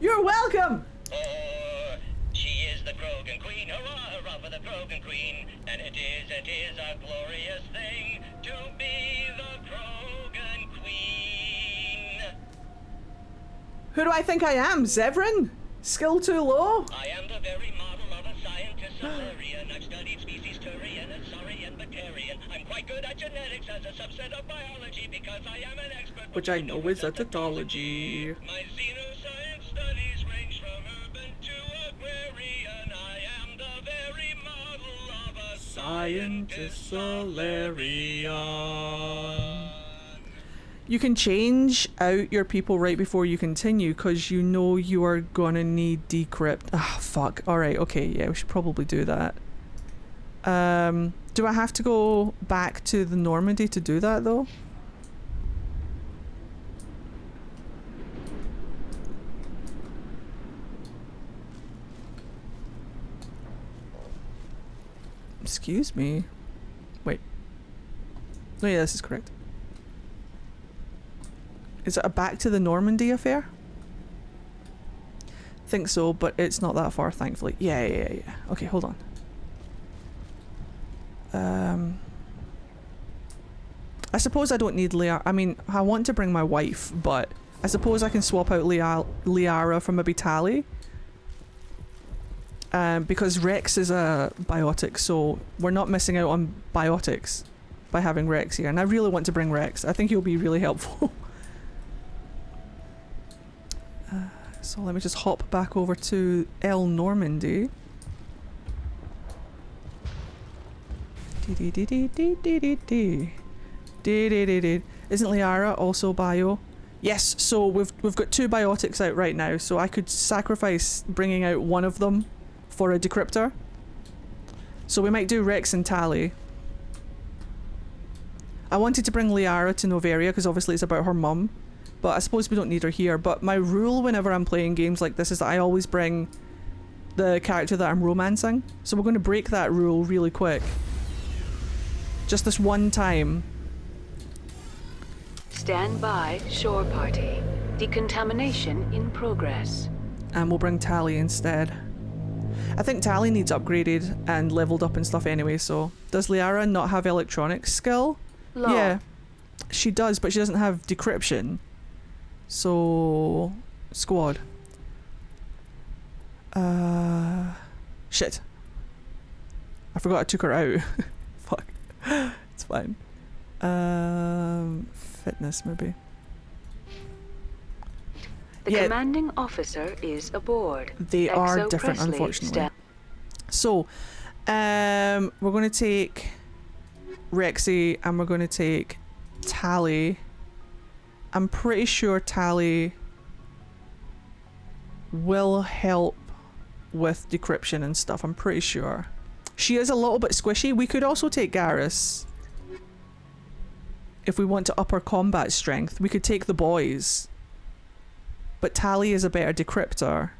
You're welcome! Oh, she is the Krogan Queen. Hurrah, hurrah for the Krogan Queen. And it is a glorious thing to be the Krogan Queen. Who do I think I am? Zevran? Skill too low? I am the very model of a scientist Solarian. I've studied species Turian and Saurian Batarian. I'm quite good at genetics as a subset of biology because I am an expert. Which I know is a tautology. My xenoscience studies range from urban to agrarian. I am the very model of a Scientist Solarian. You can change out your people right before you continue because you know you are gonna need decrypt. Ah, fuck. Alright, okay, yeah, we should probably do that. Do I have to go back to the Normandy to do that though? Excuse me. Wait. Oh yeah, this is correct. Is it a back to the Normandy affair? Think so, but it's not that far, thankfully. Yeah. Okay, hold on. I suppose I don't need Liara. I mean, I want to bring my wife, but I suppose I can swap out Liara for maybe Tally. Because Rex is a biotic, so we're not missing out on biotics by having Rex here. And I really want to bring Rex. I think he'll be really helpful. So let me just hop back over to El Normandy. Isn't Liara also bio? Yes, so we've got 2 biotics out right now, so I could sacrifice bringing out one of them for a decryptor. So we might do Rex and Tally. I wanted to bring Liara to Noveria because obviously it's about her mum, but I suppose we don't need her here. But my rule whenever I'm playing games like this is that I always bring the character that I'm romancing. So we're going to break that rule really quick. Just this one time. Stand by, shore party. Decontamination in progress. And we'll bring Tally instead. I think Tally needs upgraded and leveled up and stuff anyway, so... Does Liara not have electronics skill? Law. Yeah. She does, but she doesn't have decryption. So... Squad. Shit. I forgot I took her out. Fuck. It's fine. Fitness, maybe. The commanding officer is aboard. They are different, unfortunately. So, we're going to take Rexy and we're going to take Tally. I'm pretty sure Tally will help with decryption and stuff, I'm pretty sure. She is a little bit squishy. We could also take Garrus. If we want to up our combat strength, we could take the boys. But Tali is a better decryptor.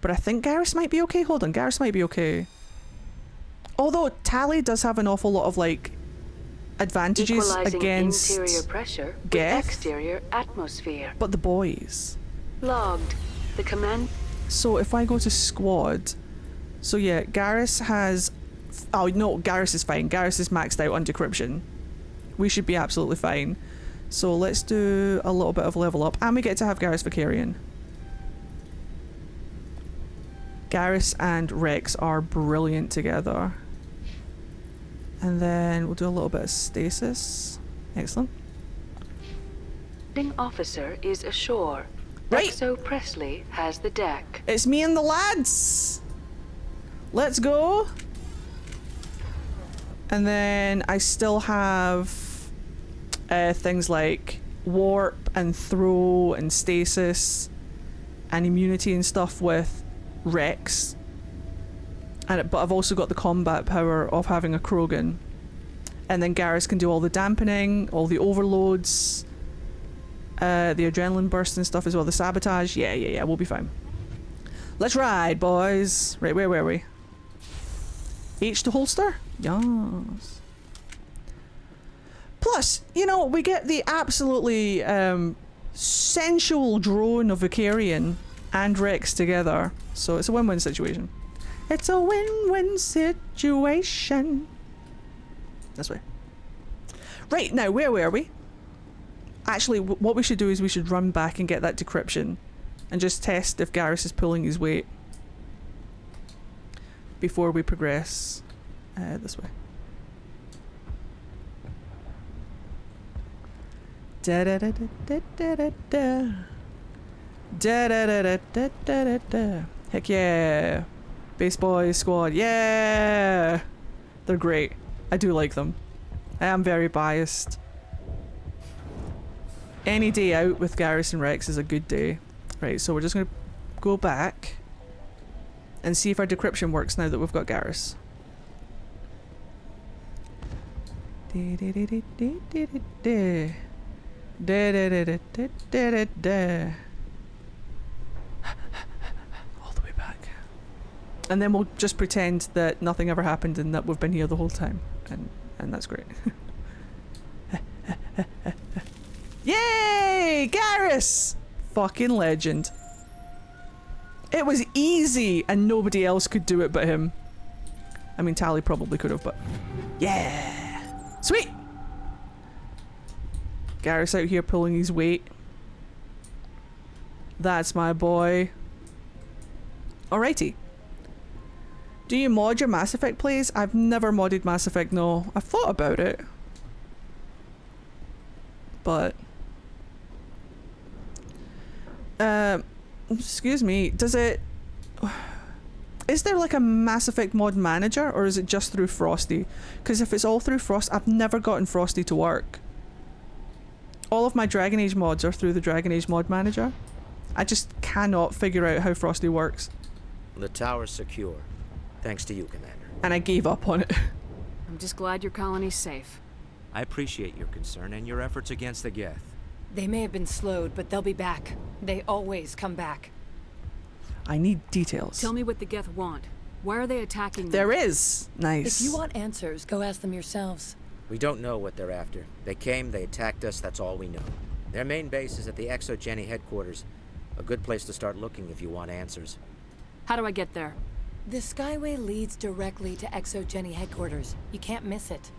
But I think Garrus might be okay. Hold on, Garrus might be okay. Although Tali does have an awful lot of like advantages Equalizing against interior pressure with Geth. exterior atmosphere. But the boys. Logged. The command. So if I go to squad, so yeah, Garrus has. Oh no, Garrus is fine. Garrus is maxed out on decryption. We should be absolutely fine. So let's do a little bit of level up, and we get to have Garrus Vicarian. Garrus and Rex are brilliant together. And then we'll do a little bit of stasis. Excellent. The officer is ashore. Right. Exo Presley has the deck. It's me and the lads. Let's go. And then I still have things like warp and throw and stasis and immunity and stuff with Rex. But I've also got the combat power of having a Krogan. And then Garrus can do all the dampening, all the overloads, the adrenaline burst and stuff as well, the sabotage. Yeah, we'll be fine. Let's ride, boys. Right, where were we? H to holster? Yes. Plus, you know, we get the absolutely sensual drone of Vicarian and Rex together. So it's a win-win situation. It's a win-win situation. This way. Right, now, where were we? Actually, what we should do is we should run back and get that decryption and just test if Garrus is pulling his weight before we progress this way. Da da da da da da da da da da da da da da. Heck yeah! Base Boys squad, yeah! They're great. I do like them. I am very biased. Any day out with Garrus and Rex is a good day. Right, so we're just gonna go back and see if our decryption works now that we've got Garrus. All the way back. And then we'll just pretend that nothing ever happened and that we've been here the whole time. And that's great. Yay! Garrus! Fucking legend. It was easy and nobody else could do it but him. I mean, Tali probably could have, but... Yeah! Sweet! Garrus out here pulling his weight. That's my boy. Alrighty. Do you mod your Mass Effect plays? I've never modded Mass Effect, no. I've thought about it. But... excuse me, does it... Is there like a Mass Effect mod manager, or is it just through Frosty? Because if it's all through Frost, I've never gotten Frosty to work. All of my Dragon Age mods are through the Dragon Age mod manager. I just cannot figure out how Frosty works. The tower's secure. Thanks to you, Commander. And I gave up on it. I'm just glad your colony's safe. I appreciate your concern and your efforts against the Geth. They may have been slowed, but they'll be back. They always come back. I need details. Tell me what the Geth want. Why are they attacking them? There is. Nice. If you want answers, go ask them yourselves. We don't know what they're after. They came, they attacked us, that's all we know. Their main base is at the ExoGeni headquarters. A good place to start looking if you want answers. How do I get there? The Skyway leads directly to ExoGeni headquarters. You can't miss it.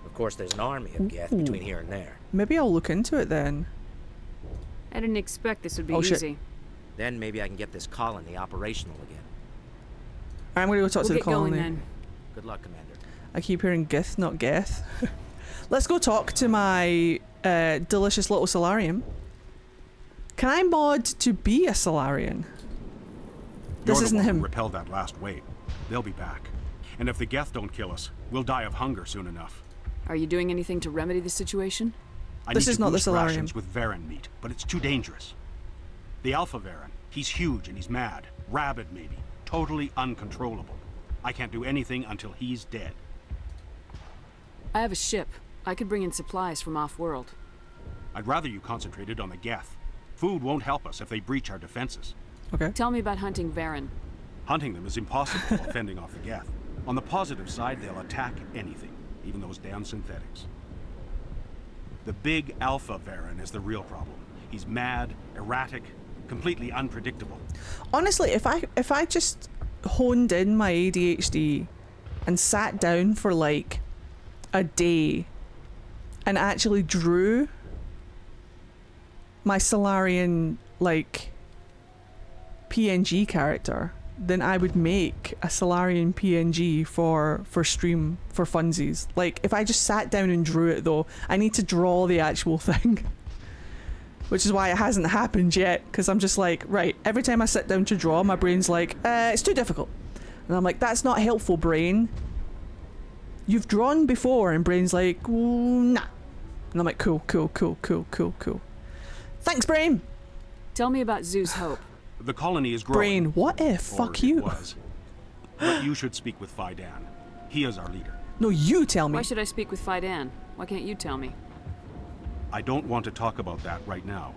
Of course, there's an army of Geth between here and there. Maybe I'll look into it then. I didn't expect this would be easy. Shit. Then maybe I can get this colony operational again. I'm gonna go talk to the colony. Going, then. Good luck, Commander. I keep hearing Gith, not Geth. Let's go talk to my delicious little Solarium. Can I mod to be a Solarian? This isn't him. Repel that last wave. They'll be back. And if the Geth don't kill us, we'll die of hunger soon enough. Are you doing anything to remedy the situation? I This need is to not the boost Solarium. rations with Varen meat, but it's too dangerous. The Alpha Baron. He's huge and he's mad. Rabid, maybe. Totally uncontrollable. I can't do anything until he's dead. I have a ship. I could bring in supplies from off-world. I'd rather you concentrated on the Geth. Food won't help us if they breach our defenses. Okay. Tell me about hunting Varen. Hunting them is impossible while fending off the Geth. On the positive side, they'll attack anything, even those damn synthetics. The big Alpha Baron is the real problem. He's mad, erratic, completely unpredictable. Honestly, if I just honed in my ADHD and sat down for like a day and actually drew my Solarian like PNG character, then I would make a Solarian PNG for stream for funsies. Like, if I just sat down and drew it though, I need to draw the actual thing. Which is why it hasn't happened yet, because I'm just like, right, every time I sit down to draw, my brain's like, it's too difficult. And I'm like, that's not helpful, brain. You've drawn before, and brain's like, nah. And I'm like, cool. Thanks, brain. Tell me about Zeus Hope. The colony is growing. Brain, what if? Fuck you. Was. But you should speak with Fidan. He is our leader. No, you tell me. Why should I speak with Fidan? Why can't you tell me? I don't want to talk about that right now.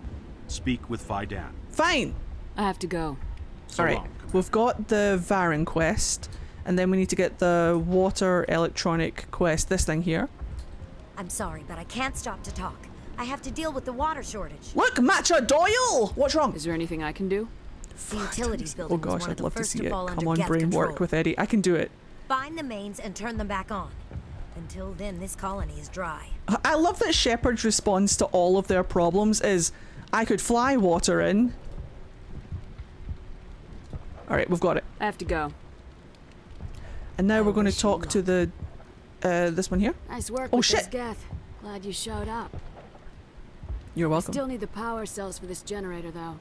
Speak with Fidan. Fine. I have to go. So Alright, we've got the Varen quest, and then we need to get the water electronic quest, this thing here. I'm sorry, but I can't stop to talk. I have to deal with the water shortage. Look, Matcha Doyle! What's wrong? Is there anything I can do? The utilities building Oh gosh, was one I'd of the love to first see to it. fall Come under on, Geth brain, control. work with Eddie. I can do it. Find the mains and turn them back on. Until then, this colony is dry. I love that Shepard's response to all of their problems is, I could fly water in. Alright, we've got it. I have to go. And now we're going to talk to the, this one here. Nice work Oh, with this shit. Geth. Glad you showed up. You're welcome. Still need the power cells for this generator, though.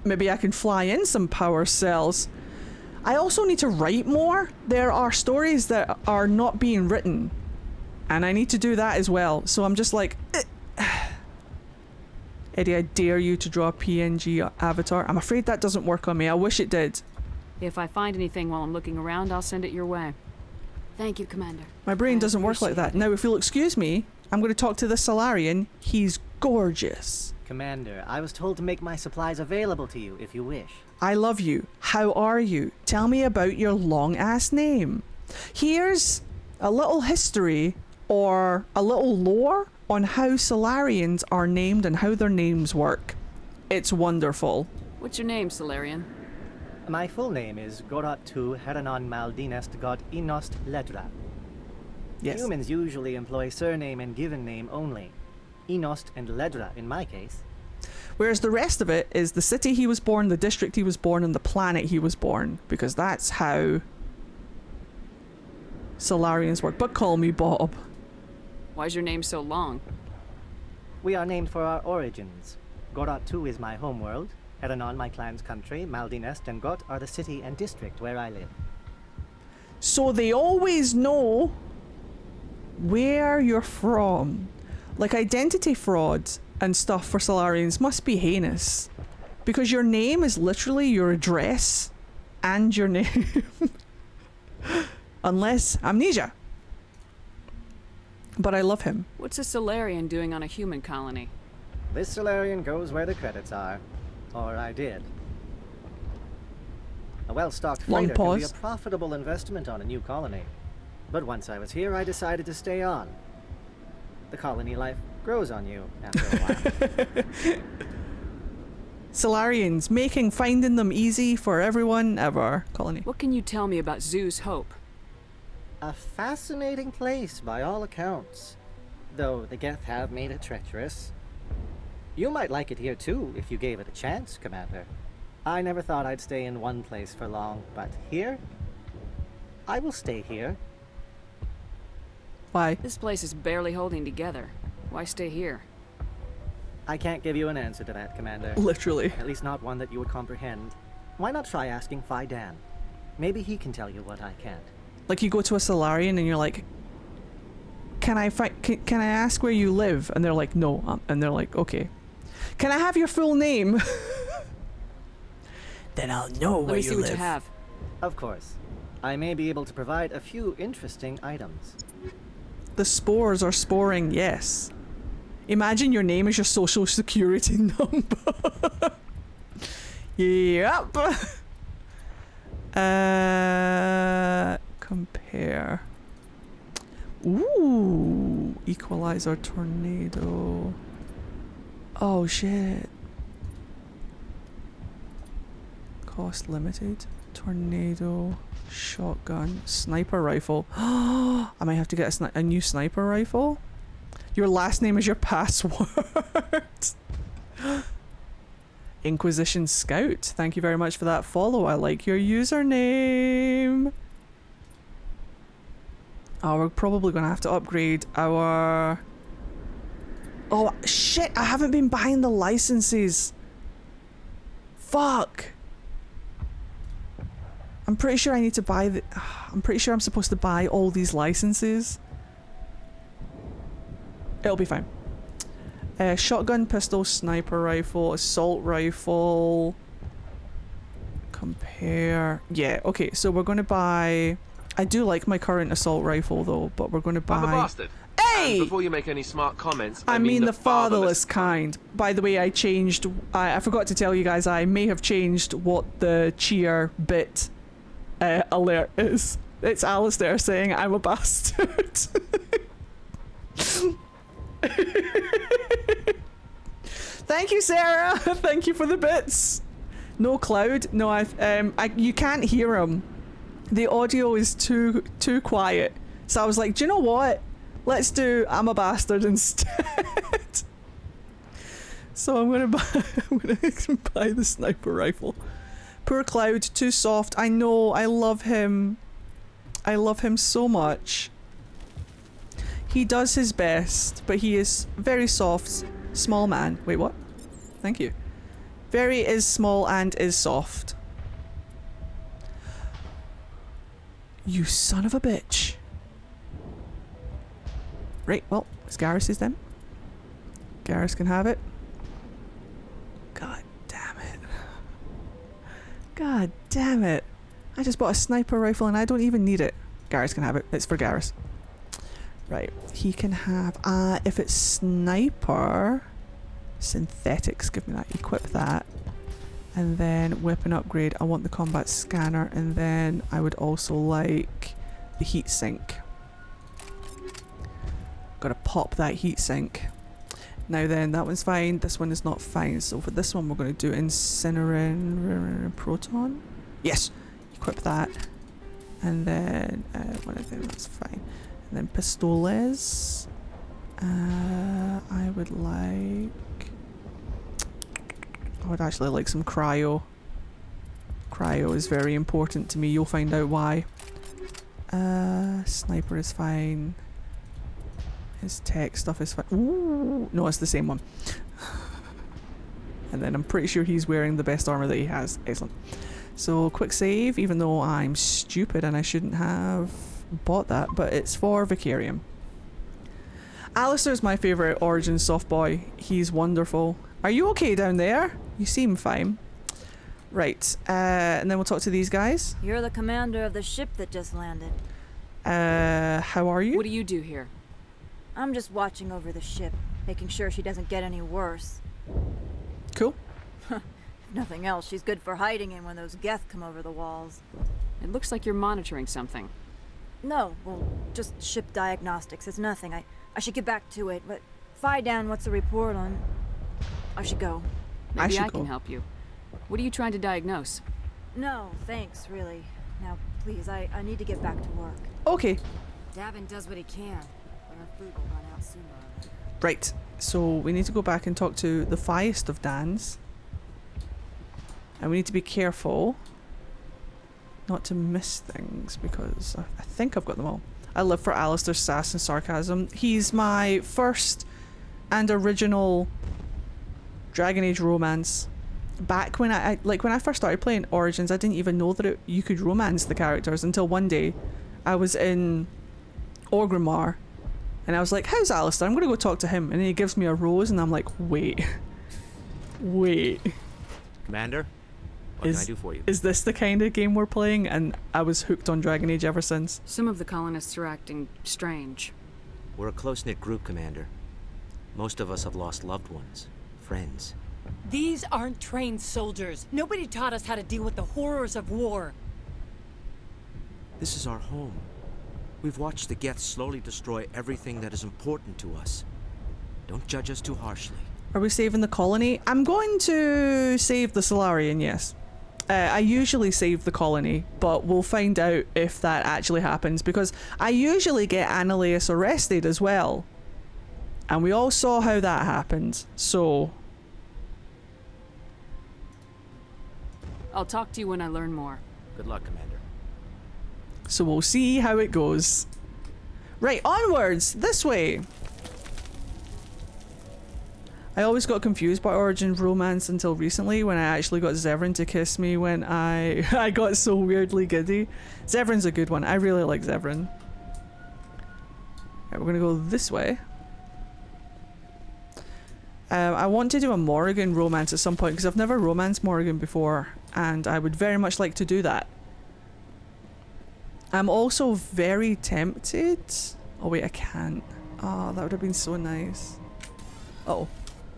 Maybe I can fly in some power cells. I also need to write more. There are stories that are not being written, and I need to do that as well. So I'm just like, Eddie, I dare you to draw a PNG avatar. I'm afraid that doesn't work on me. I wish it did. If I find anything while I'm looking around, I'll send it your way. Thank you, Commander. My brain doesn't work like that. Now, if you'll excuse me, I'm going to talk to the Solarian. He's gorgeous. Commander, I was told to make my supplies available to you if you wish. I love you. How are you? Tell me about your long-ass name. Here's a little history or a little lore on how Solarians are named and how their names work. It's wonderful. What's your name, Solarian? My full name is Gorat-tu Heranon Maldinest God Inost Ledra. Yes. Humans usually employ surname and given name only. Inost and Ledra in my case. Whereas the rest of it is the city he was born, the district he was born, and the planet he was born. Because that's how Solarians work. But call me Bob. Why's your name so long? We are named for our origins. Gorat-tu is my homeworld, Heranon my clan's country, Maldinest and Got are the city and district where I live. So they always know where you're from. Like, identity fraud and stuff for Solarians must be heinous. Because your name is literally your address and your name. Unless amnesia. But I love him. What's a Solarian doing on a human colony? This Solarian goes where the credits are. Or I did. A well-stocked Long freighter can be a pause. profitable investment on a new colony. But once I was here, I decided to stay on. The colony life grows on you after a while. Solarians, finding them easy for everyone ever. Colony. What can you tell me about Zeus Hope? A fascinating place by all accounts. Though the Geth have made it treacherous. You might like it here too, if you gave it a chance, Commander. I never thought I'd stay in one place for long, but here? I will stay here. Why? This place is barely holding together. Why stay here? I can't give you an answer to that, Commander. Literally. At least not one that you would comprehend. Why not try asking Fidan? Maybe he can tell you what I can't. Like, you go to a Solarian and you're like, can I ask where you live? And they're like, no. And they're like, okay. Can I have your full name? Then I'll know where Let me you see what live. you have. Of course. I may be able to provide a few interesting items. The spores are sporing, yes. Imagine your name is your social security number. Yep. Compare. Ooh, equalizer tornado. Oh shit. Cost limited. Tornado. Shotgun. Sniper rifle. I might have to get a new sniper rifle. Your last name is your password. Inquisition Scout. Thank you very much for that follow. I like your username. Oh, we're probably going to have to upgrade our... Oh, shit. I haven't been buying the licenses. Fuck. I'm pretty sure I need to buy the... I'm pretty sure I'm supposed to buy all these licenses. It'll be fine. Shotgun, pistol, sniper rifle, assault rifle. Compare. Yeah, okay, so we're going to buy... I do like my current assault rifle though, but we're going to buy... I'm a bastard. Hey! And before you make any smart comments, I mean the fatherless kind. By the way, I changed... I forgot to tell you guys, I may have changed what the cheer bit alert is. It's Alistair saying I'm a bastard. Thank you, Sarah. Thank you for the bits. No Cloud. No, you can't hear him. The audio is too quiet. So I was like, do you know what? Let's do I'm a bastard instead. So I'm gonna buy the sniper rifle. Poor Cloud, too soft. I know. I love him. I love him so much. He does his best, but he is very soft. Small man. Wait, what? Thank you. Very is small and is soft. You son of a bitch. Right, well, it's Garrus's then. Garrus can have it. God damn it. God damn it. I just bought a sniper rifle and I don't even need it. Garrus can have it. It's for Garrus. Right, he can have... if it's sniper... Synthetics, give me that. Equip that. And then weapon upgrade. I want the combat scanner. And then I would also like the heat sink. Gotta pop that heat sink. Now then, that one's fine. This one is not fine. So for this one, we're going to do Incinerate Proton. Yes! Equip that. And then... one of them, that's fine. And then Pistoles. I would like... I would actually like some cryo. Cryo is very important to me. You'll find out why. Sniper is fine. His tech stuff is fine. Ooh, no, it's the same one. And then I'm pretty sure he's wearing the best armor that he has. Excellent. So quick save, even though I'm stupid and I shouldn't have bought that, but it's for Vicarium. Alistair's my favourite Origin soft boy. He's wonderful. Are you okay down there? You seem fine. Right, and then we'll talk to these guys. You're the commander of the ship that just landed. How are you? What do you do here? I'm just watching over the ship, making sure she doesn't get any worse. Cool. If nothing else, she's good for hiding in when those Geth come over the walls. It looks like you're monitoring something. No, well, just ship diagnostics. It's nothing. I should get back to it, but Dan, what's the report on... I should go. Maybe I can help you. What are you trying to diagnose? No, thanks, really. Now, please, I need to get back to work. Okay. Davin does what he can, but our food will run out sooner or later. Right, so we need to go back and talk to the fiest of Dans. And we need to be careful not to miss things, because I think I've got them all. I live for Alistair's sass and sarcasm. He's my first and original Dragon Age romance. Back when when I first started playing Origins, I didn't even know that you could romance the characters until one day I was in Orgrimmar and I was like, how's Alistair? I'm gonna go talk to him. And then he gives me a rose and I'm like, wait, Wait. Commander, what can I do for you? Is this the kind of game we're playing? And I was hooked on Dragon Age ever since. Some of the colonists are acting strange. We're a close-knit group, Commander. Most of us have lost loved ones, friends. These aren't trained soldiers. Nobody taught us how to deal with the horrors of war. This is our home. We've watched the Geth slowly destroy everything that is important to us. Don't judge us too harshly. Are we saving the colony? I'm going to save the Solarian, yes. I usually save the colony, but we'll find out if that actually happens, because I usually get Annaleus arrested as well. And we all saw how that happened, so... I'll talk to you when I learn more. Good luck, Commander. So we'll see how it goes. Right, onwards! This way! I always got confused by Origin Romance until recently when I actually got Zevran to kiss me when I got so weirdly giddy. Zevran's a good one. I really like Zevran. Right, we're gonna go this way. I want to do a Morrigan romance at some point because I've never romanced Morrigan before and I would very much like to do that. I'm also very tempted. Oh wait, I can't. Oh, that would have been so nice. Uh-oh.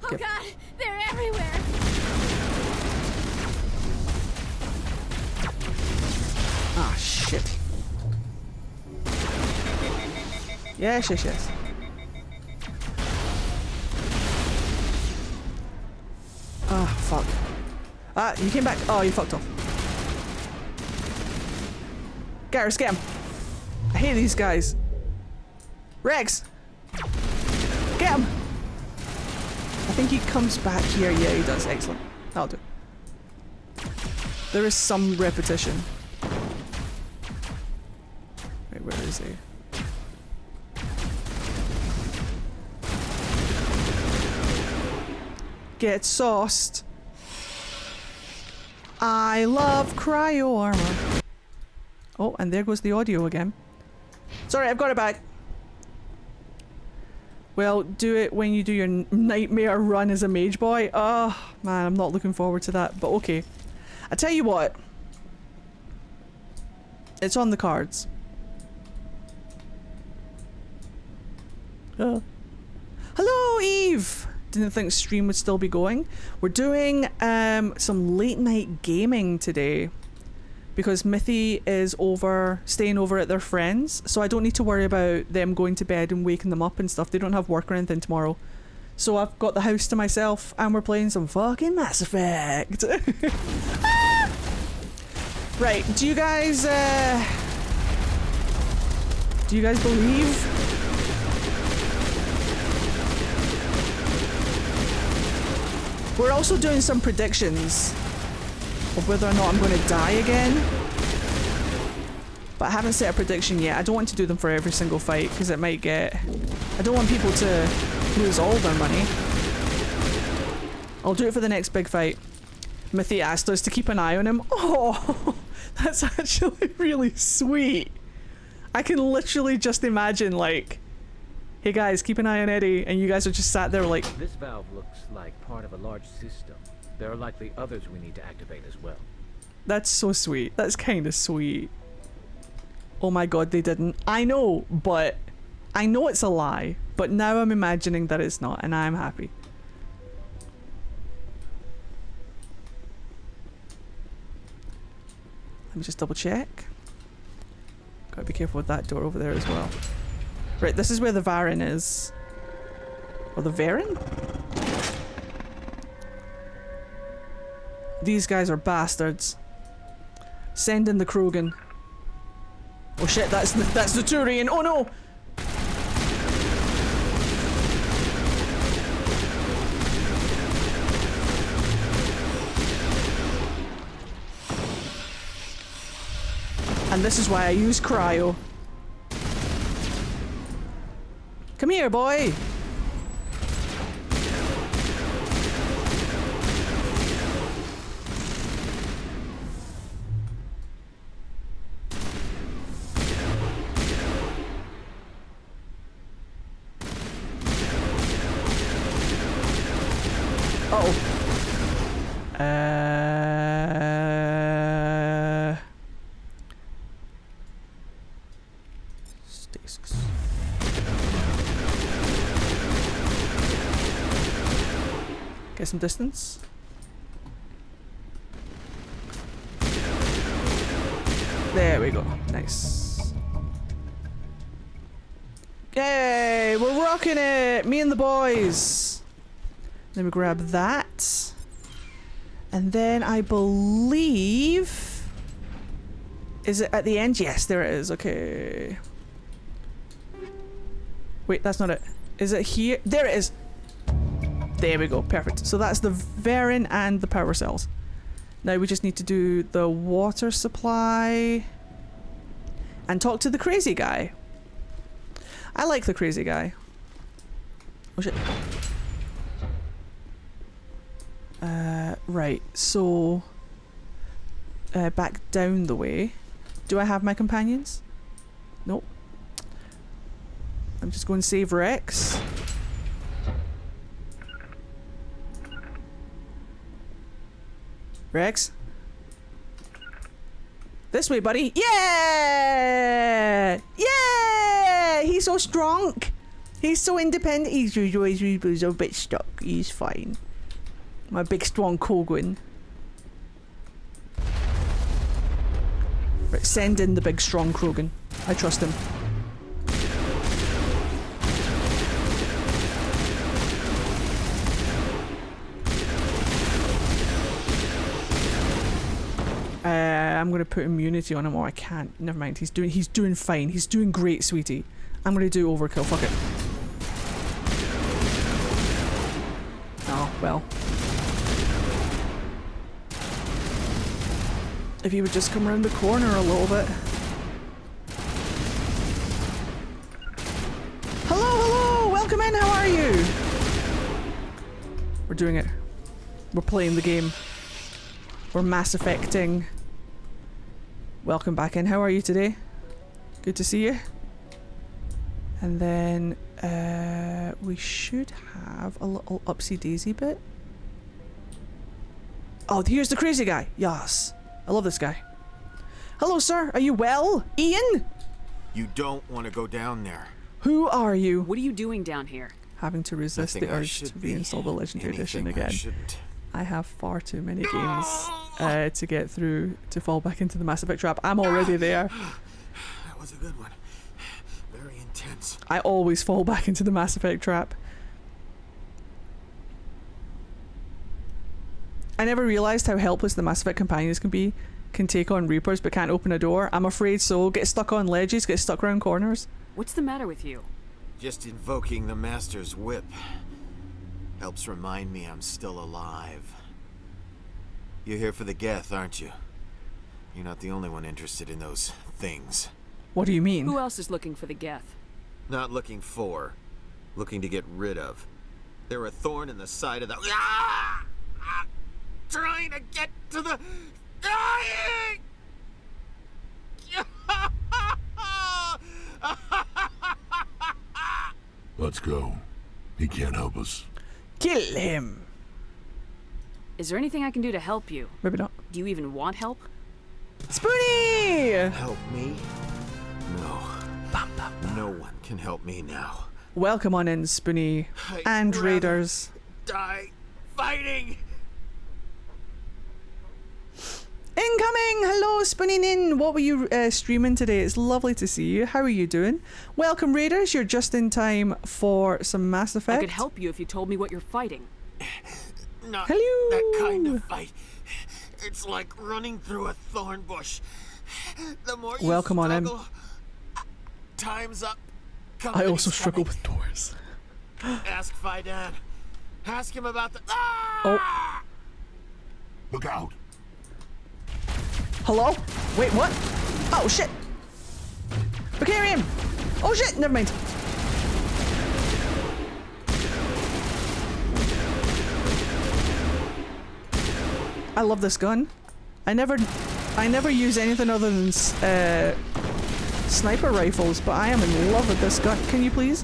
Oh god, they're everywhere! Ah, shit. Yes, yes, yes. Ah, fuck. Ah, you came back. Oh, you fucked off. Garrus, get him. I hate these guys. Rex! Get him! I think he comes back here. Yeah, he does. Excellent. That'll do. There is some repetition. Wait, where is he? Get sauced. I love cryo armor. Oh, and there goes the audio again. Sorry, I've got it back. Well, do it when you do your nightmare run as a mage boy. Oh, man, I'm not looking forward to that, but okay. I tell you what. It's on the cards. Hello, Eve! Didn't think stream would still be going. We're doing some late night gaming today. Because Mithy is staying over at their friends, so I don't need to worry about them going to bed and waking them up and stuff. They don't have work or anything tomorrow. So I've got the house to myself and we're playing some fucking Mass Effect. Ah! Right, do you guys believe? We're also doing some predictions of whether or not I'm going to die again. But I haven't set a prediction yet. I don't want to do them for every single fight because it might get... I don't want people to lose all their money. I'll do it for the next big fight. Mithy asked us to keep an eye on him. Oh, that's actually really sweet. I can literally just imagine like, hey guys, keep an eye on Eddie, and you guys are just sat there like... This valve looks like part of a large system. There are likely others we need to activate as well. That's so sweet. That's kind of sweet. Oh my god, they didn't. I know, but... I know it's a lie, but now I'm imagining that it's not, and I'm happy. Let me just double check. Gotta be careful with that door over there as well. Right, this is where the Varen is. Or the Varen? These guys are bastards. Send in the Krogan. Oh shit, that's the Turian. Oh no! And this is why I use cryo. Come here, boy! Uh-oh. Stasis. Get some distance. There we go. Nice. Yay! We're rocking it! Me and the boys! Let me grab that. And then I believe... Is it at the end? Yes, there it is. Okay. Wait, that's not it. Is it here? There it is! There we go. Perfect. So that's the Varen and the power cells. Now we just need to do the water supply and talk to the crazy guy. I like the crazy guy. Oh shit. Right, so back down the way. Do I have my companions? Nope. I'm just going to save Rex. Rex? This way, buddy. Yeah! Yeah! He's so strong. He's so independent. He's always a bit stuck. He's fine. My big strong Kogan. Right, send in the big strong Krogan. I trust him. I'm gonna put immunity on him. Oh, I can't. Never mind. He's doing fine. He's doing great, sweetie. I'm gonna do overkill. Fuck it. Oh, well. If he would just come around the corner a little bit. Hello, hello! Welcome in, how are you? We're doing it. We're playing the game. We're Mass Effecting. Welcome back in. How are you today? Good to see you. And then we should have a little upsy daisy bit. Oh, here's the crazy guy. Yes. I love this guy. Hello, sir. Are you well? Ian? You don't want to go down there. Who are you? What are you doing down here? Having to resist Nothing the I urge should to be. reinstall the Legendary Edition Anything I again. shouldn't. I have far too many games to get through to fall back into the Mass Effect trap. I'm already there. That was a good one. Very intense. I always fall back into the Mass Effect trap. I never realised how helpless the Mass Effect companions can take on Reapers but can't open a door. I'm afraid so. Get stuck on ledges, get stuck around corners. What's the matter with you? Just invoking the Master's whip helps remind me I'm still alive. You're here for the Geth, aren't you? You're not the only one interested in those things. What do you mean? Who else is looking for the Geth? Not looking for, looking to get rid of. They're a thorn in the side of the... Ah! Ah! Trying to get to the... Dying! Let's go. He can't help us. Kill him! Is there anything I can do to help you? Maybe not. Do you even want help? Spoonie! Help me? No. No one can help me now. Welcome on in, Spoonie. And Raiders. Die fighting! Incoming! Hello, Spooning in. What were you streaming today? It's lovely to see you. How are you doing? Welcome, Raiders. You're just in time for some Mass Effect. I could help you if you told me what you're fighting. Not Hello. that kind of fight. It's like running through a thorn bush. The more you Welcome on in. struggle, time's up. I also struggle with doors. Ask Fidan. Ask him about the... Oh. Look out. Hello? Wait, what? Oh, shit. Vicarian! Oh, shit! Never mind. I love this gun. I never use anything other than sniper rifles, but I am in love with this gun. Can you please?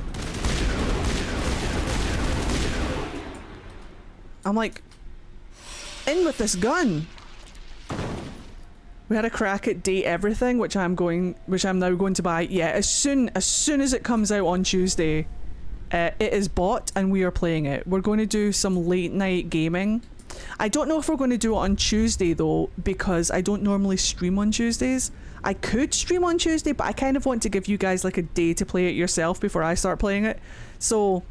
I'm like In with this gun. We had a crack at Date Everything, which I'm now going to buy. Yeah, as soon as it comes out on Tuesday, it is bought and we are playing it. We're going to do some late night gaming. I don't know if we're going to do it on Tuesday though, because I don't normally stream on Tuesdays. I could stream on Tuesday, but I kind of want to give you guys like a day to play it yourself before I start playing it. So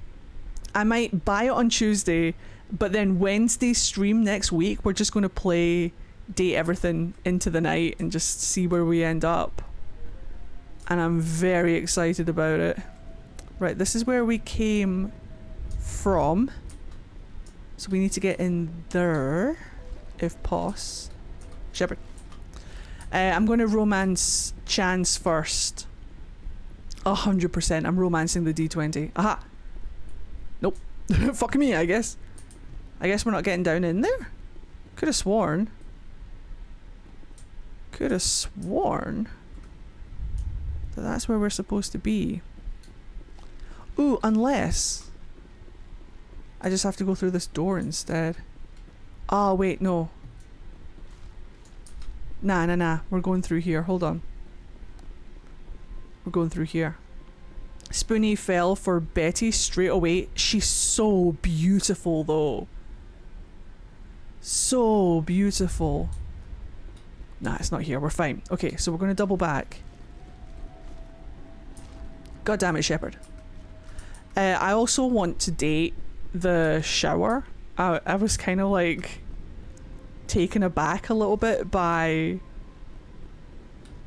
I might buy it on Tuesday, but then Wednesday stream next week, we're just going to play Date Everything into the night and just see where we end up. And I'm very excited about it. Right, this is where we came from. So we need to get in there, if pos. Shepard. I'm going to romance Chance first. 100%. I'm romancing the D20. Aha! Nope. Fuck me, I guess. I guess we're not getting down in there? Could have sworn. Could have sworn that that's where we're supposed to be. Ooh, unless I just have to go through this door instead. Oh, wait, no. Nah. We're going through here. Hold on. We're going through here. Spoonie fell for Betty straight away. She's so beautiful, though. So beautiful. Nah, it's not here. We're fine. Okay, so we're going to double back. God damn it, Shepard. I also want to date the shower. I was kind of like taken aback a little bit by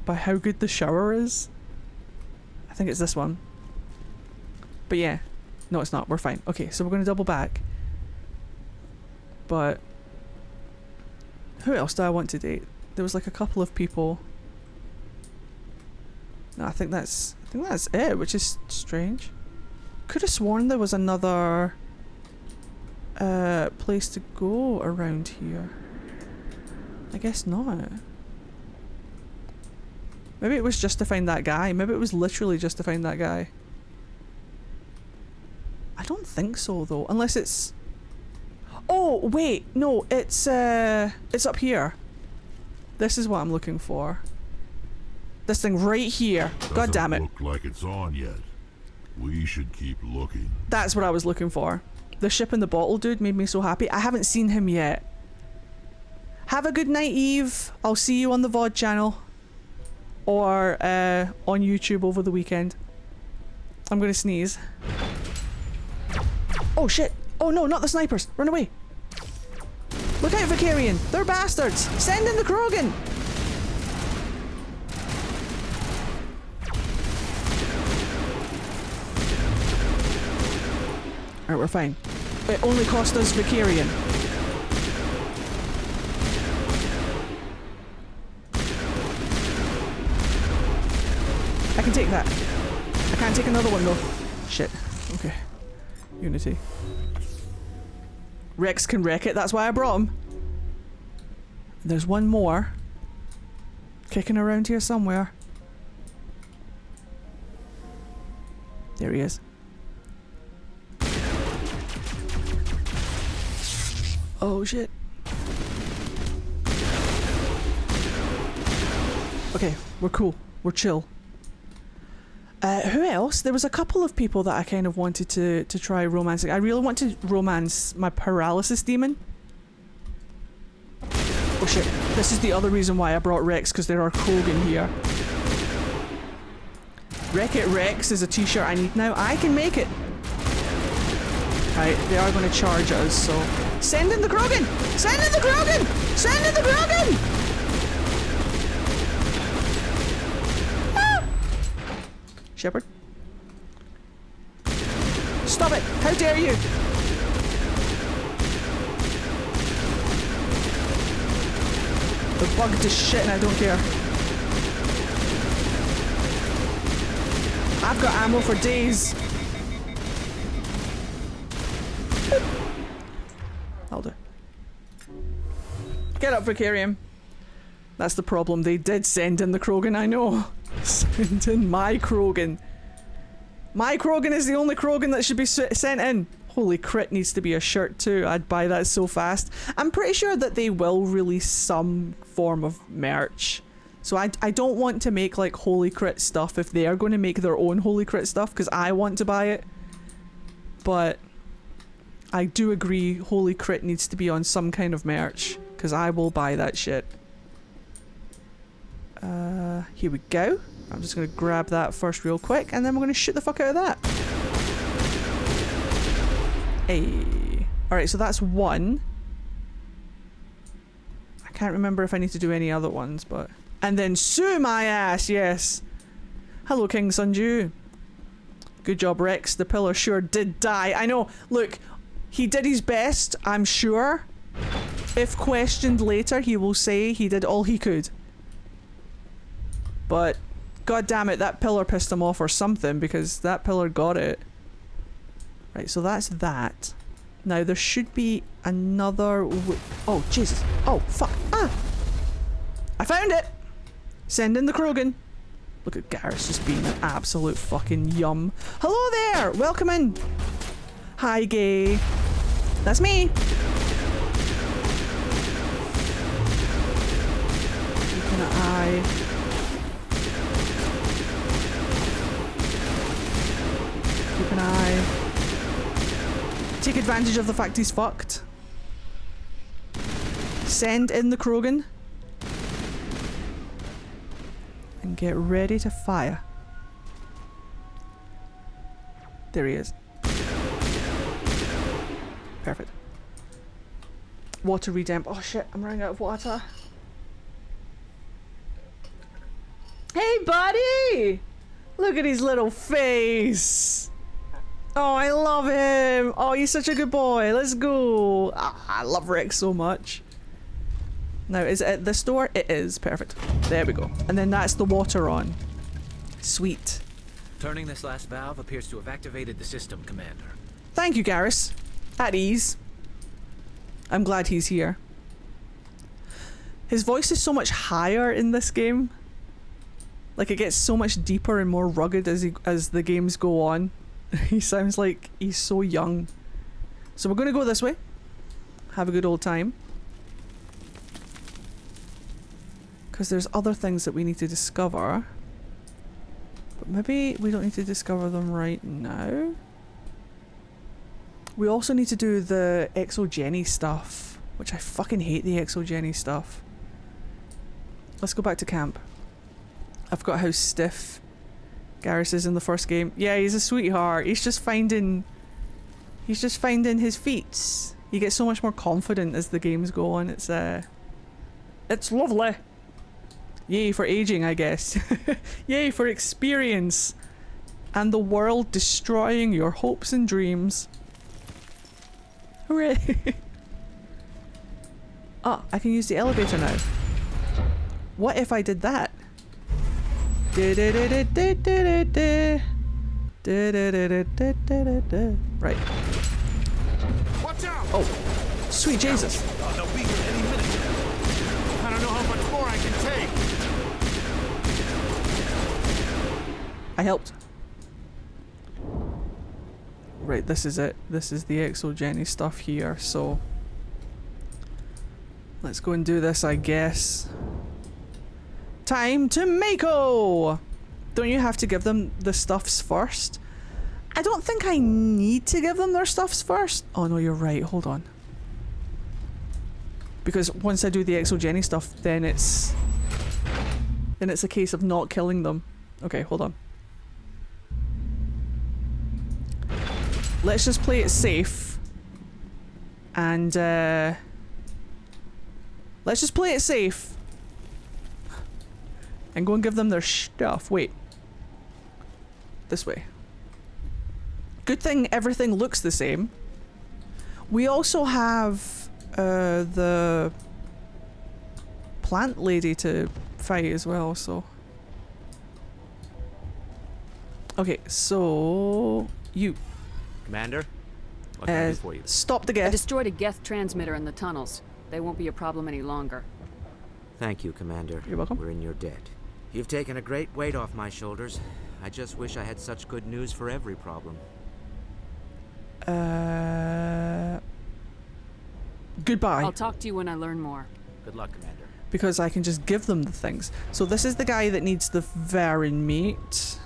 how good the shower is. I think it's this one. But yeah. No, it's not. We're fine. Okay, so we're going to double back. But who else do I want to date? There was like a couple of people. No, I think that's it, which is strange. Could have sworn there was another place to go around here. I guess not. Maybe it was just to find that guy. Maybe it was literally just to find that guy. I don't think so though, unless it's... Oh, wait, no, it's up here. This is what I'm looking for. This thing right here. God damn it. Doesn't look like it's on yet. We should keep looking. That's what I was looking for. The ship in the bottle dude made me so happy. I haven't seen him yet. Have a good night, Eve. I'll see you on the VOD channel. Or on YouTube over the weekend. I'm gonna sneeze. Oh shit. Oh no, not the snipers. Run away. Look out, Vicarian. They're bastards. Send in the Krogan. Alright, we're fine. It only cost us Vicarian. I can take that. I can't take another one though. Shit. Okay. Unity. Rex can wreck it, that's why I brought him. There's one more. Kicking around here somewhere. There he is. Oh shit. Okay, we're cool. We're chill. Who else? There was a couple of people that I kind of wanted to try romancing. I really want to romance my paralysis demon. Oh shit. This is the other reason why I brought Rex, because there are Krogan here. Wreck-It Rex is a t-shirt I need now. I can make it. Right, they are going to charge us, so... Send in the Krogan! Send in the Krogan! Send in the Krogan! Ah! Shepard? Stop it! How dare you! They're bugged to shit and I don't care. I've got ammo for days. I'll do. Get up, Vicarium. That's the problem. They did send in the Krogan, I know. Send in my Krogan. My Krogan is the only Krogan that should be sent in. Holy crit needs to be a shirt too. I'd buy that so fast. I'm pretty sure that they will release some form of merch. So I don't want to make like Holy Crit stuff if they are going to make their own Holy Crit stuff, because I want to buy it. But I do agree Holy Crit needs to be on some kind of merch, because I will buy that shit. Here we go. I'm just going to grab that first real quick, and then we're going to shoot the fuck out of that. Hey. Alright, so that's one. I can't remember if I need to do any other ones, but... And then sue my ass, yes. Hello, King Sunju. Good job, Rex. The pillar sure did die. I know. Look, he did his best, I'm sure. If questioned later, he will say he did all he could. But, god damn it, that pillar pissed him off or something, because that pillar got it. Right, so that's that. Now, there should be another... Oh, Jesus. Oh, fuck. Ah! I found it! Send in the Krogan. Look at Garrus just being an absolute fucking yum. Hello there! Welcome in! Hi, gay. That's me! Keeping an eye. Keep an eye. Take advantage of the fact he's fucked. Send in the Krogan. And get ready to fire. There he is. Perfect. Water redemp. Oh shit, I'm running out of water. Hey buddy! Look at his little face. Oh, I love him. Oh, he's such a good boy. Let's go. I love Rex so much. Now, is it at the store? It is. Perfect. There we go. And then that's the water on. Sweet. Turning this last valve appears to have activated the system, Commander. Thank you, Garrus. At ease. I'm glad he's here. His voice is so much higher in this game. Like, it gets so much deeper and more rugged as the games go on. He sounds like he's so young. So we're going to go this way. Have a good old time. Because there's other things that we need to discover. But maybe we don't need to discover them right now. We also need to do the exogeny stuff. Which I fucking hate the exogeny stuff. Let's go back to camp. I forgot how stiff Garrus is in the first game. Yeah, he's a sweetheart. He's just finding his feet. He gets so much more confident as the games go on. It's lovely. Yay for aging, I guess. Yay for experience. And the world destroying your hopes and dreams. Hooray. Ah, I can use the elevator now. What if I did that? Right. Watch out! Oh, sweet Jesus. They'll be here any minute. I don't know how much more I can take. I helped. Right, this is it. This is the exogeny stuff here, so... Let's go and do this, I guess. Time to Mako! Don't you have to give them the stuffs first? I don't think I need to give them their stuffs first. Oh no, you're right. Hold on. Because once I do the exogeny stuff, then it's a case of not killing them. Okay, hold on. Let's just play it safe. And let's just play it safe. And go and give them their stuff. Wait. This way. Good thing everything looks the same. We also have the plant lady to fight as well, so... Okay, so... You. Commander? What can I do for you? Stop the I Geth. destroyed a Geth transmitter in the tunnels. They won't be a problem any longer. Thank you, Commander. You're welcome. We're in your debt. You've taken a great weight off my shoulders. I just wish I had such good news for every problem. Goodbye. I'll talk to you when I learn more. Good luck, Commander. Because I can just give them the things. So this is the guy that needs the Varen meat.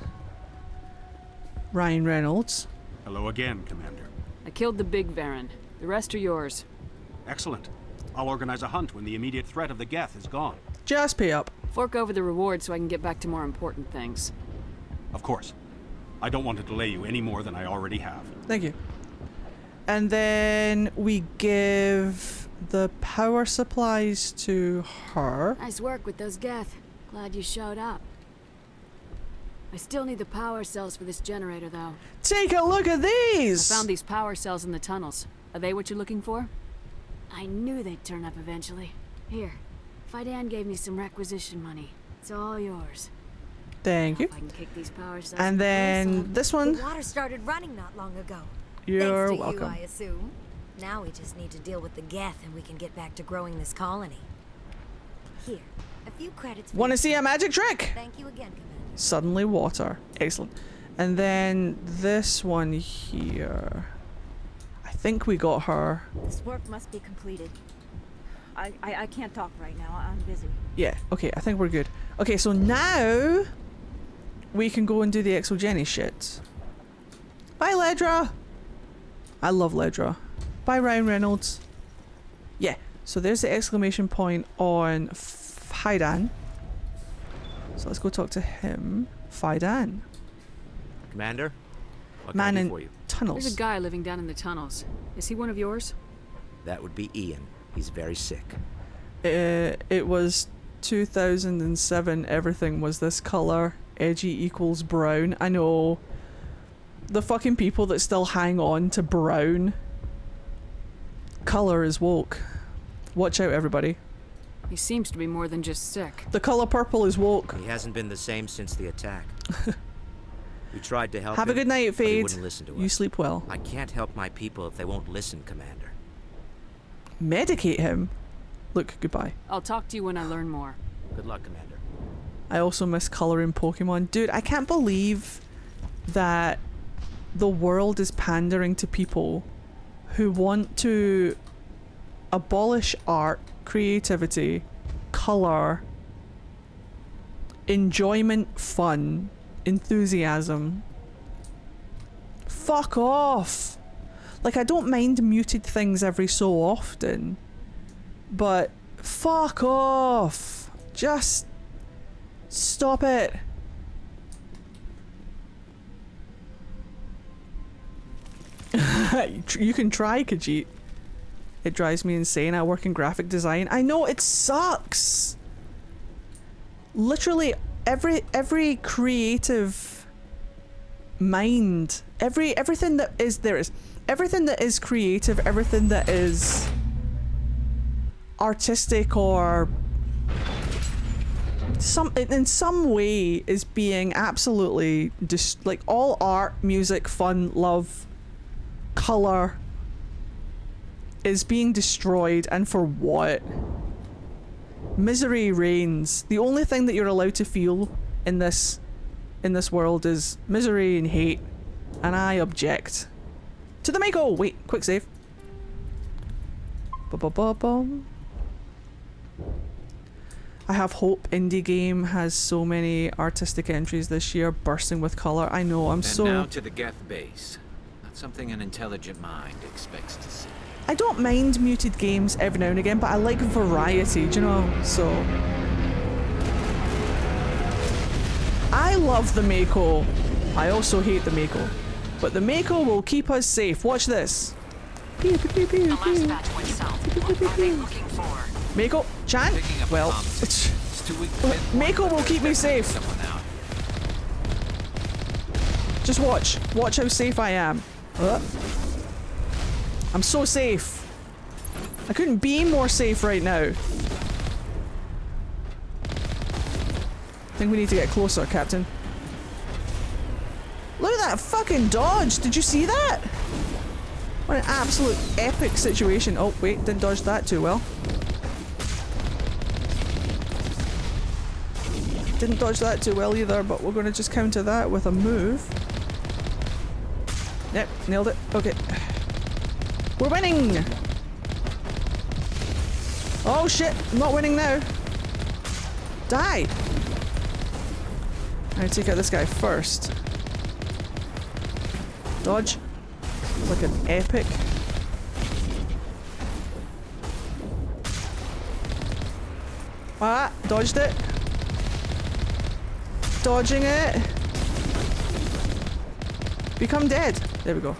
Ryan Reynolds. Hello again, Commander. I killed the big Varen. The rest are yours. Excellent. I'll organize a hunt when the immediate threat of the Geth is gone. Just pay up. Fork over the reward so I can get back to more important things. Of course. I don't want to delay you any more than I already have. Thank you. And then we give the power supplies to her. Nice work with those Geth. Glad you showed up. I still need the power cells for this generator, though. Take a look at these! I found these power cells in the tunnels. Are they what you're looking for? I knew they'd turn up eventually. Here, Fidan gave me some requisition money. It's all yours. Thank you. If I can kick these power cells And then this one. The water started running not long ago. You're Thanks to welcome. you, I assume. Now we just need to deal with the Geth and we can get back to growing this colony. Here, a few credits. Want to see a magic trick? Thank you again, Commander. Suddenly water. Excellent. And then this one here. I think we got her. This work must be completed. I can't talk right now. I'm busy. Yeah, okay, I think we're good. Okay, so now we can go and do the Exogeny shit. Bye, Ledra! I love Ledra. Bye, Ryan Reynolds. Yeah, so there's the exclamation point on Fidan. So let's go talk to him. Fidan. Commander? What can Man I do in for you? tunnels. There's a guy living down in the tunnels. Is he one of yours? That would be Ian. He's very sick. It was 2007. Everything was this color. Edgy equals brown. I know. The fucking people that still hang on to brown. Color is woke. Watch out, everybody. He seems to be more than just sick. The color purple is woke. He hasn't been the same since the attack. We tried to help Have him, a good night, but he Fade. wouldn't listen to You us. sleep well. I can't help my people if they won't listen, Commander. Medicate him? Look, goodbye. I'll talk to you when I learn more. Good luck, Commander. I also miss coloring Pokemon. Dude, I can't believe that the world is pandering to people who want to abolish art, creativity, color, enjoyment, fun, enthusiasm. Fuck off! Like, I don't mind muted things every so often, but fuck off! Just stop it. You can try, Khajiit. It drives me insane. I work in graphic design. I know, it sucks. Literally every creative mind, everything that is everything that is creative, everything that is artistic or in some way is being absolutely like all art, music, fun, love, color is being destroyed, and for what? Misery reigns. The only thing that you're allowed to feel in this world is misery and hate, and I object. To the Mako! Wait, quick save. Ba-ba-ba-bum. I have hope Indie Game has so many artistic entries this year, bursting with color. I know, I'm so... And now to the Geth base. Not something an intelligent mind expects to see. I don't mind muted games every now and again, but I like variety, do you know? So... I love the Mako. I also hate the Mako. But the Mako will keep us safe. Watch this. Pew, pew, pew, pew, pew. Mako, Chan? Well, Mako will keep me safe. Just watch. Watch how safe I am. I'm so safe. I couldn't be more safe right now. I think we need to get closer, Captain. Look at that fucking dodge! Did you see that? What an absolute epic situation. Oh, wait, didn't dodge that too well. Didn't dodge that too well either, but we're going to just counter that with a move. Yep, nailed it. Okay. We're winning! Oh shit, I'm not winning now. Die! I'm gonna take out this guy first. Dodge. Like an epic. Ah, dodged it. Dodging it. Become dead. There we go.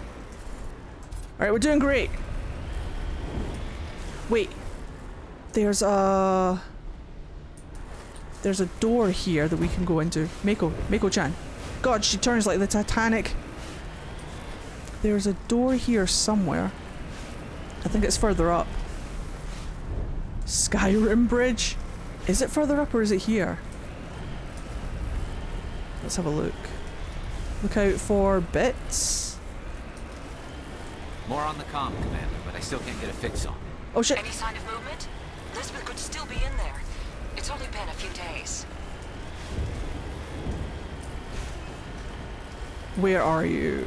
Alright, we're doing great. Wait. There's a door here that we can go into. Mako-chan. God, she turns like the Titanic. There's a door here somewhere. I think it's further up. Skyrim Bridge? Is it further up or is it here? Let's have a look. Look out for bits. More on the comm, Commander, but I still can't get a fix on it. Oh shit. Any sign of movement? Elizabeth could still be in there. It's only been a few days. Where are you?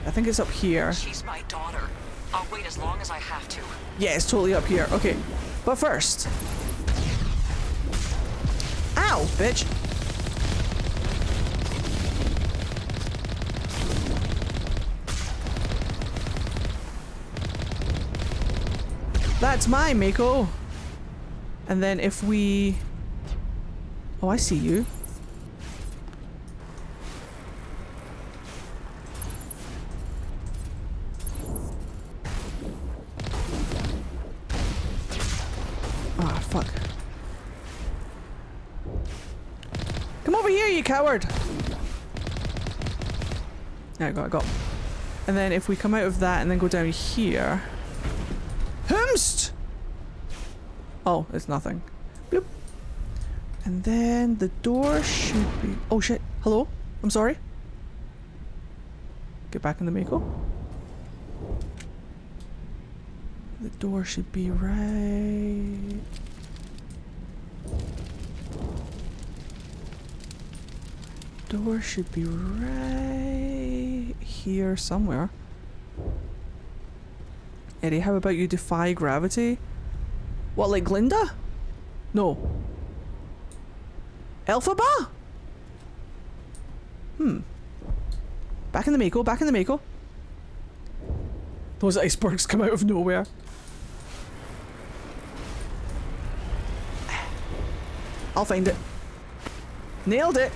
I think it's up here. She's my daughter. I'll wait as long as I have to. Yeah, it's totally up here. Okay. But first. Ow, bitch. That's my Mako. And then if we... Oh, I see you. Ah, fuck. Come over here, you coward! There we go, I got. And then if we come out of that and then go down here... Humst! Oh, it's nothing. Bloop. And then the door should be... Oh shit. Hello? I'm sorry. Get back in the Mako. The door should be right... Door should be right here somewhere. Eddie, how about you defy gravity? What, like Glinda? No. Elphaba? Back in the Mako, back in the Mako. Those icebergs come out of nowhere. I'll find it. Nailed it.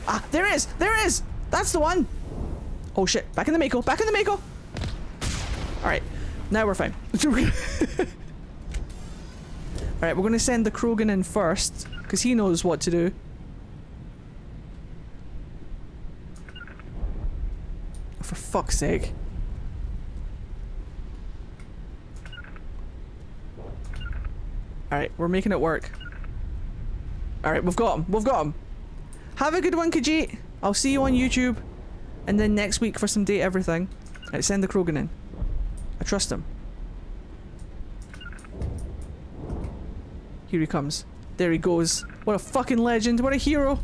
Ah, there it is! There it is! That's the one! Oh shit, back in the Mako, back in the Mako! Alright, now we're fine. Alright, we're gonna send the Krogan in first, because he knows what to do. For fuck's sake. Alright, we're making it work. Alright, we've got him. We've got him. Have a good one, Khajiit. I'll see you on YouTube. And then next week for some Date Everything. Alright, send the Krogan in. I trust him. Here he comes. There he goes. What a fucking legend. What a hero.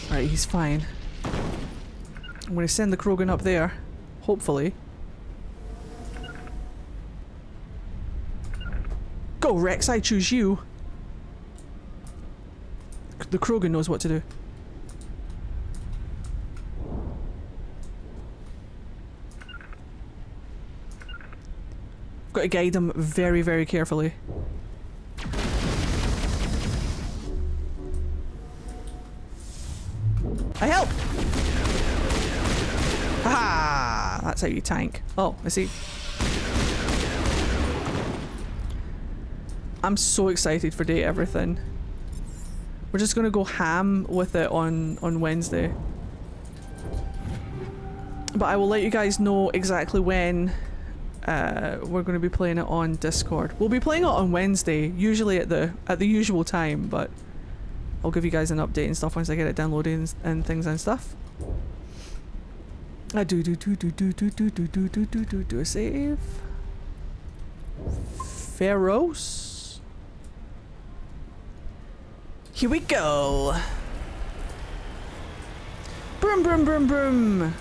Alright, he's fine. I'm gonna send the Krogan up there. Hopefully. Go, Rex, I choose you. The Krogan knows what to do. I've got to guide him very, very carefully. I help! Ah, that's how you tank. Oh, I see. I'm so excited for Date Everything. We're just gonna go ham with it on Wednesday. But I will let you guys know exactly when we're gonna be playing it on Discord. We'll be playing it on Wednesday, usually at the usual time, but I'll give you guys an update and stuff once I get it downloaded and things and stuff. I do a save. Pharaohs. Here we go. Broom, broom, broom, broom.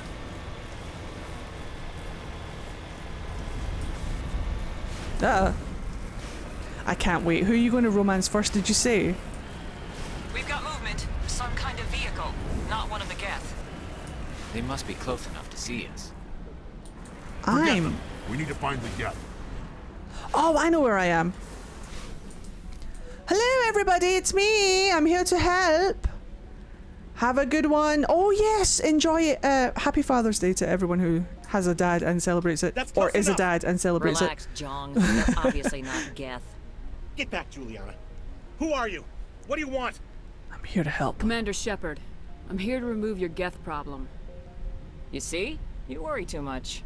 I can't wait. Who are you going to romance first, did you say? We've got movement. Some kind of vehicle. Not one of the Geth. They must be close enough to see us. We need to find the Geth. Oh, I know where I am. Hello, everybody. It's me. I'm here to help. Have a good one. Oh, yes. Enjoy it. Happy Father's Day to everyone who has a dad and celebrates it. Or is a dad and celebrates Relax, it. Jong. They're obviously not Geth. Get back, Juliana. Who are you? What do you want? I'm here to help. Commander Shepard, I'm here to remove your Geth problem. You see? You worry too much.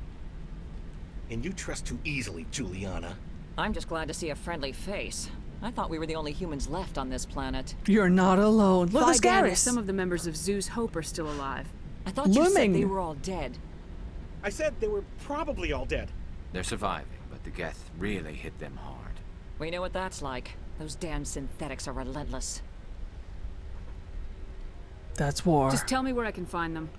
And you trust too easily, Juliana. I'm just glad to see a friendly face. I thought we were the only humans left on this planet. You're not alone. Look, there's Garrus. Garrus. Some of the members of Zeus Hope are still alive. I thought you said they were all dead. I said they were probably all dead. They're surviving, but the Geth really hit them hard. We know what that's like. Those damn synthetics are relentless. That's war. Just tell me where I can find them.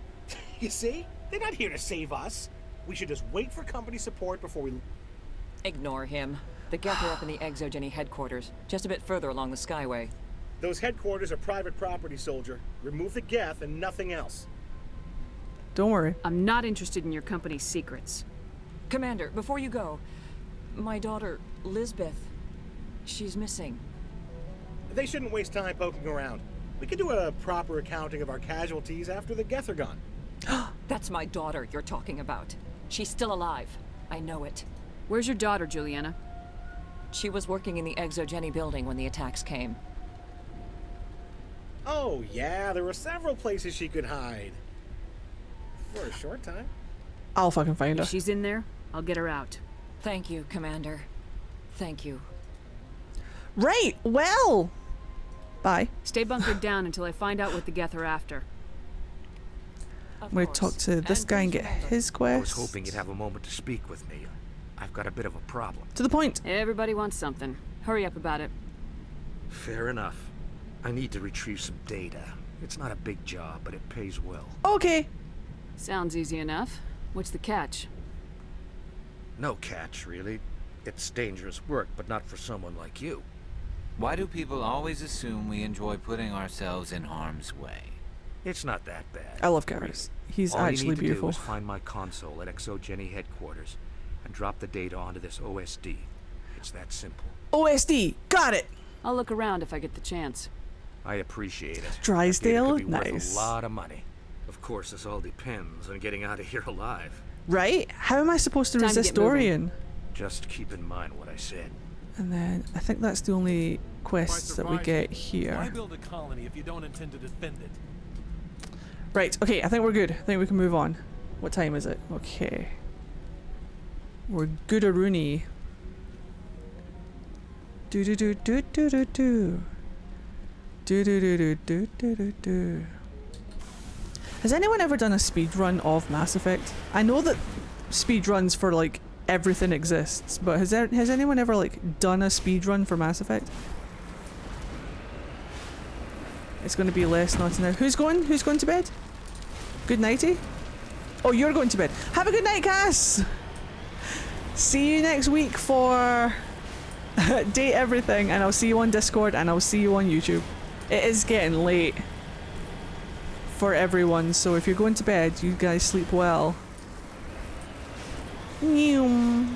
You see? They're not here to save us. We should just wait for company support before we... Ignore him. The Geth are up in the Exogeny headquarters, just a bit further along the Skyway. Those headquarters are private property, soldier. Remove the Geth and nothing else. Don't worry. I'm not interested in your company's secrets. Commander, before you go, my daughter, Lisbeth, she's missing. They shouldn't waste time poking around. We could do a proper accounting of our casualties after the Geth are gone. That's my daughter you're talking about. She's still alive. I know it. Where's your daughter, Juliana? She was working in the Exogeny building when the attacks came. Oh, yeah, there were several places she could hide. For a short time. I'll fucking find her. If she's in there, I'll get her out. Thank you, Commander. Thank you. Right, well. Bye. Stay bunkered down until I find out what the Geth are after. I'm going to talk to this guy and get his quest. I was hoping you'd have a moment to speak with me. I've got a bit of a problem. To the point. Everybody wants something. Hurry up about it. Fair enough. I need to retrieve some data. It's not a big job, but it pays well. Okay. Sounds easy enough. What's the catch? No catch, really. It's dangerous work, but not for someone like you. Why do people always assume we enjoy putting ourselves in harm's way? It's not that bad. I love Garrus. He's All actually you need beautiful. To do is find my console at Exogeny headquarters and drop the data onto this OSD. It's that simple. OSD. Got it. I'll look around if I get the chance. I appreciate it. Drysdale? That data could be Nice. worth a lot of money. Of course, this all depends on getting out of here alive. Right? How am I supposed to Time to resist get moving. Dorian? Just keep in mind what I said. And then I think that's the only quests that we get Why here. build a colony if you don't intend to defend it? Right, okay, I think we're good. I think we can move on. What time is it? Okay. We're good-a-rooney. Do-do-do-do-do-do-do. Do-do-do-do-do-do-do. Has anyone ever done a speed run of Mass Effect? I know that speed runs for like everything exists, but has anyone ever like done a speed run for Mass Effect? It's going to be less naughty now. Who's going to bed? Good nighty? Oh, you're going to bed. Have a good night, Cass! See you next week for Date Everything, and I'll see you on Discord, and I'll see you on YouTube. It is getting late for everyone, so if you're going to bed, you guys sleep well. I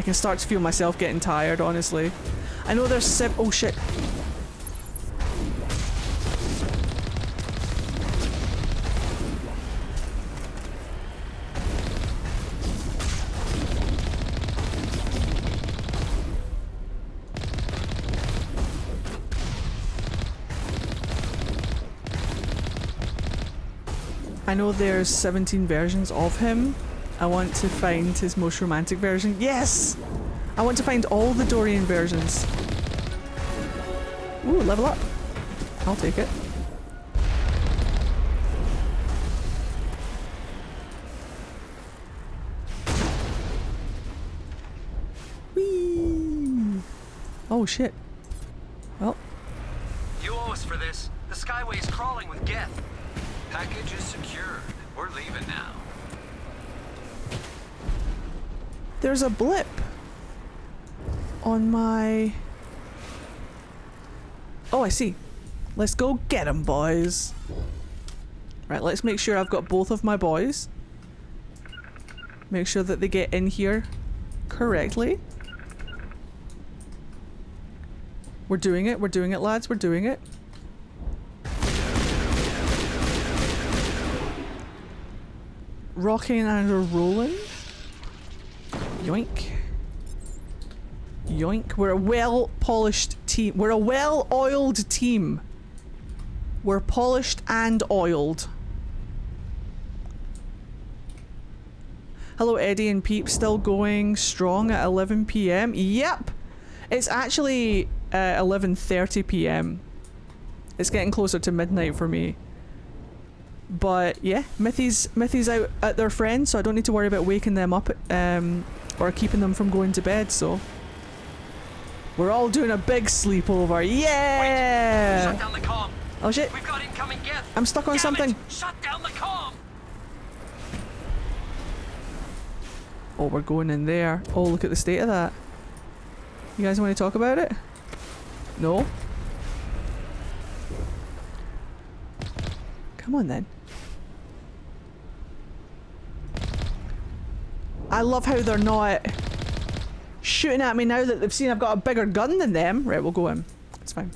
can start to feel myself getting tired, honestly. I know there's oh shit. I know there's 17 versions of him. I want to find his most romantic version. Yes! I want to find all the Dorian versions. Ooh, level up. I'll take it. Oh shit. Well. You owe us for this. The Skyway is crawling with Geth. Package is secured. We're leaving now. There's a blip on my... Oh, I see. Let's go get 'em, boys. Right, let's make sure I've got both of my boys. Make sure that they get in here correctly. We're doing it, lads, we're doing it. Rocking and rolling. Yoink. Yoink. We're a well-polished team. We're a well-oiled team. We're polished and oiled. Hello, Eddie and Peep. Still going strong at 11 PM? Yep! It's actually 11:30 PM. It's getting closer to midnight for me. But yeah, Mithy's out at their friends, so I don't need to worry about waking them up or keeping them from going to bed, so we're all doing a big sleepover. Yeah! Wait, shut down the comm. Oh shit. We've got incoming Geth. I'm stuck on Damn something. It. Shut down the comm. Oh, we're going in there. Oh, look at the state of that. You guys want to talk about it? No? Come on then. I love how they're not shooting at me now that they've seen I've got a bigger gun than them. Right, we'll go in. It's fine.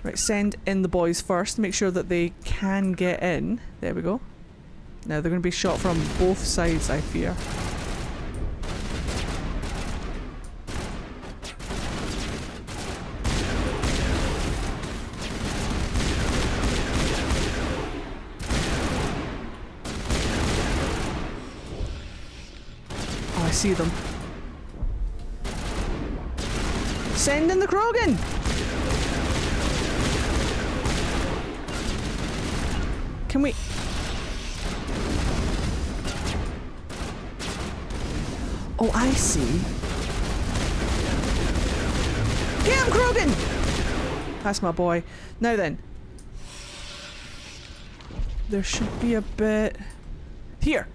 Right, send in the boys first. Make sure that they can get in. There we go. Now they're going to be shot from both sides, I fear. Oh, I see them. Send in the Krogan! Can we... Oh, I see. Get him, Krogan! That's my boy. Now then. There should be a bit... Here!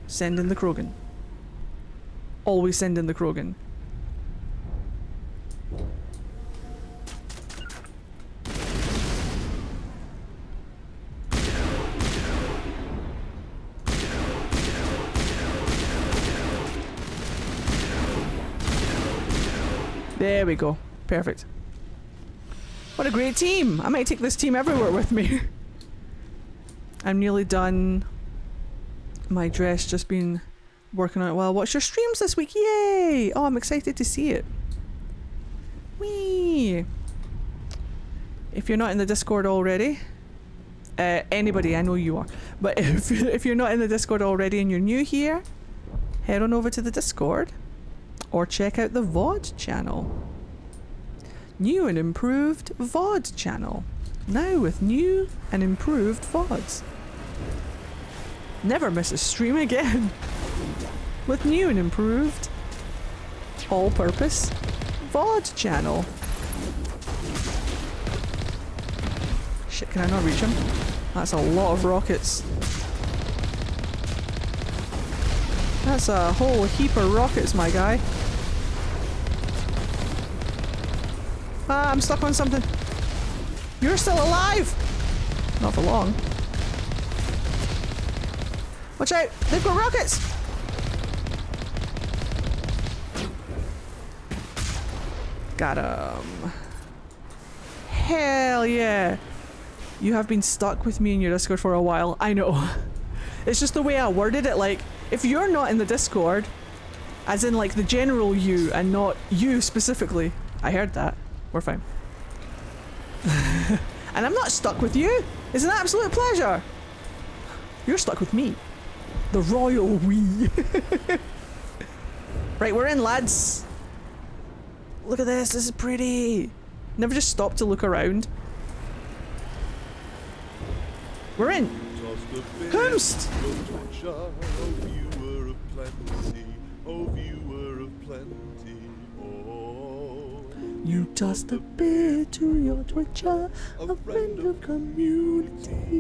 Send in the Krogan. Always send in the Krogan. There we go. Perfect. What a great team! I might take this team everywhere with me. I'm nearly done. My dress just been working on it. Well, watch your streams this week. Yay! Oh, I'm excited to see it. Whee! If you're not in the Discord already, anybody, I know you are, but if you're not in the Discord already and you're new here, head on over to the Discord. Or check out the VOD channel. New and improved VOD channel. Now with new and improved VODs. Never miss a stream again. With new and improved all-purpose VOD channel. Shit, can I not reach him? That's a lot of rockets. That's a whole heap of rockets, my guy. Ah, I'm stuck on something. You're still alive! Not for long. Watch out! They've got rockets! Got him. Hell yeah! You have been stuck with me in your Discord for a while. I know. It's just the way I worded it, like, if you're not in the Discord, as in like the general you and not you specifically, I heard that. We're fine. And I'm not stuck with you. It's an absolute pleasure. You're stuck with me. The royal we. Right, we're in, lads. Look at this. This is pretty. Never just stop to look around. We're in. Coast. O viewer of plenty, O viewer of plenty, You tossed a bit to your Twitcher, a friend of community.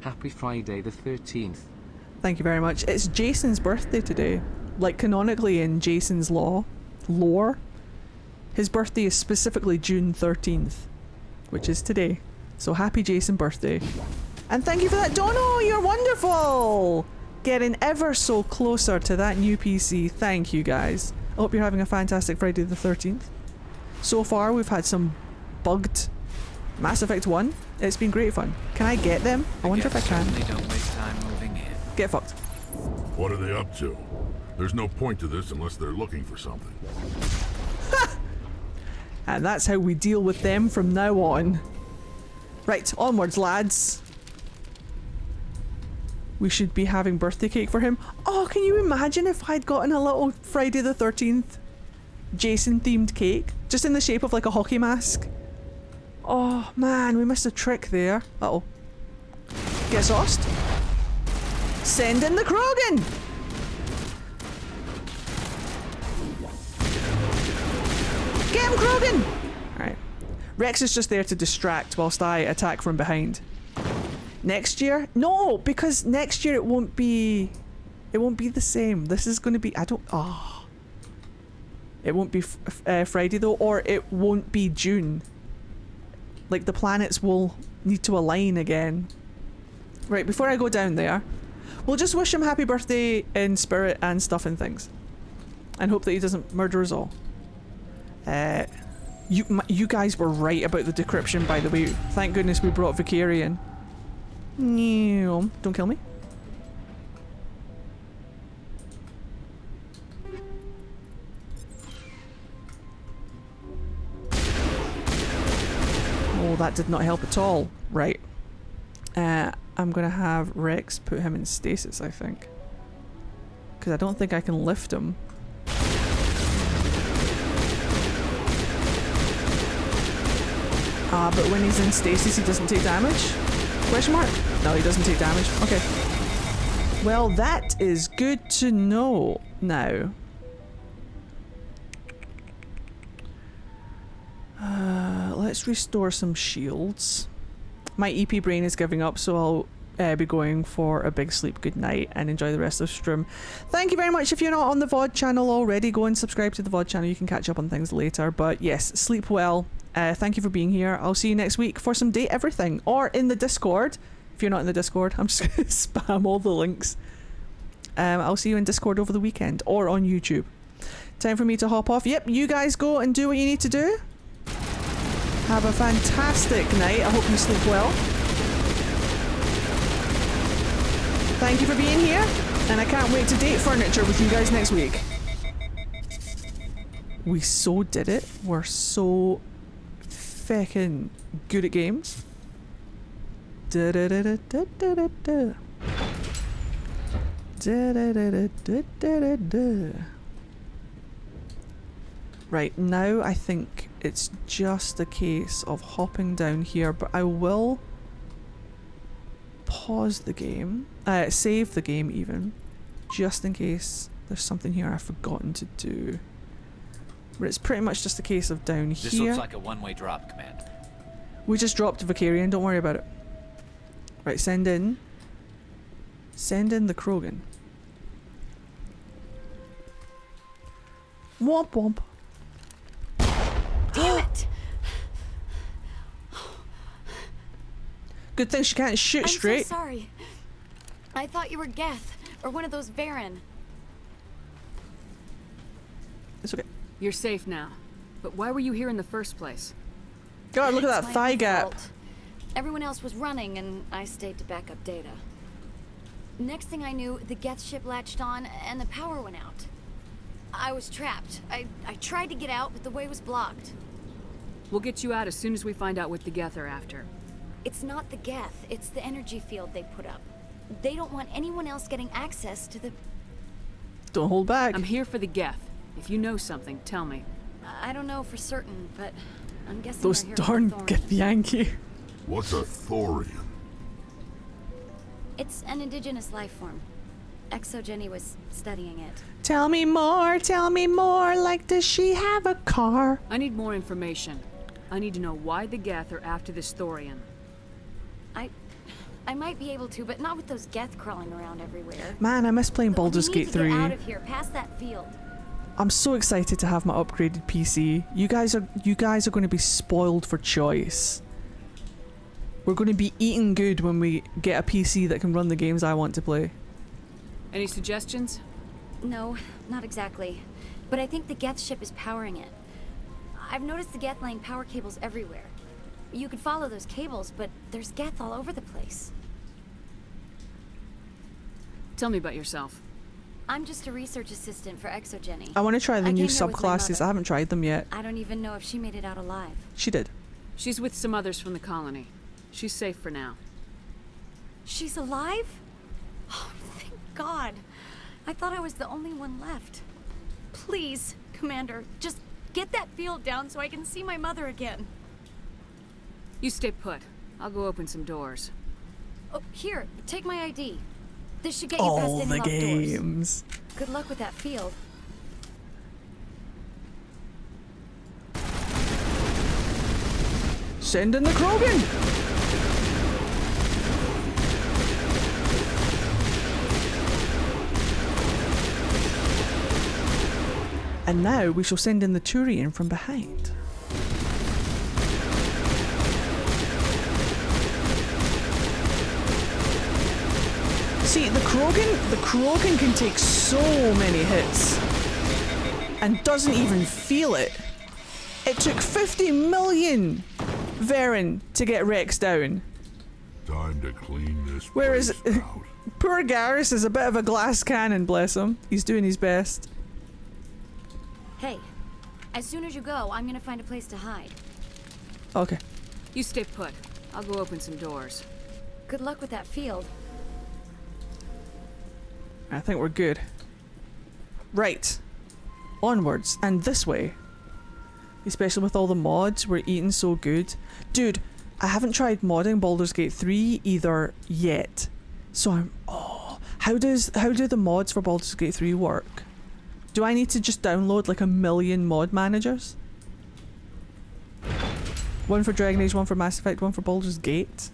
Happy Friday the 13th. Thank you very much. It's Jason's birthday today. Like, canonically in Jason's lore, his birthday is specifically June 13th, which is today. So happy Jason birthday. And thank you for that, Dono! You're wonderful! Getting ever so closer to that new PC. Thank you, guys. I hope you're having a fantastic Friday the 13th. So far, we've had some bugged Mass Effect 1. It's been great fun. Can I get them? I wonder if I can. Don't waste time moving in. Get fucked. What are they up to? There's no point to this unless they're looking for something. And that's how we deal with them from now on. Right, onwards, lads. We should be having birthday cake for him. Oh, can you imagine if I'd gotten a little Friday the 13th Jason-themed cake? Just in the shape of like a hockey mask. Oh, man, we missed a trick there. Uh-oh. Get sauced. Send in the Krogan! Get him, Krogan! Alright. Rex is just there to distract whilst I attack from behind. Next year? No, because next year it won't be the same. This is going to be, it won't be Friday though, or it won't be June. Like, the planets will need to align again. Right, before I go down there, we'll just wish him happy birthday in spirit and stuff and things. And hope that he doesn't murder us all. You guys were right about the decryption, by the way. Thank goodness we brought Vicarian. No, don't kill me. Oh, that did not help at all. Right. I'm gonna have Rex put him in stasis, I think. Because I don't think I can lift him. But when he's in stasis, he doesn't take damage? Question mark? No, he doesn't take damage. Okay. Well, that is good to know now. Let's restore some shields. My EP brain is giving up, so I'll be going for a big sleep. Good night and enjoy the rest of the stream. Thank you very much. If you're not on the VOD channel already, go and subscribe to the VOD channel. You can catch up on things later. But yes, sleep well. Thank you for being here. I'll see you next week for some Date Everything, or in the Discord. If you're not in the Discord, I'm just going to spam all the links. I'll see you in Discord over the weekend, or on YouTube. Time for me to hop off. Yep, you guys go and do what you need to do. Have a fantastic night. I hope you sleep well. Thank you for being here, and I can't wait to date furniture with you guys next week. We so did it. We're so feckin' good at games. Da da da da da da da da. Da da da da da da da. Right, now I think it's just a case of hopping down here, but I will pause the game, save the game even, just in case there's something here I've forgotten to do. But it's pretty much just a case of down here. This looks like a one-way drop, Commander. We just dropped Vicarian, don't worry about it. Right, send in the Krogan. Womp womp. Damn it! Good thing she can't shoot straight. I'm so sorry. I thought you were Geth, or one of those Varen. It's okay. You're safe now. But why were you here in the first place? God, look at that It's my thigh own gap. fault. Everyone else was running, and I stayed to back up data. Next thing I knew, the Geth ship latched on, and the power went out. I was trapped. I tried to get out, but the way was blocked. We'll get you out as soon as we find out what the Geth are after. It's not the Geth, it's the energy field they put up. They don't want anyone else getting access to the... Don't hold back. I'm here for the Geth. If you know something, tell me. I don't know for certain, but I'm guessing Those they're here darn for the Thorns. Yankee. What's a Thorian? It's an indigenous life form. Exogeny was studying it. Tell me more, like does she have a car? I need more information. I need to know why the Geth are after this Thorian. I might be able to, but not with those Geth crawling around everywhere. Man, I miss playing Baldur's Gate 3. Get out of here, past that field. I'm so excited to have my upgraded PC. You guys are going to be spoiled for choice. We're going to be eating good when we get a PC that can run the games I want to play. Any suggestions? No, not exactly. But I think the Geth ship is powering it. I've noticed the Geth laying power cables everywhere. You could follow those cables, but there's Geth all over the place. Tell me about yourself. I'm just a research assistant for Exogeny. I want to try the new came here with my subclasses. mother. I haven't tried them yet. I don't even know if she made it out alive. She did. She's with some others from the colony. She's safe for now. She's alive? Oh, thank God. I thought I was the only one left. Please, Commander, just get that field down so I can see my mother again. You stay put. I'll go open some doors. Oh, here, take my ID. This should get you past All any the locked games. doors. Good luck with that field. Send in the Krogan! And now we shall send in the Turian from behind. See, the Krogan can take so many hits and doesn't even feel it. It took 50 million Varen to get Rex down. Time to clean this Whereas place out. poor Garrus is a bit of a glass cannon, bless him. He's doing his best. Hey, as soon as you go, I'm gonna find a place to hide. Okay. You stay put. I'll go open some doors. Good luck with that field. I think we're good. Right. Onwards. And this way. Especially with all the mods, we're eating so good. Dude, I haven't tried modding Baldur's Gate 3 either yet. So I'm... Oh. How do the mods for Baldur's Gate 3 work? Do I need to just download like 1 million mod managers? One for Dragon Age, one for Mass Effect, one for Baldur's Gate.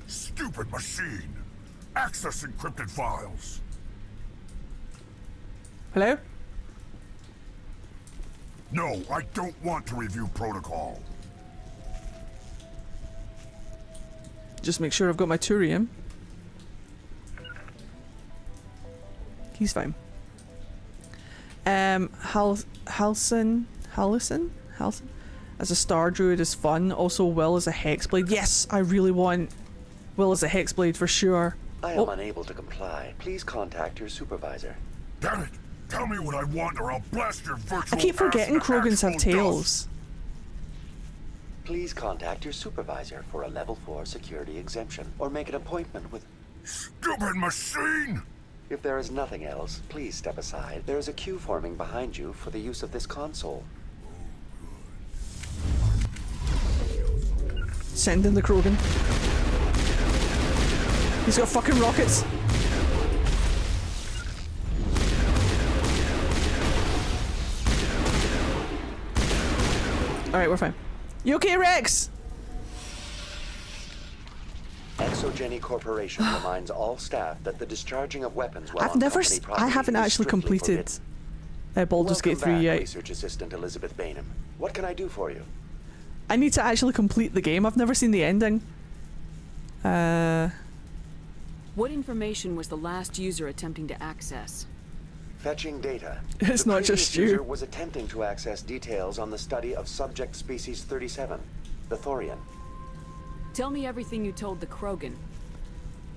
Stupid machine! Access encrypted files! Hello? No, I don't want to review protocol. Just make sure I've got my Turium. He's fine. Halcyon as a Star Druid is fun. Also, Will as a Hexblade. Yes, I really want Will as a Hexblade for sure. I am unable to comply. Please contact your supervisor. Damn it! Tell me what I want or I'll blast your virtual I keep forgetting ass Krogans have actual tails. dust. Please contact your supervisor for a level 4 security exemption or make an appointment with... Stupid machine! If there is nothing else, please step aside. There is a queue forming behind you for the use of this console. Send in the Krogan. He's got fucking rockets. Alright, we're fine. You okay, Rex? Exogeny Corporation reminds all staff that the discharging of weapons while on company property I haven't is actually strictly completed forbidden. Baldur's Gate 3 Welcome back, yet. Research Assistant Elizabeth Bainham. What can I do for you? I need to actually complete the game. I've never seen the ending. What information was the last user attempting to access? Fetching data. It's The not just previous you. user was attempting to access details on the study of subject species 37, the Thorian. Tell me everything you told the Krogan.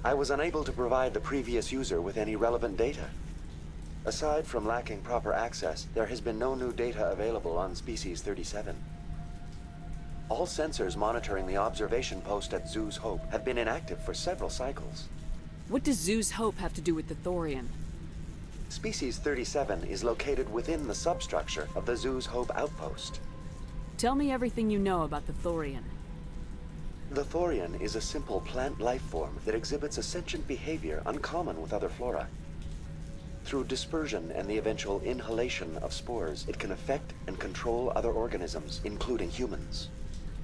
I was unable to provide the previous user with any relevant data. Aside from lacking proper access, there has been no new data available on species 37. All sensors monitoring the observation post at Zoo's Hope have been inactive for several cycles. What does Zoo's Hope have to do with the Thorian? Species 37 is located within the substructure of the Zoo's Hope outpost. Tell me everything you know about the Thorian. The thorian is a simple plant life form that exhibits a sentient behavior uncommon with other flora. Through dispersion and the eventual inhalation of spores, it can affect and control other organisms, including humans.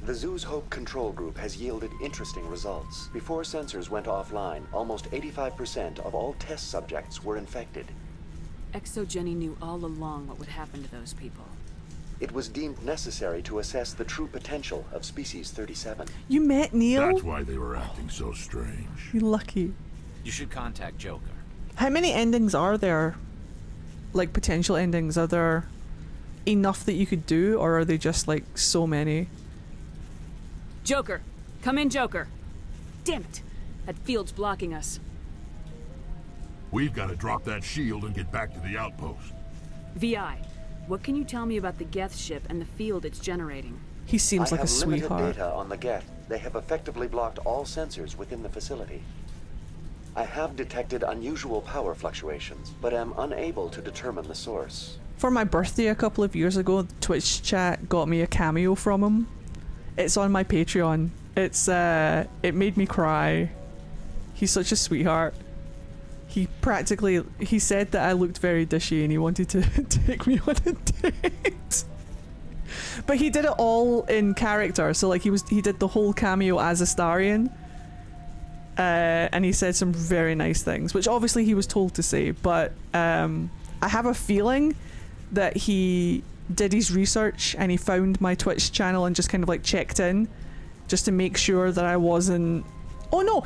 The Zoo's Hope control group has yielded interesting results. Before sensors went offline, almost 85% of all test subjects were infected. ExoGenny knew all along what would happen to those people. It was deemed necessary to assess the true potential of Species 37. You met Neil? That's why they were acting so strange. You lucky. You should contact Joker. How many endings are there? Like, potential endings? Are there enough that you could do, or are they just, like, so many? Joker! Come in, Joker! Damn it! That field's blocking us. We've got to drop that shield and get back to the outpost. VI, what can you tell me about the Geth ship and the field it's generating? He seems like a sweetheart. I have limited data on the Geth. They have effectively blocked all sensors within the facility. I have detected unusual power fluctuations, but am unable to determine the source. For my birthday a couple of years ago, Twitch chat got me a cameo from him. It's on my Patreon. It made me cry. He's such a sweetheart. He said that I looked very dishy and he wanted to take me on a date. But he did it all in character, so like he did the whole cameo as Astarion. And he said some very nice things, which obviously he was told to say, but I have a feeling that he did his research and he found my Twitch channel and just kind of like checked in just to make sure that I wasn't... Oh no!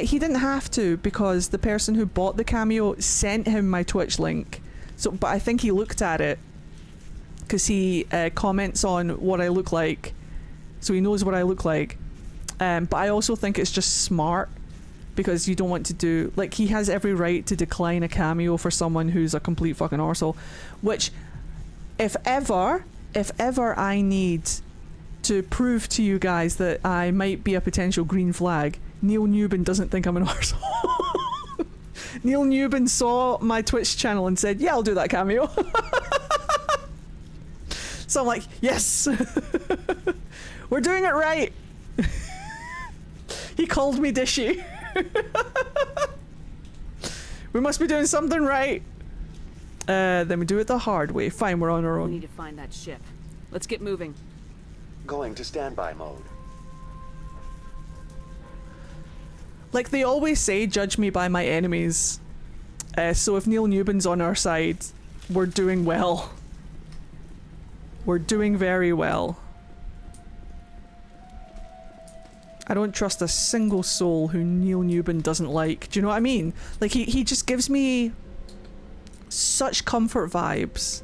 He didn't have to, because the person who bought the cameo sent him my Twitch link. So, but I think he looked at it because he comments on what I look like, so he knows what I look like. But I also think it's just smart, because you don't want to do... Like, he has every right to decline a cameo for someone who's a complete fucking arsehole. Which, if ever I need to prove to you guys that I might be a potential green flag, Neil Newbin doesn't think I'm an arsehole. Neil Newbin saw my Twitch channel and said, yeah, I'll do that cameo. So I'm like, yes! We're doing it right! He called me dishy. We must be doing something right. Then we do it the hard way. Fine, we're on our own. We need to find that ship. Let's get moving. Going to standby mode. Like they always say, judge me by my enemies. So if Neil Newbin's on our side, we're doing well. We're doing very well. I don't trust a single soul who Neil Newbin doesn't like. Do you know what I mean? Like, he just gives me such comfort vibes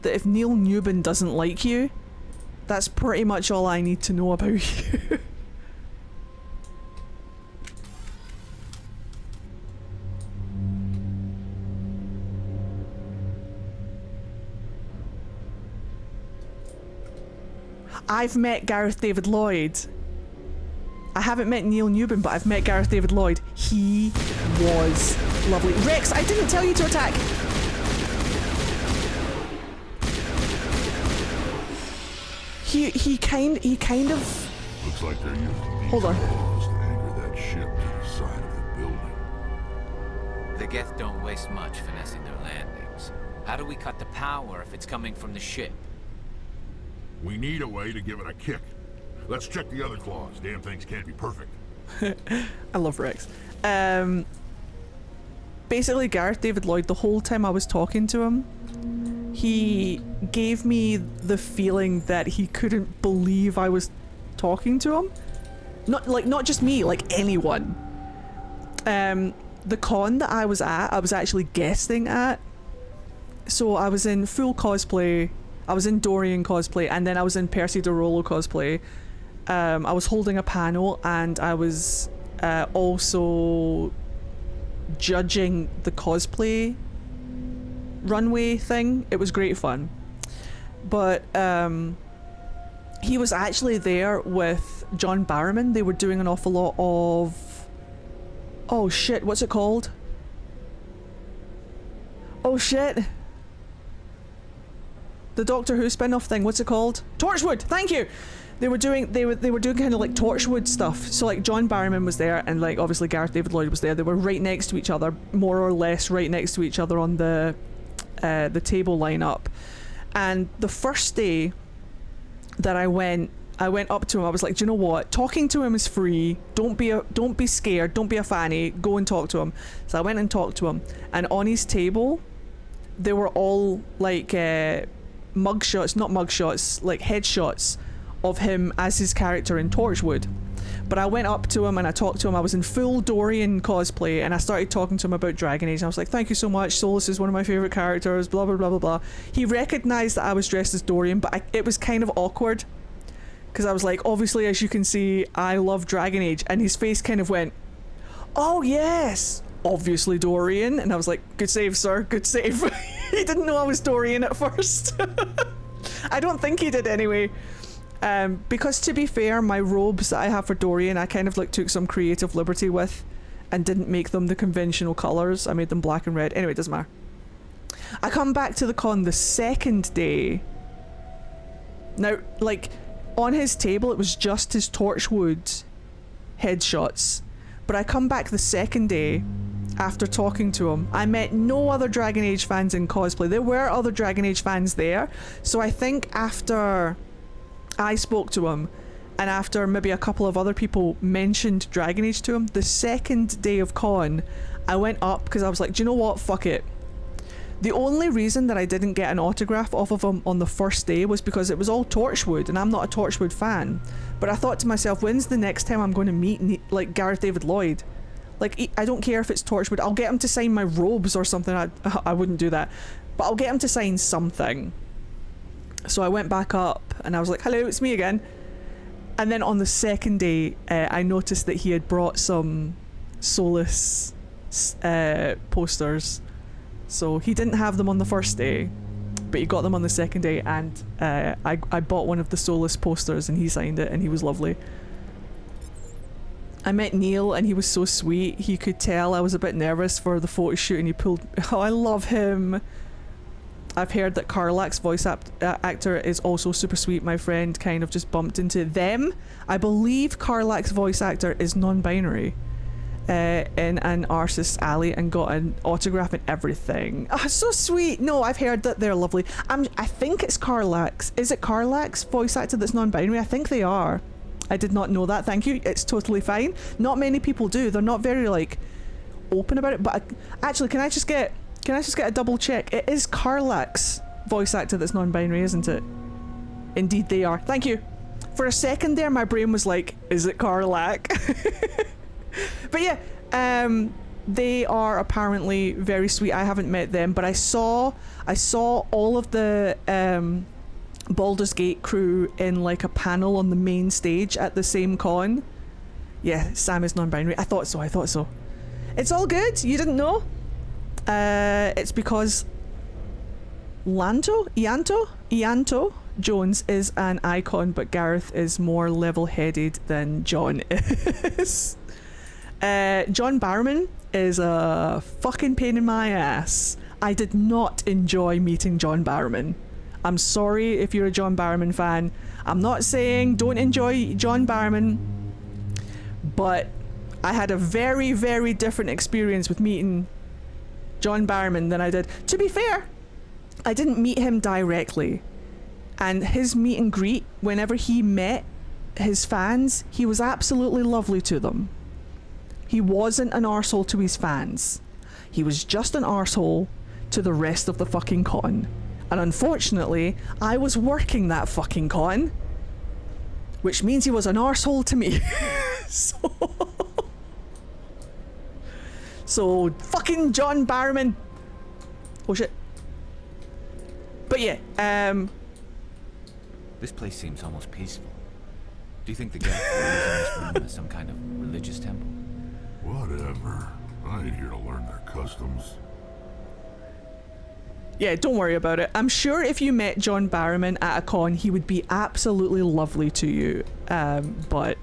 that if Neil Newbin doesn't like you, that's pretty much all I need to know about you. I've met Gareth David Lloyd. I haven't met Neil Newbin, but I've met Gareth David Lloyd. He was lovely. Rex, I didn't tell you to attack. He kind of... Looks like they're using these Hold on. claws to anchor that ship to the side of the building. The Geth don't waste much finessing their landings. How do we cut the power if it's coming from the ship? We need a way to give it a kick. Let's check the other claws. Damn things can't be perfect. I love Rex. Basically, Gareth David Lloyd, the whole time I was talking to him, he gave me the feeling that he couldn't believe I was talking to him. Not just me, like anyone. The con that I was at, I was actually guesting at. So I was in full cosplay. I was in Dorian cosplay, and then I was in Percy DeRollo cosplay. I was holding a panel, and I was also judging the cosplay runway thing. It was great fun. But he was actually there with John Barrowman. They were doing an awful lot of... Oh shit, what's it called? Oh shit. The Doctor Who spin-off thing, what's it called? Torchwood, thank you! they were doing kind of like Torchwood stuff. So like John Barrowman was there, and like obviously Gareth David Lloyd was there. They were right next to each other, more or less right next to each other on the table lineup. And the first day that I went up to him. I was like, do you know what? Talking to him is free. Don't be scared. Don't be a fanny. Go and talk to him. So I went and talked to him, and on his table, they were all like mugshots, not mugshots, like headshots of him as his character in Torchwood. But I went up to him and I talked to him. I was in full Dorian cosplay, and I started talking to him about Dragon Age. And I was like, thank you so much. Solus is one of my favorite characters, blah, blah, blah, blah, blah. He recognized that I was dressed as Dorian, but it was kind of awkward. Because I was like, obviously, as you can see, I love Dragon Age. And his face kind of went, oh, yes, obviously Dorian. And I was like, good save, sir, good save. He didn't know I was Dorian at first. I don't think he did anyway. Because to be fair, my robes that I have for Dorian, I kind of like took some creative liberty with and didn't make them the conventional colours. I made them black and red. Anyway, it doesn't matter. I come back to the con the second day. Now, like, on his table, it was just his Torchwood headshots. But I come back the second day after talking to him. I met no other Dragon Age fans in cosplay. There were other Dragon Age fans there. So I think after I spoke to him, and after maybe a couple of other people mentioned Dragon Age to him, the second day of con, I went up because I was like, do you know what? Fuck it. The only reason that I didn't get an autograph off of him on the first day was because it was all Torchwood, and I'm not a Torchwood fan. But I thought to myself, when's the next time I'm going to meet like Gareth David Lloyd? Like, I don't care if it's Torchwood. I'll get him to sign my robes or something. I wouldn't do that, but I'll get him to sign something. So I went back up and I was like, hello, it's me again. And then on the second day, I noticed that he had brought some Solus posters. So he didn't have them on the first day, but he got them on the second day, and I bought one of the Solus posters and he signed it, and he was lovely. I met Neil and he was so sweet. He could tell I was a bit nervous for the photo shoot, and he pulled... Oh, I love him. I've heard that Karlak's voice actor is also super sweet. My friend kind of just bumped into them. I believe Karlak's voice actor is non-binary. In an Arsis alley, and got an autograph and everything. Oh, so sweet. No, I've heard that they're lovely. I think it's Karlak's. Is it Karlak's voice actor that's non-binary? I think they are. I did not know that. Thank you. It's totally fine. Not many people do. They're not very like open about it. But actually, can I just get a double check? It is Karlak's voice actor that's non-binary, isn't it? Indeed, they are. Thank you. For a second there, my brain was like, is it Karlak? But yeah, they are apparently very sweet. I haven't met them, but I saw all of the Baldur's Gate crew in like a panel on the main stage at the same con. Yeah, Sam is non-binary. I thought so. It's all good. You didn't know? It's because Ianto Jones is an icon, but Gareth is more level-headed than John is. John Barrowman is a fucking pain in my ass. I did not enjoy meeting John Barrowman. I'm sorry if you're a John Barrowman fan. I'm not saying don't enjoy John Barrowman, but I had a very, very different experience with meeting John Barrowman than I did. To be fair, I didn't meet him directly, and his meet and greet, whenever he met his fans, he was absolutely lovely to them. He wasn't an arsehole to his fans. He was just an arsehole to the rest of the fucking con. And unfortunately, I was working that fucking con, which means he was an arsehole to me. So fucking John Barrowman. Oh shit. But yeah, This place seems almost peaceful. Do you think the guests are using this room as some kind of religious temple? Whatever. I ain't here to learn their customs. Yeah, don't worry about it. I'm sure if you met John Barrowman at a con, he would be absolutely lovely to you. But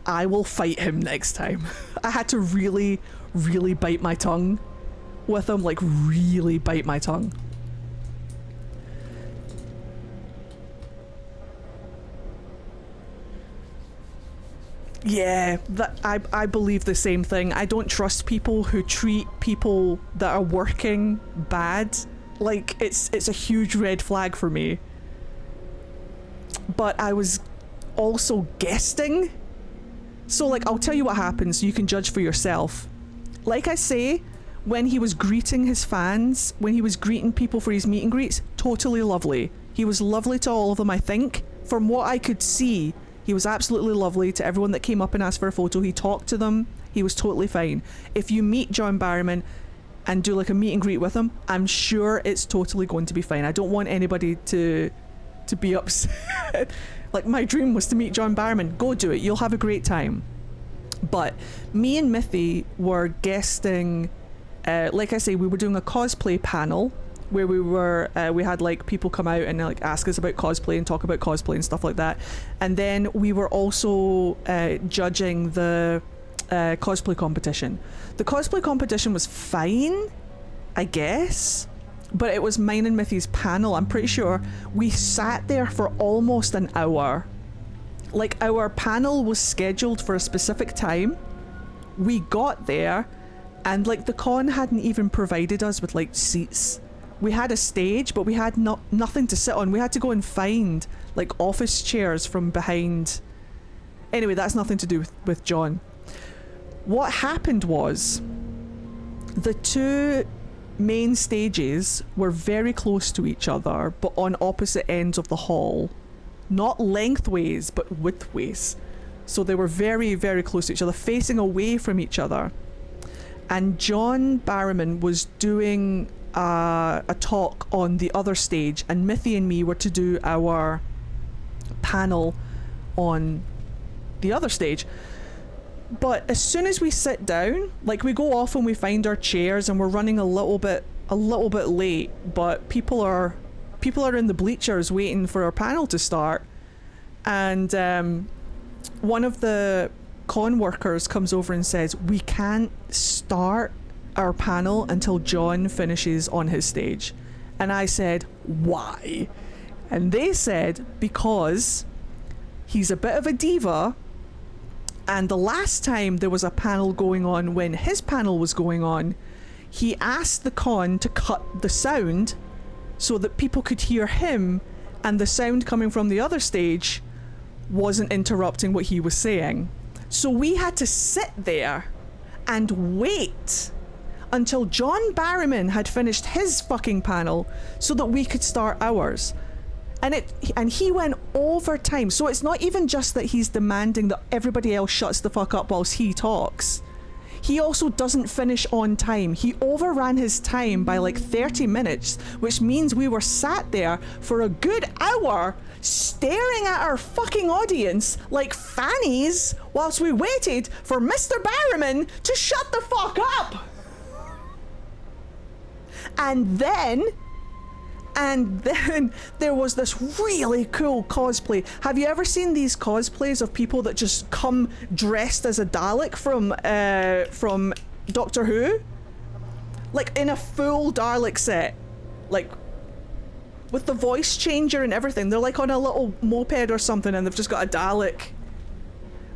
I will fight him next time. I had to really, really bite my tongue with him. Like, really bite my tongue. Yeah, that I believe the same thing. I don't trust people who treat people that are working bad. Like, it's a huge red flag for me. But I was also guessing. So, like, I'll tell you what happens. You can judge for yourself. Like I say, when he was greeting his fans, when he was greeting people for his meet and greets, totally lovely. He was lovely to all of them, I think. From what I could see, he was absolutely lovely to everyone that came up and asked for a photo. He talked to them. He was totally fine. If you meet John Barrowman and do like a meet and greet with him, I'm sure it's totally going to be fine. I don't want anybody to be upset. Like, my dream was to meet John Barrowman. Go do it. You'll have a great time. But me and Mithy were guesting, like I say, we were doing a cosplay panel where we had like people come out and like ask us about cosplay and talk about cosplay and stuff like that. And then we were also judging the cosplay competition. The cosplay competition was fine, I guess, but it was mine and Mithy's panel. I'm pretty sure we sat there for almost an hour. Like, our panel was scheduled for a specific time. We got there and like the con hadn't even provided us with like seats. We had a stage, but we had nothing to sit on. We had to go and find like office chairs from behind. Anyway, that's nothing to do with John. What happened was the two main stages were very close to each other, but on opposite ends of the hall. Not lengthways, but widthways. So they were very, very close to each other, facing away from each other. And John Barrowman was doing a talk on the other stage, and Mithy and me were to do our panel on the other stage. But as soon as we sit down, like, we go off and we find our chairs, and we're running a little bit late, but people are in the bleachers waiting for our panel to start. And one of the con workers comes over and says, we can't start our panel until John finishes on his stage. And I said, why? And they said, because he's a bit of a diva, and the last time there was a panel going on, when his panel was going on, he asked the con to cut the sound so that people could hear him, and the sound coming from the other stage wasn't interrupting what he was saying. So we had to sit there and wait until John Barrowman had finished his fucking panel so that we could start ours. And he went over time. So it's not even just that he's demanding that everybody else shuts the fuck up whilst he talks. He also doesn't finish on time. He overran his time by like 30 minutes, which means we were sat there for a good hour staring at our fucking audience like fannies whilst we waited for Mr. Barrowman to shut the fuck up. And then there was this really cool cosplay. Have you ever seen these cosplays of people that just come dressed as a Dalek from Doctor Who? Like, in a full Dalek set. Like, with the voice changer and everything. They're like on a little moped or something, and they've just got a Dalek.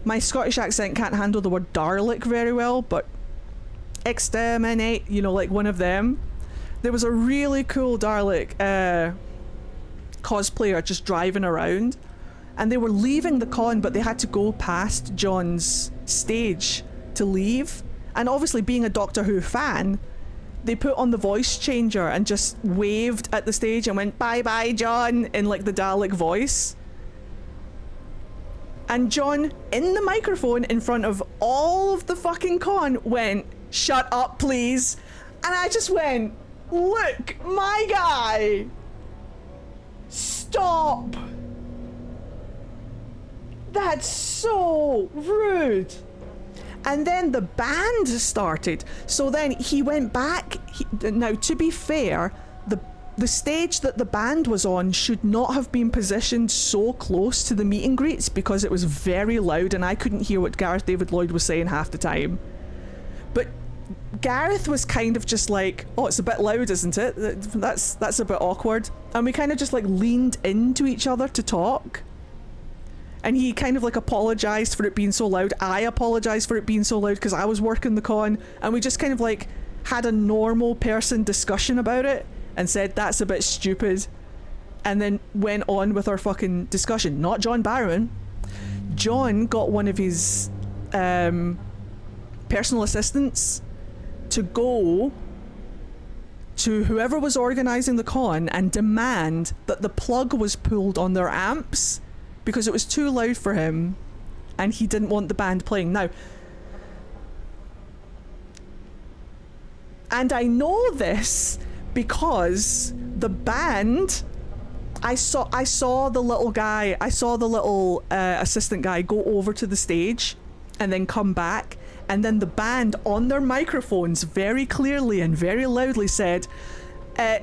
My Scottish accent can't handle the word Dalek very well, but exterminate, you know, like one of them. There was a really cool Dalek cosplayer just driving around, and they were leaving the con, but they had to go past John's stage to leave. And obviously, being a Doctor Who fan, they put on the voice changer and just waved at the stage and went, "Bye bye, John," in like the Dalek voice. And John, in the microphone in front of all of the fucking con, went, "Shut up, please." And I just went, look, my guy, stop. That's so rude. And then the band started. So then he went back. Now, to be fair, the stage that the band was on should not have been positioned so close to the meet and greets, because it was very loud and I couldn't hear what Gareth David Lloyd was saying half the time. But Gareth was kind of just like, oh, it's a bit loud, isn't it? That's a bit awkward. And we kind of just like leaned into each other to talk. and he kind of like apologized for it being so loud. I apologized for it being so loud because I was working the con, and we just kind of like had a normal person discussion about it and said that's a bit stupid, and then went on with our fucking discussion. Not John Barrowman. John got one of his personal assistants to go to whoever was organizing the con and demand that the plug was pulled on their amps because it was too loud for him and he didn't want the band playing. Now, and I know this because the band, I saw the little guy, I saw the little assistant guy go over to the stage and then come back, and then the band on their microphones very clearly and very loudly said,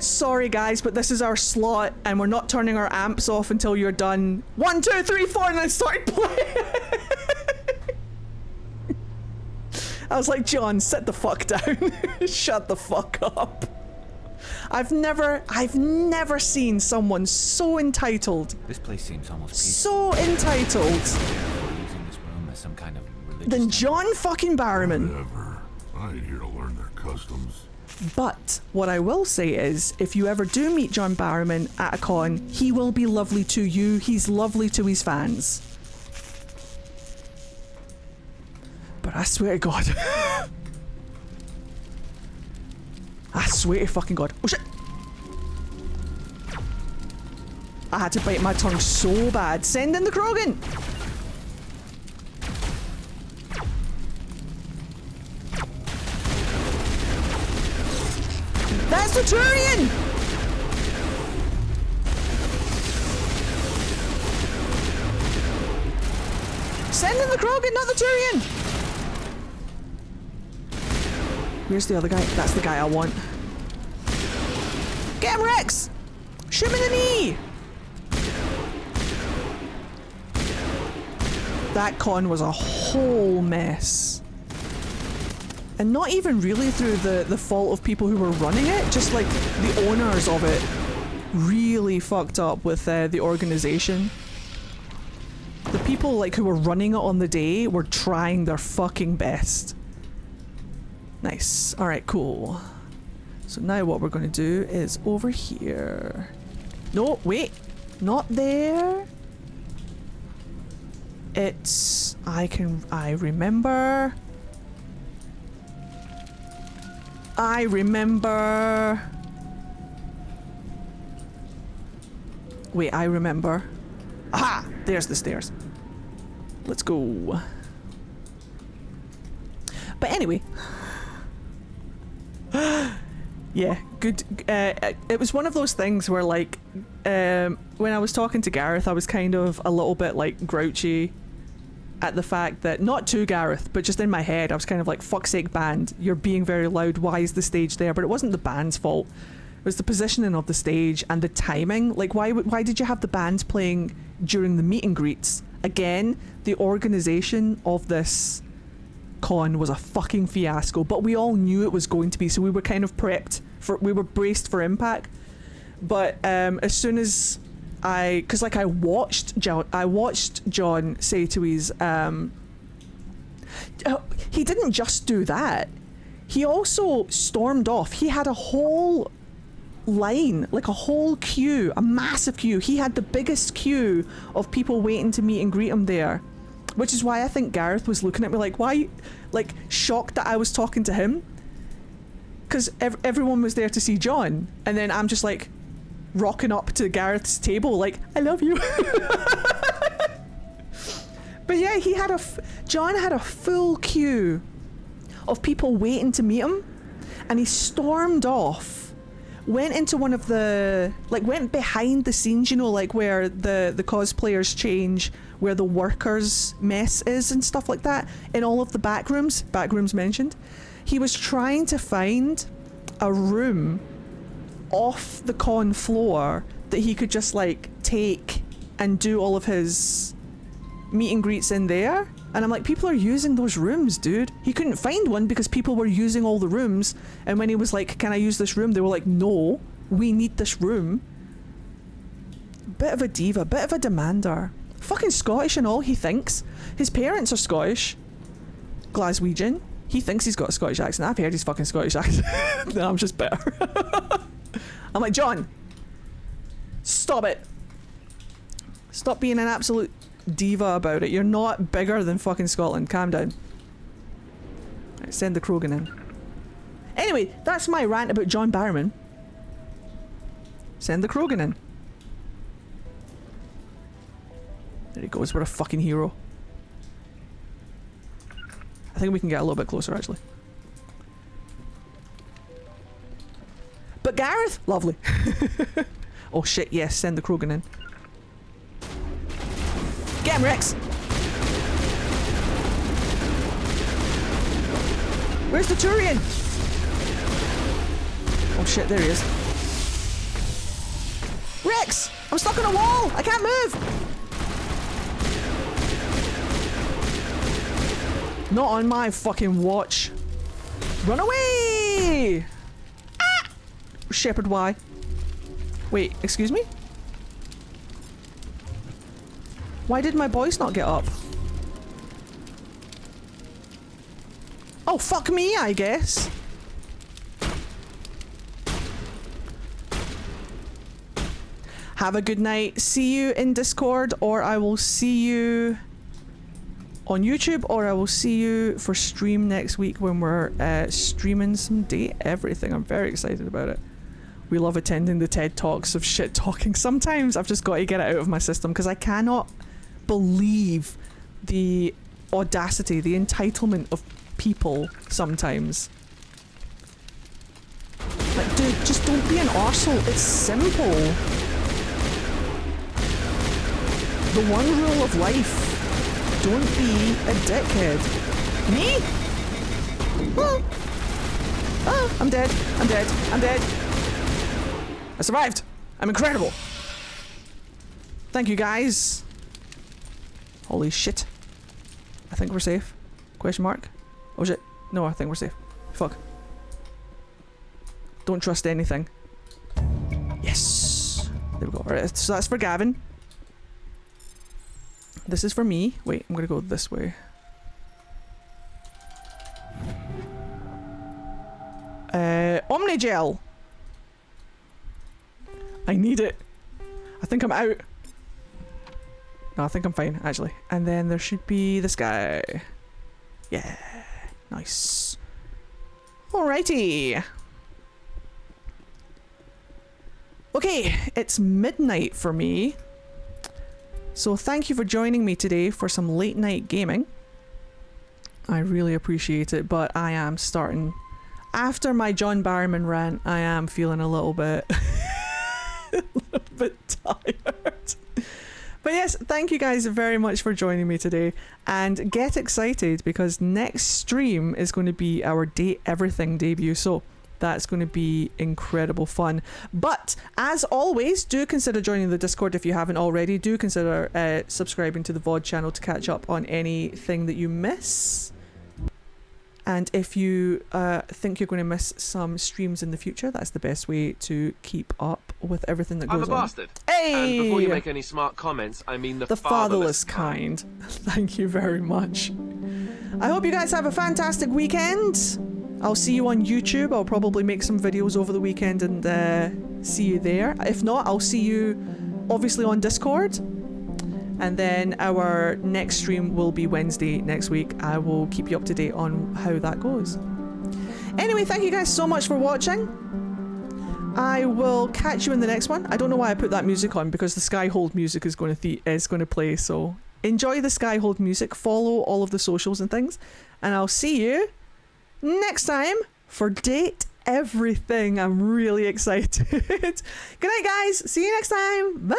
sorry guys, but this is our slot and we're not turning our amps off until you're done. 1, 2, 3, 4, and I started playing. I was like, John, sit the fuck down. Shut the fuck up. I've never seen someone so entitled. This place seems almost peaceful. So entitled. Using this room as some kind of religious Than John fucking Barrowman. Whatever. I ain't here to learn their customs. But what I will say is, if you ever do meet John Barrowman at a con, he will be lovely to you. He's lovely to his fans. But I swear to God. I swear to fucking God. Oh shit! I had to bite my tongue so bad. Send in the Krogan! That's the Turian! Send in the Krogan, not the Turian! Where's the other guy? That's the guy I want. Get him, Rex! Shoot him in the knee! That con was a whole mess. And not even really through the fault of people who were running it, just like the owners of it really fucked up with the organization. The people like who were running it on the day were trying their fucking best. Nice. Alright, cool. So now what we're going to do is over here. No, wait. Not there. It's... I remember. Wait, I remember. Aha! There's the stairs. Let's go. But anyway. Yeah, good. It was one of those things where, like, when I was talking to Gareth, I was kind of a little bit, like, grouchy at the fact that, not to Gareth, but just in my head, I was kind of like, fuck's sake, band, you're being very loud, why is the stage there? But it wasn't the band's fault. It was the positioning of the stage and the timing. Like, why did you have the band playing during the meet and greets? Again, the organisation of this con was a fucking fiasco, but we all knew it was going to be, so we were kind of prepped for, we were braced for impact. But as soon as I watched John say to his he didn't just do that, he also stormed off. He had a whole line, like a whole queue, a massive queue. He had the biggest queue of people waiting to meet and greet him there, which is why I think Gareth was looking at me like, why, like, shocked that I was talking to him, because everyone was there to see John, and then I'm just like rocking up to Gareth's table like, I love you. But yeah, John had a full queue of people waiting to meet him, and he stormed off, went into one of the, like, went behind the scenes, you know, like where the cosplayers change, where the workers mess is and stuff like that, in all of the back rooms mentioned. He was trying to find a room off the con floor that he could just like take and do all of his meet and greets in there. And I'm like, people are using those rooms, dude. He couldn't find one because people were using all the rooms, and when he was like, can I use this room, they were like, no, we need this room. Bit of a diva, bit of a demander. Fucking Scottish and all, he thinks. His parents are Scottish. Glaswegian. He thinks he's got a Scottish accent. I've heard his fucking Scottish accent. No, I'm just better. I'm like, John, stop it. Stop being an absolute diva about it. You're not bigger than fucking Scotland. Calm down. Right, send the Krogan in. Anyway, that's my rant about John Barrowman. Send the Krogan in. There he goes. We're a fucking hero. I think we can get a little bit closer, actually. But Gareth? Lovely. Oh shit, yes. Send the Krogan in. Get him, Rex! Where's the Turian? Oh shit, there he is. Rex! I'm stuck on a wall! I can't move! Not on my fucking watch. Run away! Ah! Shepherd Y. Wait, excuse me? Why did my voice not get up? Oh, fuck me, I guess. Have a good night. See you in Discord, or I will see you on YouTube, or I will see you for stream next week when we're streaming some Date Everything. I'm very excited about it. We love attending the TED Talks of shit talking. Sometimes I've just got to get it out of my system because I cannot believe the audacity, the entitlement of people sometimes. Like, dude, just don't be an arsehole. It's simple. The one rule of life. Don't be a dickhead. Me? Oh. Oh, I'm dead. I'm dead. I'm dead. I survived. I'm incredible. Thank you, guys. Holy shit. I think we're safe. Question mark? Oh shit. No, I think we're safe. Fuck. Don't trust anything. Yes. There we go. Alright, so that's for Gavin. This is for me. Wait, I'm gonna go this way. Omnigel! I need it. I think I'm out. No, I think I'm fine, actually. And then there should be this guy. Yeah. Nice. Alrighty. Okay, it's midnight for me. So thank you for joining me today for some late night gaming. I really appreciate it, but I am starting... After my John Barrowman rant, I am feeling a little bit... a little bit tired. But yes, thank you guys very much for joining me today. And get excited because next stream is going to be our Date Everything debut. So that's going to be incredible fun. But as always, do consider joining the Discord if you haven't already. Do consider subscribing to the VOD channel to catch up on anything that you miss. And if you think you're going to miss some streams in the future, that's the best way to keep up with everything that goes on. I'm a bastard. Hey! And before you make any smart comments, I mean the fatherless kind. Thank you very much. I hope you guys have a fantastic weekend. I'll see you on YouTube. I'll probably make some videos over the weekend and see you there. If not, I'll see you obviously on Discord. And then our next stream will be Wednesday next week. I will keep you up to date on how that goes. Anyway, thank you guys so much for watching. I will catch you in the next one. I don't know why I put that music on because the Skyhold music is going to play. So enjoy the Skyhold music. Follow all of the socials and things. And I'll see you next time for Date Everything. I'm really excited. Good night, guys. See you next time. Bye.